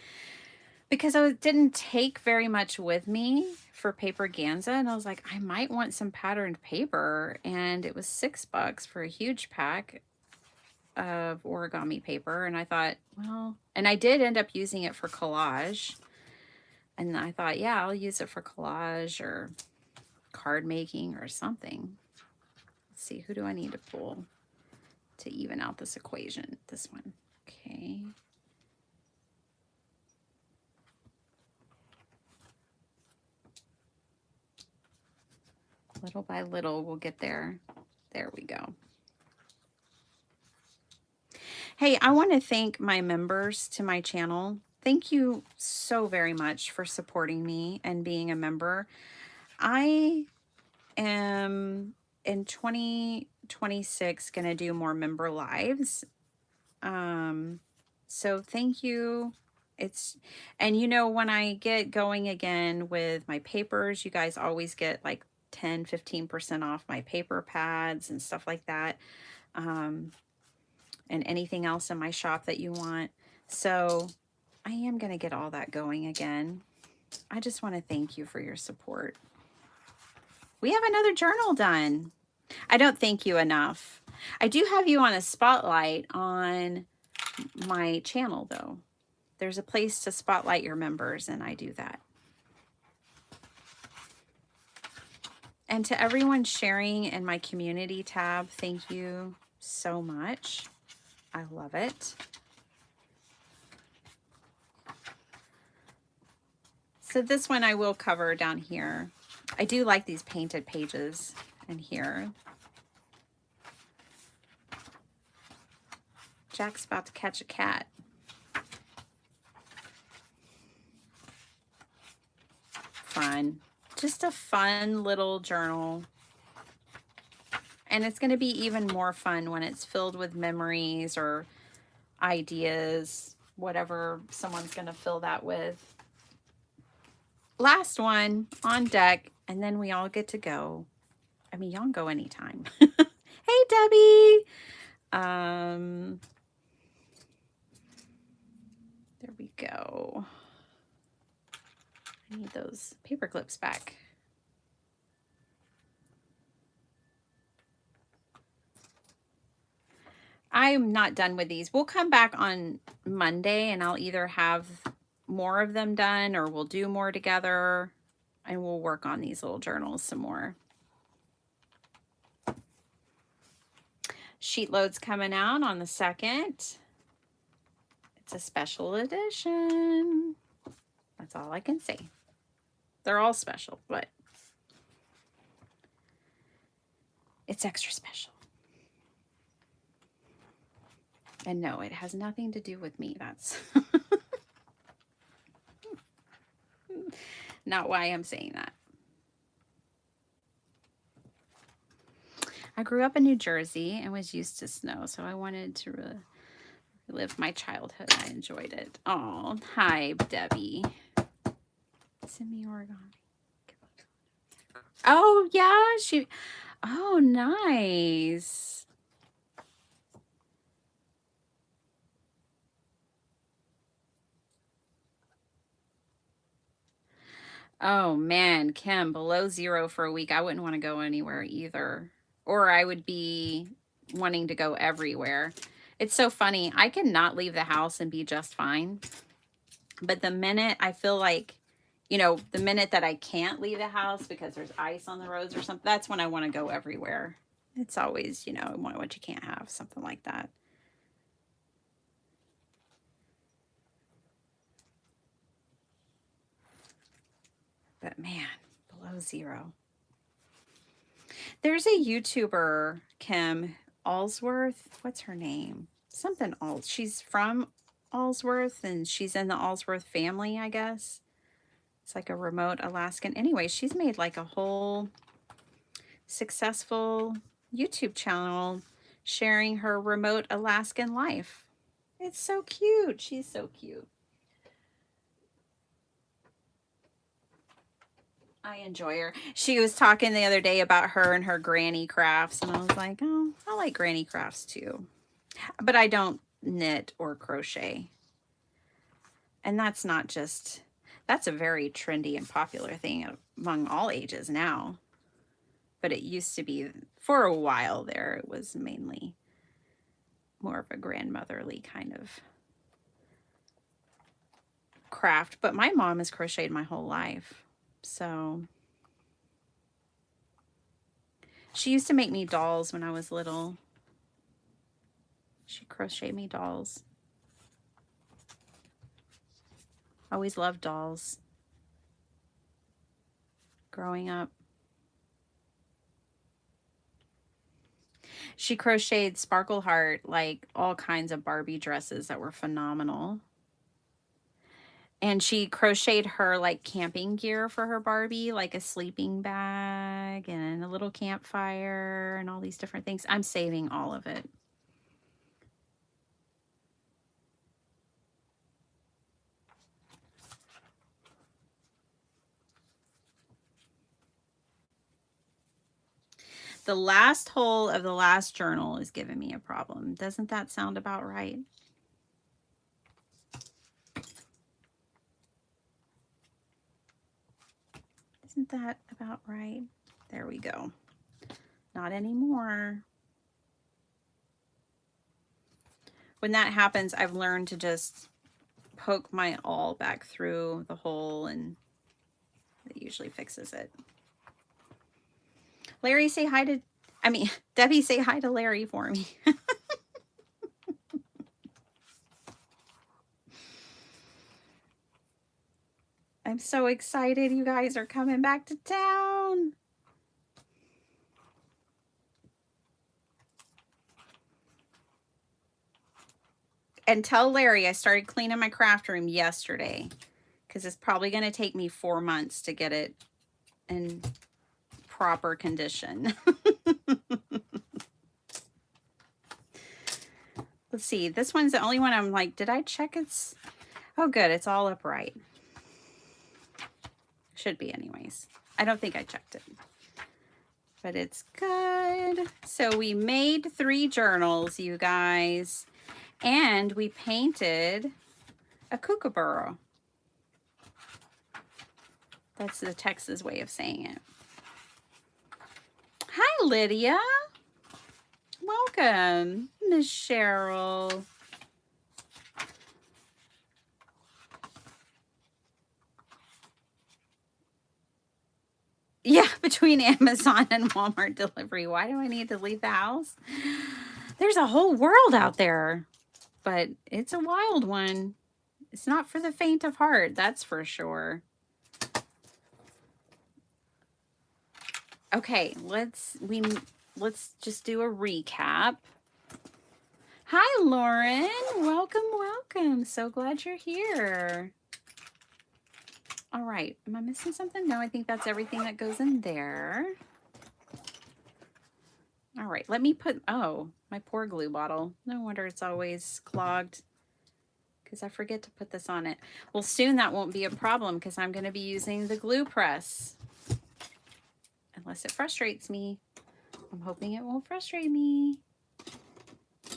Because I didn't take very much with me for paper Ganza, and I was like, I might want some patterned paper, and it was $6 for a huge pack of origami paper, and I thought, well, and I did end up using it for collage, and I thought, yeah, I'll use it for collage or card making or something. Let's see, who do I need to pull to even out this equation? This one, okay. Little by little, we'll get there. There we go. Hey, I want to thank my members to my channel. Thank you so very much for supporting me and being a member. I am in 2026 going to do more member lives. So thank you. And you know, when I get going again with my papers, you guys always get like 10-15% off my paper pads and stuff like that. And anything else in my shop that you want. So I am going to get all that going again. I just want to thank you for your support. We have another journal done. I don't thank you enough. I do have you on a spotlight on my channel, though. There's a place to spotlight your members, and I do that. And to everyone sharing in my community tab, thank you so much. I love it. So this one I will cover down here. I do like these painted pages in here. Jack's about to catch a cat. Fun. Just a fun little journal. And it's going to be even more fun when it's filled with memories or ideas, whatever someone's going to fill that with. Last one on deck, and then we all get to go. I mean, y'all can go anytime. Hey, Debbie. There we go. I need those paper clips back. I'm not done with these. We'll come back on Monday and I'll either have more of them done or we'll do more together and we'll work on these little journals some more. Sheet load's coming out on the 2nd. It's a special edition. That's all I can say. They're all special, but it's extra special. And no, it has nothing to do with me. That's not why I'm saying that. I grew up in New Jersey and was used to snow, so I wanted to relive my childhood. I enjoyed it. Oh, hi, Debbie. Send me Oregon. Oh, yeah, oh, nice. Oh, man, Kim, below 0 for a week. I wouldn't want to go anywhere either. Or I would be wanting to go everywhere. It's so funny. I can not leave the house and be just fine. But the minute I feel like, you know, the minute that I can't leave the house because there's ice on the roads or something, that's when I want to go everywhere. It's always, you know, what you can't have, something like that. But man, below 0. There's a YouTuber, Kim Allsworth. What's her name? Something Alls. She's from Allsworth and she's in the Allsworth family, I guess. It's like a remote Alaskan. Anyway, she's made like a whole successful YouTube channel sharing her remote Alaskan life. It's so cute. She's so cute. I enjoy her. She was talking the other day about her and her granny crafts, and I was like, oh, I like granny crafts too. But I don't knit or crochet. And that's not just, that's a very trendy and popular thing among all ages now. But it used to be, for a while there, it was mainly more of a grandmotherly kind of craft. But my mom has crocheted my whole life. So she used to make me dolls when I was little. She crocheted me dolls. Always loved dolls growing up. She crocheted Sparkle Heart, like all kinds of Barbie dresses that were phenomenal. And she crocheted her like camping gear for her Barbie, like a sleeping bag and a little campfire and all these different things. I'm saving all of it. The last hole of the last journal is giving me a problem. Doesn't that sound about right? Isn't that about right? There we go. Not anymore. When that happens, I've learned to just poke my awl back through the hole and it usually fixes it. Larry, say hi to, Debbie, say hi to Larry for me. I'm so excited you guys are coming back to town. And tell Larry I started cleaning my craft room yesterday because it's probably going to take me 4 months to get it in proper condition. Let's see. This one's the only one I'm like, did I check it's... Oh, good. It's all upright. Should be anyways. I don't think I checked it. But it's good. So we made 3 journals, you guys. And we painted a kookaburra. That's the Texas way of saying it. Hi, Lydia. Welcome, Miss Cheryl. Yeah, between Amazon and Walmart delivery. Why do I need to leave the house? There's a whole world out there, but it's a wild one. It's not for the faint of heart, that's for sure. Okay, let's just do a recap. Hi, Lauren. Welcome, welcome. So glad you're here. All right, am I missing something? No, I think that's everything that goes in there. All right, let me put, oh, my poor glue bottle. No wonder it's always clogged because I forget to put this on it. Well, soon that won't be a problem because I'm going to be using the glue press. Unless it frustrates me. I'm hoping it won't frustrate me.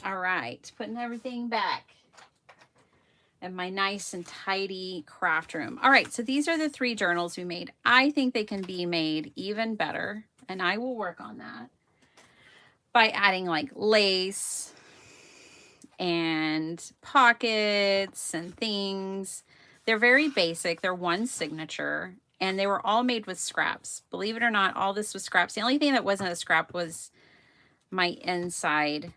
All right, putting everything back in my nice and tidy craft room. All right, so these are the 3 journals we made. I think they can be made even better, and I will work on that by adding like lace and pockets and things. They're very basic. They're one signature, and they were all made with scraps. Believe it or not, all this was scraps. The only thing that wasn't a scrap was my inside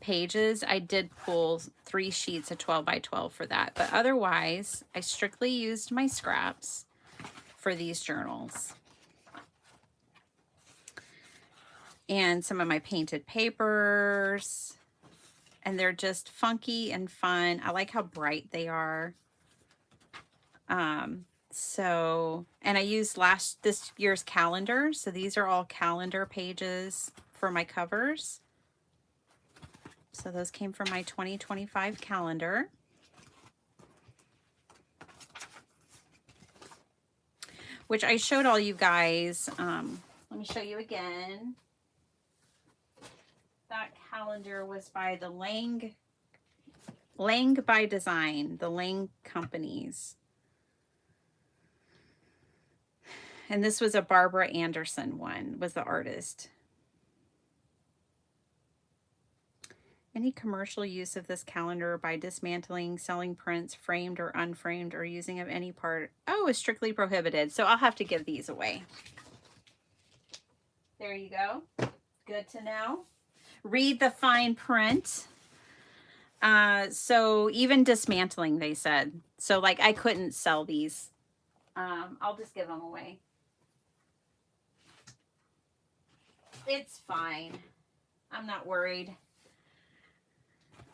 pages. I did pull 3 sheets of 12 by 12 for that, but otherwise I strictly used my scraps for these journals. And some of my painted papers, and they're just funky and fun. I like how bright they are. And I used this year's calendar, so these are all calendar pages for my covers. So those came from my 2025 calendar. Which I showed all you guys. Let me show you again. That calendar was by the Lang by Design, the Lang companies. And this was a Barbara Anderson one, was the artist. Any commercial use of this calendar by dismantling, selling prints, framed or unframed, or using of any part, is strictly prohibited. So I'll have to give these away. There you go. Good to know. Read the fine print. So even dismantling, they said. So like I couldn't sell these. I'll just give them away. It's fine. I'm not worried.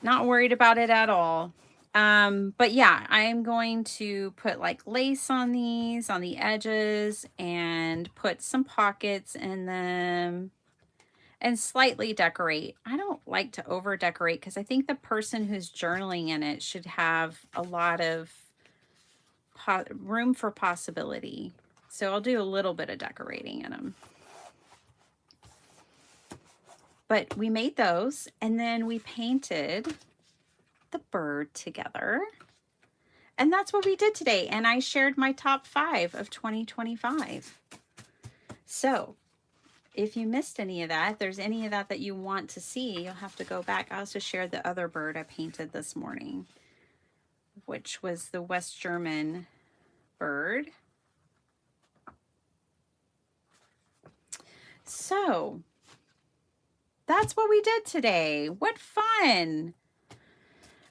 Not worried about it at all. But yeah, I'm going to put like lace on these, on the edges, and put some pockets in them and slightly decorate. I don't like to over decorate because I think the person who's journaling in it should have a lot of room for possibility. So I'll do a little bit of decorating in them. But we made those, and then we painted the bird together. And that's what we did today. And I shared my top 5 of 2025. So if you missed any of that, if there's any of that that you want to see, you'll have to go back. I also shared the other bird I painted this morning, which was the West German bird. So that's what we did today. What fun.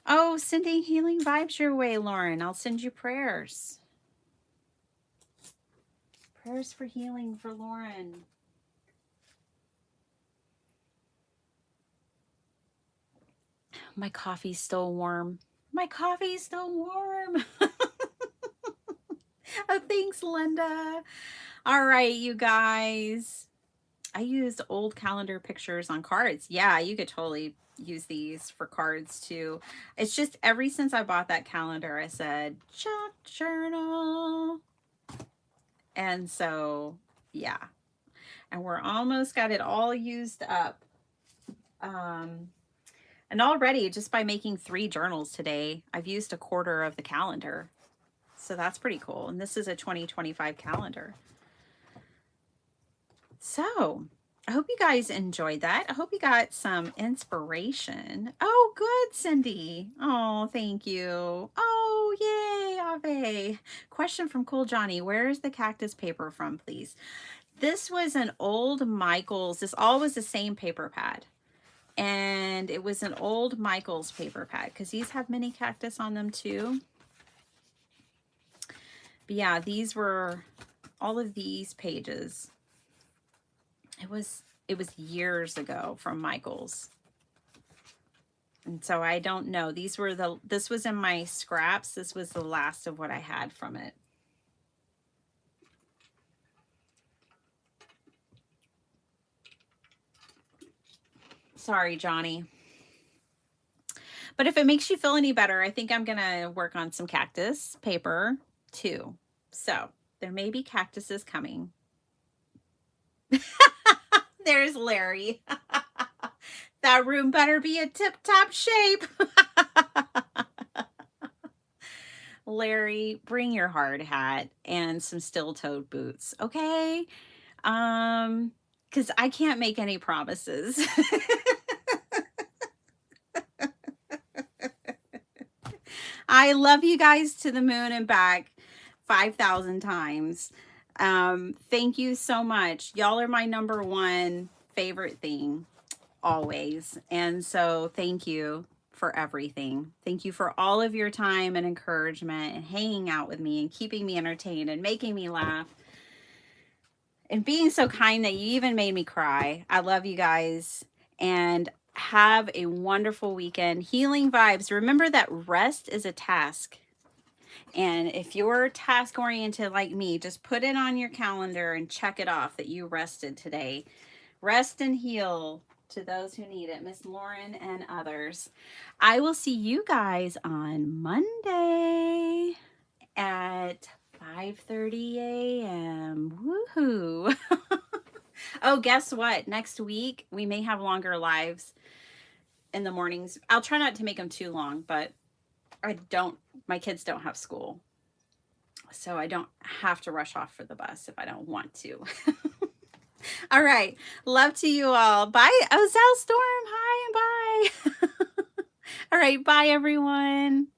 Oh, sending healing vibes your way, Lauren. I'll send you prayers. Prayers for healing for Lauren. My coffee's still warm. My coffee's still warm. Oh, thanks, Linda. All right, you guys. I used old calendar pictures on cards. Yeah, you could totally use these for cards too. It's just ever since I bought that calendar, I said, junk journal. And so, yeah. And we're almost got it all used up. And already, just by making 3 journals today, I've used a quarter of the calendar. So that's pretty cool. And this is a 2025 calendar. So I hope you guys enjoyed that. I hope you got some inspiration. Oh, good, Cindy. Oh, thank you. Oh, yay, Ave. Question from Cool Johnny. Where is the cactus paper from, please? This was an old Michaels. This all was the same paper pad. And it was an old Michaels paper pad because these have mini cactus on them too. But yeah, these were all of these pages. It was years ago from Michaels. And so I don't know. This was in my scraps. This was the last of what I had from it. Sorry, Johnny. But if it makes you feel any better, I think I'm going to work on some cactus paper too. So there may be cactuses coming. There's Larry. That room better be a tip-top shape. Larry, bring your hard hat and some steel-toed boots, okay? Because I can't make any promises. I love you guys to the moon and back 5,000 times. Thank you so much. Y'all are my #1 favorite thing always. And so thank you for everything. Thank you for all of your time and encouragement and hanging out with me and keeping me entertained and making me laugh and being so kind that you even made me cry. I love you guys and have a wonderful weekend. Healing vibes. Remember that rest is a task. And if you're task oriented like me, just put it on your calendar and check it off that you rested today. Rest and heal to those who need it. Miss Lauren and others. I will see you guys on Monday at 5:30 a.m. Woohoo. Oh, guess what? Next week, we may have longer lives in the mornings. I'll try not to make them too long, but my kids don't have school. So I don't have to rush off for the bus if I don't want to. All right. Love to you all. Bye. Oh, Sal Storm. Hi and bye. All right. Bye, everyone.